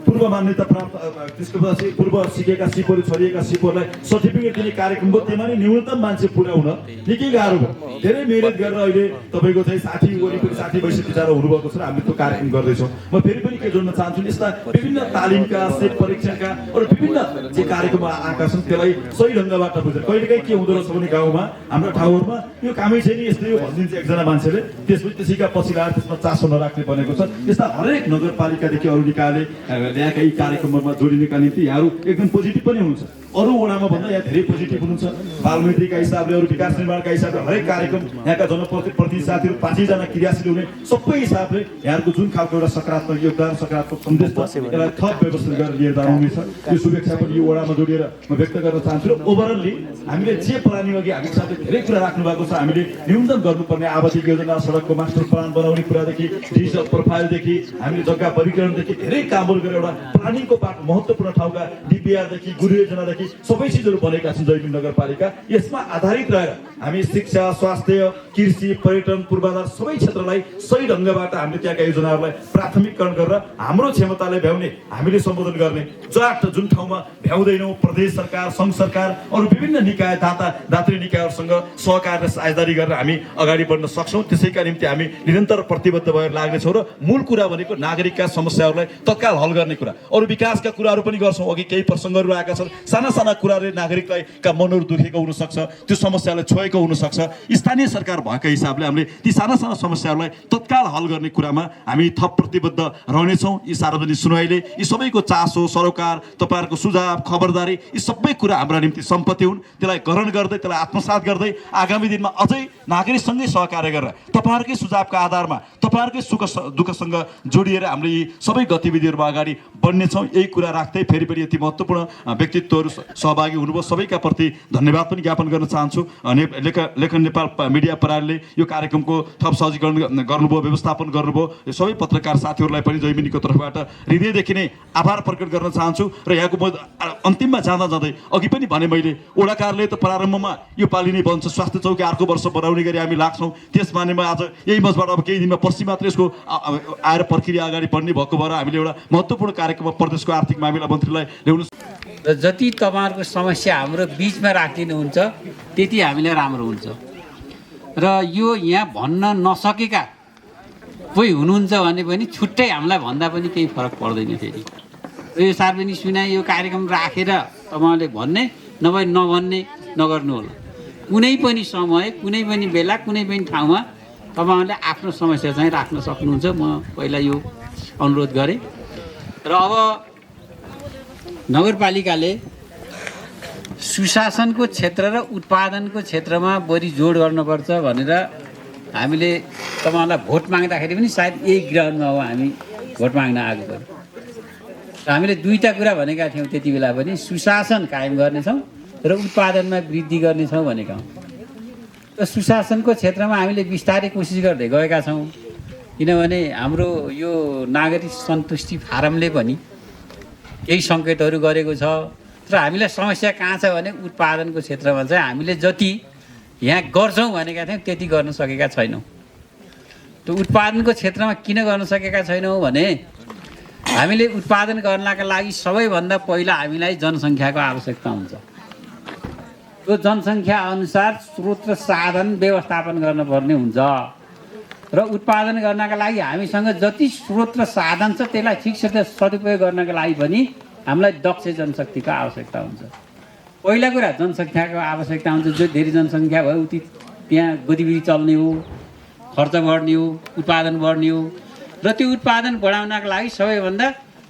पूर्व मान्यता प्राप्त त्यसको पछि पूर्व सिकेका सिपहरू छरिएका सिपहरूलाई सर्टिफिकेट दिने कार्यक्रम भयो। त्यसमा नि न्यूनतम मान्छे पुरा हुन निकै गाह्रो भयो। धेरै मेहनत गरेर अहिले तपाईँको चाहिँ 60 वरिपरि 60-62 हुनुभएको छ र हामीले त्यो कार्यक्रम गर्दैछौँ। म फेरि पनि के जोड्न चाहन्छु, यस्ता विभिन्न तालिमका, सेट परीक्षणका अरू विभिन्न जे कार्यक्रम आएका छन् त्यसलाई सही ढङ्गबाट बुझेर कहिलेकाहीँ के हुँदो रहेछ भने गाउँमा हाम्रो ठाउँहरूमा यो कामै छैन यस्तो यो भनिदिन्छ एकजना मान्छेले, त्यसपछि त्यसैका पछि लगाएर त्यसमा चासो नराख्ने बनेको छ। यस्ता हरेक नगरपालिकादेखि अरू निकायले ल्याएका यी कार्यक्रमहरूमा जोडिनेका निम्ति यहाँहरू एकदम पोजिटिभ पनि हुनुहुन्छ। अरू वडामा भन्दा यहाँ धेरै पोजिटिभ हुनुहुन्छ। बालमैत्रीका हिसाबले, अरू विकास निर्माणका हिसाबले हरेक कार्यक्रम यहाँका जनप्रतिनिधि साथीहरू 5जना क्रियाशील हुने सबै हिसाबले यहाँहरूको जुन खालको एउटा सकारात्मक योगदान, सकारात्मक सन्देश छ यसलाई थप व्यवस्थित गरेर लिएर जानुहुनेछ। यो शुभेच्छा पनि यो वडामा जोडिएर म व्यक्त गर्न चाहन्छु। र ओभरअलली हामीले जे प्लानिङ अघि हामी साथै धेरै कुरा राख्नु भएको छ। हामीले न्यूनतम गर्नुपर्ने आवासीय योजना, सडकको मास्टर प्लान बनाउने कुरादेखि डिजिटल प्रोफाइलदेखि हामीले जग्गा वर्गीकरणदेखि धेरै कामहरू गरेर एउटा प्लानिङको पार्ट महत्त्वपूर्ण ठाउँका डिपिआरदेखि गुरु योजनादेखि सबै चिजहरू बनेका छन् जैमिन नगरपालिका। यसमा आधारित रहेर हामी शिक्षा, स्वास्थ्य, कृषि, पर्यटन, पूर्वाधार सबै क्षेत्रलाई सही ढङ्गबाट हामीले त्यहाँका योजनाहरूलाई प्राथमिकरण गरेर हाम्रो क्षमतालाई भ्याउने हामीले सम्बोधन गर्ने। जुन ठाउँमा भ्याउँदैनौँ प्रदेश सरकार, सङ्घ सरकार, अरू विभिन्न निकाय, दात्री निकायहरूसँग सहकार र साझेदारी गरेर हामी अगाडि बढ्न सक्छौँ। त्यसैका निम्ति हामी निरन्तर प्रतिबद्ध भएर लाग्नेछौँ र मूल कुरा भनेको नागरिकका समस्याहरूलाई तत्काल हल गर्ने कुरा। अरू विकासका कुराहरू पनि गर्छौँ। अघि केही प्रसङ्गहरू आएका छन्, साना साना कुराले नागरिकका मनहरू दुखेको हुनसक्छ, त्यो समस्यालाई छोएको हुनसक्छ। स्थानीय सरकार भएको हिसाबले हामीले ती साना साना समस्याहरूलाई तत्काल हल गर्ने कुरामा हामी थप प्रतिबद्ध रहनेछौँ। यी सार्वजनिक सुनवाईले यी सबैको चासो, सरोकार, तपाईँहरूको सुझाव, खबरदारी यी सबै कुरा हाम्रा निम्ति सम्पत्ति हुन्। त्यसलाई ग्रहण गर्दै, त्यसलाई आत्मसात गर्दै आगामी दिनमा अझै नागरिकसँगै सहकार्य गरेर तपाईँहरूकै सुझावका आधारमा तपाईँहरूकै सुख दुःखसँग जोडिएर हामीले यी सबै गतिविधिहरूमा अगाडि बढ्नेछौँ। यही कुरा राख्दै फेरि पनि यति महत्त्वपूर्ण व्यक्तित्वहरू सहभागी हुनुभयो, सबैका प्रति धन्यवाद पनि ज्ञापन गर्न चाहन्छु। लेखन नेपाल मिडिया प्रणालीले यो कार्यक्रमको थप सहजीकरण गर्नुभयो, व्यवस्थापन गर्नुभयो। यो सबै पत्रकार साथीहरूलाई पनि जैमिनीको तर्फबाट हृदयदेखि नै आभार प्रकट गर्न चाहन्छु। र यहाँको म अन्तिममा जाँदा जाँदै अघि पनि भने मैले वडा कार्यालय त प्रारम्भमा यो पालि नै बन्छ, स्वास्थ्य चौकी अर्को वर्ष बनाउने गरी हामी लाग्छौँ। त्यस मानेमा आज यही मञ्चबाट अब केही दिनमा पछि मात्र यसको आएर प्रक्रिया अगाडि बढ्ने भएको भएर हामीले एउटा महत्त्वपूर्ण कार्यक्रममा प्रदेशको आर्थिक मामिला मन्त्रीलाई ल्याउनु। र जति तपाईँहरूको समस्या हाम्रो बिचमा राखिदिनुहुन्छ त्यति हामीलाई राम्रो हुन्छ। र यो यहाँ भन्न नसकेका कोही हुनुहुन्छ भने पनि छुट्टै हामीलाई भन्दा पनि केही फरक पर्दैन। फेरि यो सार्वजनिक सुनाइ यो कार्यक्रम राखेर तपाईँहरूले भन्ने नभए नभन्ने नगर्नु होला। कुनै पनि समय, कुनै पनि बेला, कुनै पनि ठाउँमा तपाईँहरूले आफ्नो समस्या चाहिँ राख्न सक्नुहुन्छ। म पहिला यो अनुरोध गरेँ। र अब नगरपालिकाले सुशासनको क्षेत्र र उत्पादनको क्षेत्रमा बढी जोड गर्नुपर्छ भनेर हामीले तपाईँहरूलाई भोट माग्दाखेरि पनि सायद यही ग्राउन्डमा हो हामी भोट माग्न आएको पनि। र हामीले दुईवटा कुरा भनेका थियौँ त्यति बेला पनि, सुशासन कायम गर्नेछौँ र उत्पादनमा वृद्धि गर्नेछौँ भनेका हौँ। र सुशासनको क्षेत्रमा हामीले बिस्तारै कोसिस गर्दै गएका छौँ। किनभने हाम्रो यो नागरिक सन्तुष्टि फारमले पनि केही सङ्केतहरू गरेको छ। र हामीलाई समस्या कहाँ छ भने उत्पादनको क्षेत्रमा चाहिँ हामीले जति यहाँ गर्छौँ भनेका थियौँ त्यति गर्न सकेका छैनौँ। त्यो उत्पादनको क्षेत्रमा किन गर्न सकेका छैनौँ भने हामीले उत्पादन गर्नका लागि सबैभन्दा पहिला हामीलाई जनसङ्ख्याको आवश्यकता हुन्छ। त्यो जनसङ्ख्या अनुसार स्रोत र साधन व्यवस्थापन गर्नुपर्ने हुन्छ। र उत्पादन गर्नका लागि हामीसँग जति स्रोत र साधन छ त्यसलाई ठिकसित सदुपयोग गर्नका लागि पनि हामीलाई दक्ष जनशक्तिको आवश्यकता हुन्छ। पहिला कुरा जनसङ्ख्याको आवश्यकता हुन्छ। जो धेरै जनसङ्ख्या भयो उति त्यहाँ गतिविधि चल्ने हो, खर्च बढ्ने हो, उत्पादन बढ्ने हो। र त्यो उत्पादन बढाउनका लागि सबैभन्दा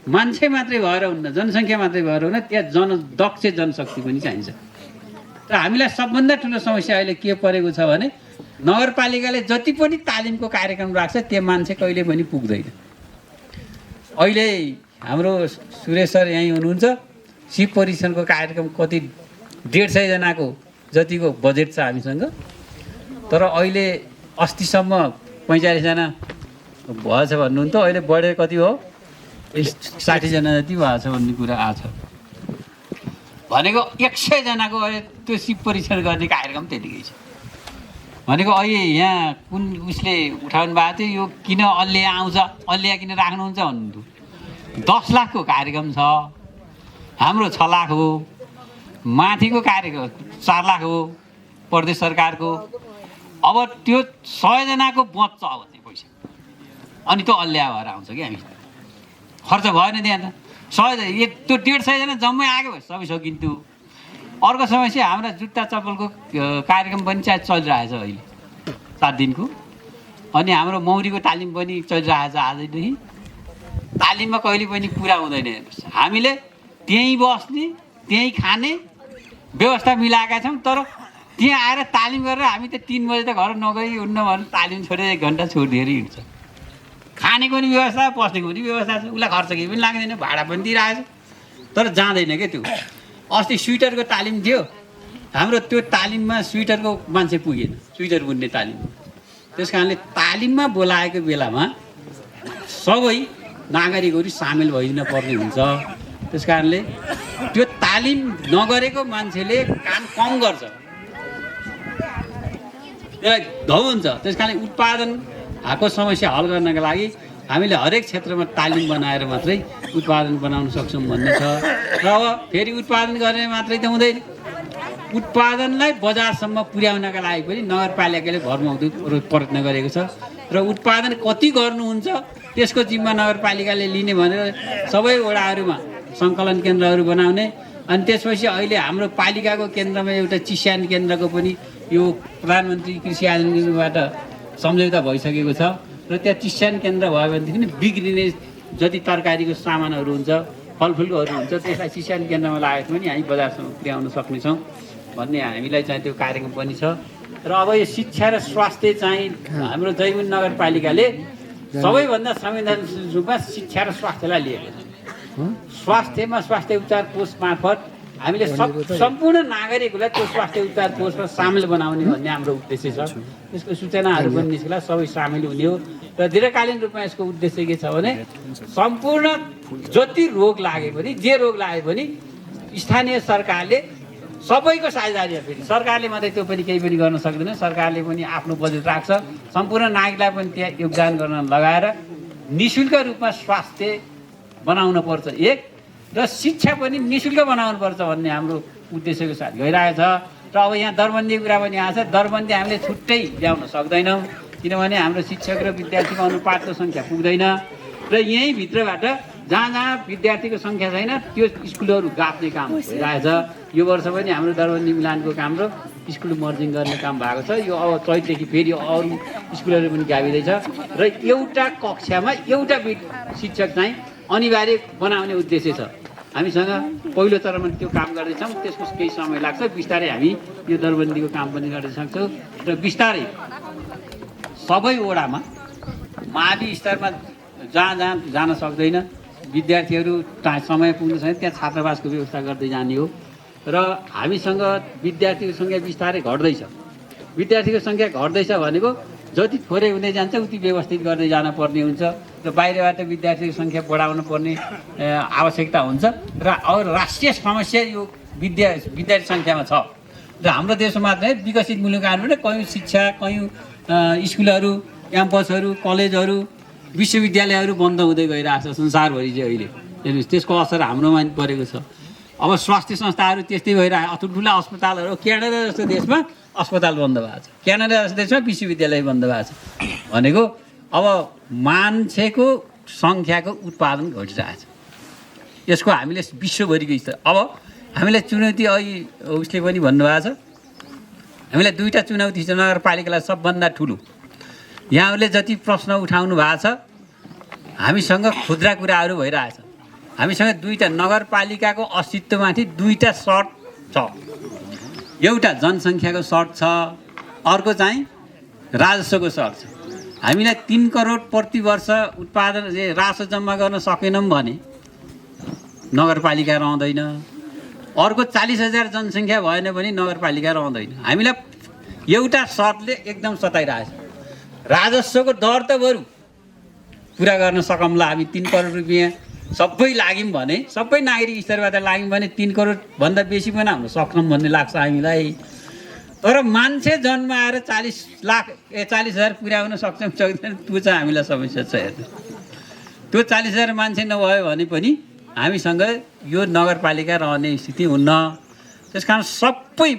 मान्छे मात्रै भएर हुन्न, जनसङ्ख्या मात्रै भएर हुन्न, त्यहाँ दक्ष जनशक्ति पनि चाहिन्छ। र हामीलाई सबभन्दा ठुलो समस्या अहिले के परेको छ भने नगरपालिकाले जति पनि तालिमको कार्यक्रम राख्छ त्यो मान्छे कहिले पनि पुग्दैन। अहिले हाम्रो सुरेश सर यहीँ हुनुहुन्छ, सिप परीक्षणको कार्यक्रम कति 150 जनाको जतिको बजेट छ हामीसँग। तर अहिले अस्तिसम्म 45 जना भएछ भन्नुहुन्थ्यो, अहिले बढेर कति हो 60 जना जति भएछ भन्ने कुरा आएको छ। भनेको 100 जनाको अहिले त्यो सिप परीक्षण गर्ने कार्यक्रम त्यतिकै छ। भनेको अहिले यहाँ कुन उसले उठाउनु भएको थियो, यो किन अल्लिया आउँछ, अल्लिया किन राख्नुहुन्छ भन्नुहुन्थ्यो। 10 लाखको कार्यक्रम छ, हाम्रो 6 लाख हो, माथिको कार्यक्रम 4 लाख हो प्रदेश सरकारको। अब त्यो 100 जनाको बच्छ अब त्यो पैसा, अनि त्यो अल्लिया भएर आउँछ कि हामी खर्च भएन त्यहाँ त। 100 त्यो 150 जना जम्मै आएको भए सबै सकिन्थ्यो। अर्को समस्या हाम्रा जुत्ता चप्पलको कार्यक्रम पनि चाहिँ चलिरहेछ अहिले 7 दिनको। अनि हाम्रो मौरीको तालिम पनि चलिरहेछ आजदेखि। तालिममा कहिले पनि पुरा हुँदैन। हामीले त्यहीँ बस्ने, त्यहीँ खाने व्यवस्था मिलाएका छौँ। तर त्यहाँ आएर तालिम गरेर हामी त 3 बजे त घर नगई हुन्न भने तालिम छोडेर 1 घन्टा छोडिदिएर हिँड्छ। खानेको पनि व्यवस्था, बस्नेको पनि व्यवस्था छ, उसलाई खर्च केही पनि लाग्दैन, भाडा पनि दिइरहेछ, तर जाँदैन क्या त्यो। अस्ति स्वेटरको तालिम थियो हाम्रो, त्यो तालिममा स्वेटरको मान्छे पुगेन, स्वेटर बुन्ने तालिम। त्यस कारणले तालिममा बोलाएको बेलामा सबै नागरिकहरू सामेल भइदिन पर्ने हुन्छ। त्यस कारणले त्यो तालिम नगरेको मान्छेले काम कम गर्छ, त्यसलाई धौ हुन्छ। त्यस कारणले उत्पादन भएको समस्या हल गर्नका लागि हामीले हरेक क्षेत्रमा तालिम बनाएर मात्रै उत्पादन बनाउन सक्छौँ भन्ने छ। र अब फेरि उत्पादन गर्ने मात्रै त हुँदैन, उत्पादनलाई बजारसम्म पुर्याउनका लागि पनि नगरपालिकाले भरमग्दो प्रयत्न गरेको छ। र उत्पादन कति गर्नुहुन्छ त्यसको जिम्मा नगरपालिकाले लिने भनेर सबै वडाहरूमा सङ्कलन केन्द्रहरू बनाउने अनि त्यसपछि अहिले हाम्रो पालिकाको केन्द्रमा एउटा चिस्यान केन्द्रको पनि यो प्रधानमन्त्री कृषि आयोजनबाट सम्झौता भइसकेको छ र त्यहाँ चिस्यान केन्द्र भयो भनेदेखि नि बिग्रिने जति तरकारीको सामानहरू हुन्छ फलफुलहरू हुन्छ त्यसलाई चिस्यान केन्द्रमा लागेको पनि हामी बजारसम्म पुर्याउन सक्नेछौँ भन्ने हामीलाई चाहिँ त्यो कार्यक्रम पनि छ। र अब यो शिक्षा र स्वास्थ्य चाहिँ हाम्रो जैमुन नगरपालिकाले सबैभन्दा संवेदनशील रूपमा शिक्षा र स्वास्थ्यलाई लिएको छ। स्वास्थ्यमा स्वास्थ्य उपचार कोष मार्फत हामीले सम्पूर्ण नागरिकहरूलाई त्यो स्वास्थ्य उपचार कोषमा सामेल बनाउने भन्ने हाम्रो उद्देश्य छ। यसको सूचनाहरू पनि निस्कला सबै सामेल हुने हो र दीर्घकालीन रूपमा यसको उद्देश्य के छ भने सम्पूर्ण जति रोग लागे पनि जे रोग लागे पनि स्थानीय सरकारले सबैको साझेदारी फेरि सरकारले मात्रै त्यो पनि केही पनि गर्न सक्दैन। सरकारले पनि आफ्नो बजेट राख्छ, सम्पूर्ण नागरिकलाई पनि त्यहाँ योगदान गर्न लगाएर निःशुल्क रूपमा स्वास्थ्य बनाउन पर्छ एक र शिक्षा पनि निःशुल्क बनाउनु पर्छ भन्ने हाम्रो उद्देश्यको साथ गइरहेको छ। र अब यहाँ दरबन्दीको कुरा पनि आएको छ। दरबन्दी हामीले छुट्टै ल्याउन सक्दैनौँ किनभने हाम्रो शिक्षक र विद्यार्थीको अनुपातको सङ्ख्या पुग्दैन र यहीँ भित्रबाट जहाँ जहाँ विद्यार्थीको सङ्ख्या छैन त्यो स्कुलहरू गाप्ने काम भइरहेछ। यो वर्ष पनि हाम्रो दरबन्दी मिलानको काम र स्कुल मर्जिङ गर्ने काम भएको छ। यो अब चैतदेखि फेरि अरू स्कुलहरू पनि गाभिँदैछ र एउटा कक्षामा एउटा शिक्षक चाहिँ अनिवार्य बनाउने उद्देश्य छ। हामीसँग पहिलो चरणमा त्यो काम गर्दैछौँ, त्यसको केही समय लाग्छ। बिस्तारै हामी यो दरबन्दीको काम पनि गर्न सक्छौँ र बिस्तारै सबै वडामा मावि स्तरमा जहाँ जहाँ जान सक्दैन विद्यार्थीहरू समय पुग्न छैन त्यहाँ छात्रावासको व्यवस्था गर्दै जाने हो र हामीसँग विद्यार्थीको सङ्ख्या बिस्तारै घट्दैछ। विद्यार्थीको सङ्ख्या घट्दैछ भनेको जति थोरै हुँदै जान्छ उति व्यवस्थित गर्दै जानुपर्ने हुन्छ र बाहिरबाट विद्यार्थीको सङ्ख्या बढाउन पर्ने आवश्यकता हुन्छ र अब राष्ट्रिय समस्या यो विद्यार्थी सङ्ख्यामा छ र हाम्रो देशमा मात्रै विकसित मुलुकहरूमा कयौँ शिक्षा कयौँ स्कुलहरू क्याम्पसहरू कलेजहरू विश्वविद्यालयहरू बन्द हुँदै गइरहेको छ संसारभरि चाहिँ अहिले हेर्नुहोस् त्यसको असर हाम्रोमा पनि परेको छ। अब स्वास्थ्य संस्थाहरू त्यस्तै भइरहेको ठुल्ठुला अस्पतालहरू क्यानाडा जस्तो देशमा अस्पताल बन्द भएको छ, क्यानाडा जस्तो देशमा विश्वविद्यालय बन्द भएको छ भनेको अब मान्छेको सङ्ख्याको उत्पादन घटिरहेको छ। यसको हामीले विश्वभरिको स्तर अब हामीलाई चुनौती अहिले उसले पनि भन्नुभएको छ हामीलाई दुईवटा चुनौती छ नगरपालिकालाई सबभन्दा ठुलो। यहाँहरूले जति प्रश्न उठाउनु भएको छ हामीसँग खुद्रा कुराहरू भइरहेछ। हामीसँग दुईवटा नगरपालिकाको अस्तित्वमाथि दुईवटा सर्ट छ। एउटा जनसङ्ख्याको सर्ट छ, अर्को चाहिँ राजस्वको सर्ट छ। हामीलाई 3 करोड प्रति वर्ष उत्पादन राजस्व जम्मा गर्न सकेनौँ भने नगरपालिका रहँदैन। अर्को 40,000 जनसङ्ख्या भएन भने नगरपालिका रहँदैन। हामीलाई एउटा सर्टले एकदम सताइरहेछ। राजस्वको दर त बरु पुरा गर्न सकौँला हामी 3 करोड रुपियाँ सबै लाग्यौँ भने सबै नागरिक स्तरबाट लाग्यौँ भने 3 करोडभन्दा बेसी बनाउन सक्छौँ भन्ने लाग्छ हामीलाई। तर मान्छे जन्माएर 40,000 पुर्याउन सक्छौँ सक्दैन त्यो चाहिँ हामीलाई समस्या छ। हेर्नु त्यो 40,000 मान्छे नभयो भने पनि हामीसँग यो नगरपालिका रहने स्थिति हुन्न। त्यस कारण सबै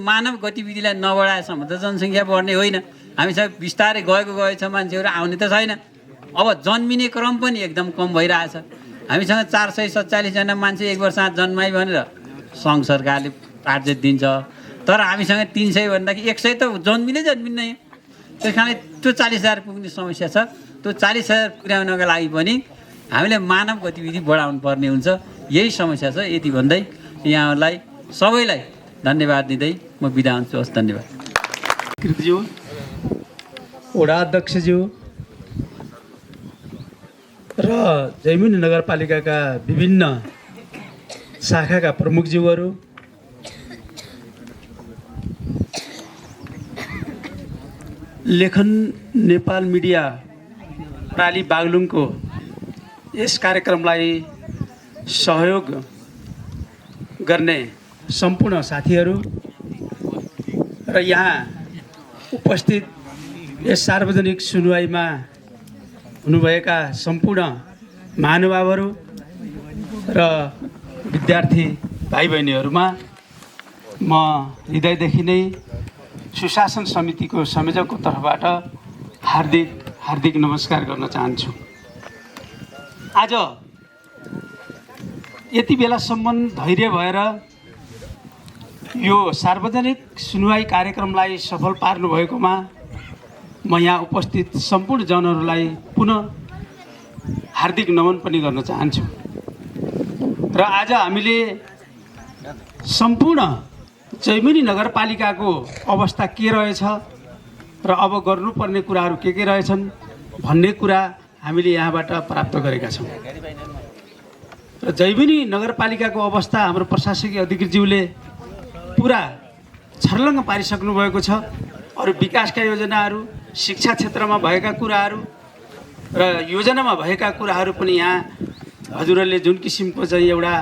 मानव गतिविधिलाई नबढाएसम्म त जनसङ्ख्या बढ्ने होइन। हामीसँग बिस्तारै गएछ मान्छेहरू आउने त छैन। अब जन्मिने क्रम पनि एकदम कम भइरहेछ। हामीसँग 447 जना मान्छे 1 वर्षमा जन्माइ भनेर सङ्घ सरकारले टार्गेट दिन्छ तर हामीसँग 300 भन्दाखेरि 100 त जन्मिन्न। त्यस कारण त्यो 40,000 पुग्ने समस्या छ। त्यो 40,000 पुर्याउनका लागि पनि हामीले मानव गतिविधि बढाउनु पर्ने हुन्छ। यही समस्या छ। यति भन्दै यहाँहरूलाई सबैलाई धन्यवाद दिँदै म बिदा हुन्छु। हस् धन्यवाद। कृतिज्यू वडा अध्यक्षज्यू र जैमुनी नगरपालिकाका विभिन्न शाखाका प्रमुखज्यूहरू लेखन नेपाल मिडिया प्राली बागलुङको यस कार्यक्रमलाई सहयोग गर्ने सम्पूर्ण साथीहरू र यहाँ उपस्थित यस सार्वजनिक सुनवाईमा हुनुभएका सम्पूर्ण महानुभावहरू र विद्यार्थी भाइ बहिनीहरूमा म हृदयदेखि नै सुशासन समितिको संयोजकको तर्फबाट हार्दिक नमस्कार गर्न चाहन्छु। आज यति बेलासम्म धैर्य भएर यो सार्वजनिक सुनवाई कार्यक्रमलाई सफल पार्नु भएकोमा म यहाँ उपस्थित सम्पूर्ण जनहरूलाई पुनः हार्दिक नमन पनि गर्न चाहन्छु। र आज हामीले सम्पूर्ण जैमिनी नगरपालिकाको अवस्था के रहेछ र अब गर्नुपर्ने कुराहरू के रहेछन् भन्ने कुरा हामीले यहाँबाट प्राप्त गरेका छौँ। र जैमिनी नगरपालिकाको अवस्था हाम्रो प्रशासकीय अधिकृतज्यूले पुरा छर्लङ्ग पारिसक्नु भएको छ। अरू विकासका योजनाहरू, शिक्षा क्षेत्रमा भएका कुराहरू र योजनामा भएका कुराहरू पनि यहाँ हजुरहरूले जुन किसिमको चाहिँ एउटा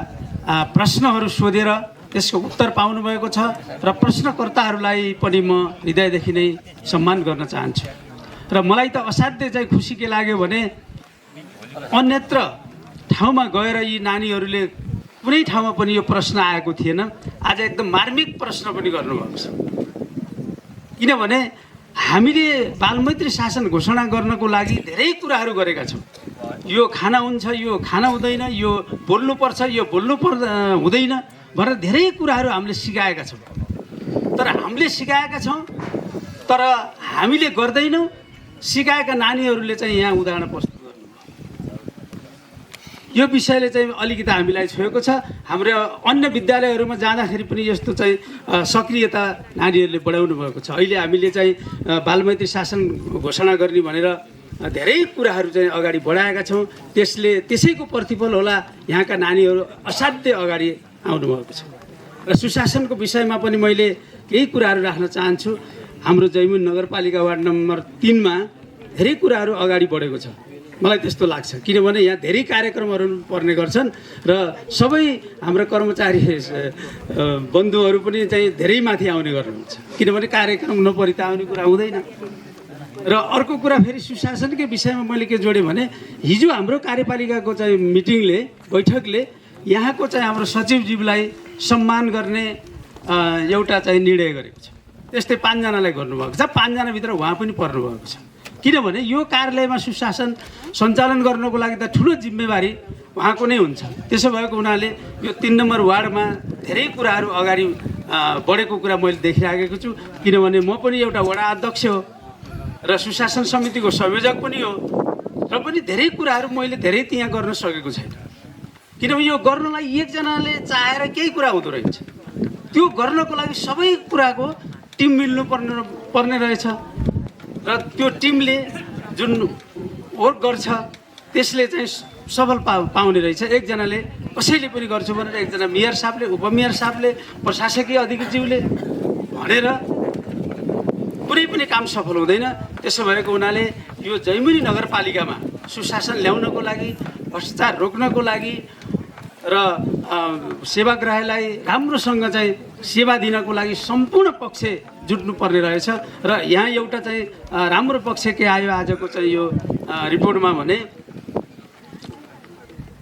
प्रश्नहरू सोधेर त्यसको उत्तर पाउनुभएको छ र प्रश्नकर्ताहरूलाई पनि म हृदयदेखि नै सम्मान गर्न चाहन्छु। र मलाई त असाध्यै चाहिँ खुसी के लाग्यो भने अन्यत्र ठाउँमा गएर यी नानीहरूले कुनै ठाउँमा पनि यो प्रश्न आएको थिएन, आज एकदम मार्मिक प्रश्न पनि गर्नुभएको छ। किनभने हामीले बालमैत्री शासन घोषणा गर्नको लागि धेरै कुराहरू गरेका छौँ। यो खाना हुन्छ, यो खाना हुँदैन, यो बोल्नुपर्छ, यो हुँदैन भनेर धेरै कुराहरू हामीले सिकाएका छौँ। तर हामीले सिकाएका छौँ तर हामीले गर्दैनौँ। सिकाएका नानीहरूले चाहिँ यहाँ उदाहरण प्रस्तुत गर्नु, यो विषयले चाहिँ अलिकति हामीलाई छोएको छ। हाम्रो अन्य विद्यालयहरूमा जाँदाखेरि पनि यस्तो चाहिँ सक्रियता नानीहरूले बढाउनु भएको छ। अहिले हामीले चाहिँ बालमैत्री शासन घोषणा गर्ने भनेर धेरै कुराहरू चाहिँ अगाडि बढाएका छौँ। त्यसैको प्रतिफल होला यहाँका नानीहरू असाध्यै अगाडि आउनुभएको छ। र सुशासनको विषयमा पनि मैले केही कुराहरू राख्न चाहन्छु। हाम्रो जैमिनी नगरपालिका वार्ड नम्बर 3 मा धेरै कुराहरू अगाडि बढेको छ, मलाई त्यस्तो लाग्छ। किनभने यहाँ धेरै कार्यक्रमहरू पर्ने गर्छन् र सबै हाम्रो कर्मचारी बन्धुहरू पनि चाहिँ धेरै माथि आउने गर्नुहुन्छ। किनभने कार्यक्रम नपरि त आउने कुरा हुँदैन। र अर्को कुरा फेरि सुशासनकै विषयमा मैले के जोडेँ भने हिजो हाम्रो कार्यपालिकाको चाहिँ बैठकले यहाँको चाहिँ हाम्रो सचिवज्यूलाई सम्मान गर्ने एउटा चाहिँ निर्णय गरेको छ। त्यस्तै 5 जनालाई गर्नुभएको छ। 5 जनाभित्र उहाँ पनि पर्नुभएको छ। किनभने यो कार्यालयमा सुशासन सञ्चालन गर्नको लागि त ठुलो जिम्मेवारी उहाँको नै हुन्छ। त्यसो भएको हुनाले यो 3 नम्बर वार्डमा धेरै कुराहरू अगाडि बढेको कुरा मैले देखिराखेको छु। किनभने म पनि एउटा वडा अध्यक्ष हो र सुशासन समितिको संयोजक पनि हो, र पनि धेरै कुराहरू मैले धेरै त्यहाँ गर्न सकेको छैन। किनभने यो गर्नलाई एकजनाले चाहेर केही कुरा हुँदो रहेछ। त्यो गर्नको लागि सबै कुराको टिम मिल्नु पर्ने रहेछ। र त्यो टिमले जुन वर्क गर्छ त्यसले चाहिँ सफल पाउने रहेछ। एकजनाले कसैले पनि गर्छु भनेर एकजना मेयर साहबले, उपमेयर साहबले, प्रशासकीय अधिकृतज्यूले भनेर कुनै पनि काम सफल हुँदैन। त्यसो भएको हुनाले यो जैमिनी नगरपालिकामा सुशासन ल्याउनको लागि, भ्रष्टाचार रोक्नको लागि र सेवाग्राहीलाई राम्रोसँग चाहिँ सेवा दिनको लागि सम्पूर्ण पक्ष जुट्नुपर्ने रहेछ। र यहाँ एउटा चाहिँ राम्रो पक्ष के आयो आजको चाहिँ यो रिपोर्टमा भने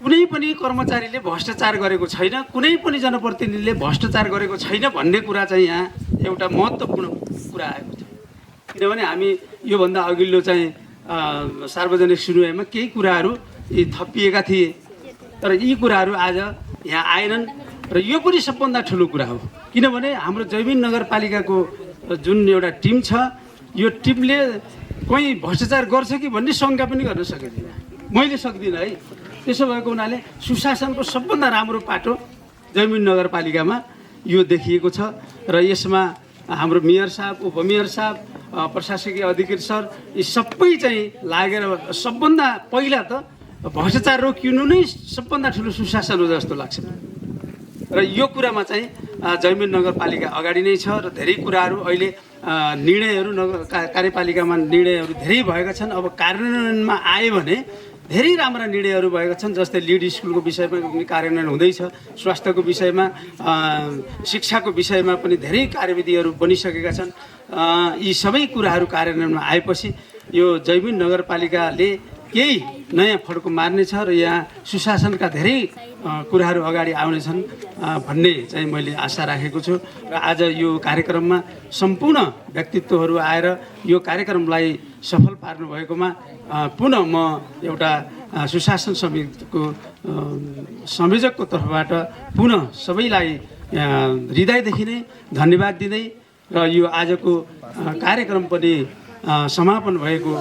कुनै पनि कर्मचारीले भ्रष्टाचार गरेको छैन, कुनै पनि जनप्रतिनिधिले भ्रष्टाचार गरेको छैन भन्ने कुरा चाहिँ यहाँ एउटा महत्त्वपूर्ण कुरा आएको छ। किनभने हामी योभन्दा अघिल्लो चाहिँ सार्वजनिक सुनवाईमा केही कुराहरू थपिएका थिए, तर यी कुराहरू आज यहाँ आएनन्। र यो पनि सबभन्दा ठुलो कुरा हो। किनभने हाम्रो जैमिनी नगरपालिकाको जुन एउटा टिम छ, यो टिमले कोही भ्रष्टाचार गर्छ कि भन्ने शङ्का पनि गर्न सकिँदैन, मैले सक्दिनँ है। त्यसो भएको हुनाले सुशासनको सबभन्दा राम्रो पाटो जैमिनी नगरपालिकामा यो देखिएको छ। र यसमा हाम्रो मेयर साहब, उपमेयर साहब, प्रशासकीय अधिकृत सर यी सबै चाहिँ लागेर सबभन्दा पहिला त भ्रष्टाचार रोकिनु नै सबभन्दा ठुलो सुशासन हो जस्तो लाग्छ। र यो कुरामा चाहिँ जैमिनी नगरपालिका अगाडि नै छ। र धेरै कुराहरू अहिले निर्णयहरू कार्यपालिकामा निर्णयहरू धेरै भएका छन्। अब कार्यान्वयनमा आयो भने धेरै राम्रा निर्णयहरू भएका छन्। जस्तै लिड स्कुलको विषयमा पनि कार्यान्वयन हुँदैछ, स्वास्थ्यको विषयमा, शिक्षाको विषयमा पनि धेरै कार्यविधिहरू बनिसकेका छन्। यी सबै कुराहरू कार्यान्वयनमा आएपछि यो जैमिनी नगरपालिकाले केही नयाँ फड्को मार्नेछ र यहाँ सुशासनका धेरै कुराहरू अगाडि आउनेछन् भन्ने चाहिँ मैले आशा राखेको छु। र आज यो कार्यक्रममा सम्पूर्ण व्यक्तित्वहरू आएर यो कार्यक्रमलाई सफल पार्नु भएकोमा पुनः म एउटा सुशासन समितिको संयोजकको तर्फबाट पुनः सबैलाई हृदयदेखि नै धन्यवाद दिँदै र यो आजको कार्यक्रम पनि समापन भएको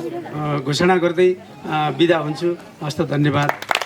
घोषणा गर्दै बिदा हुन्छु। हस्त, धन्यवाद।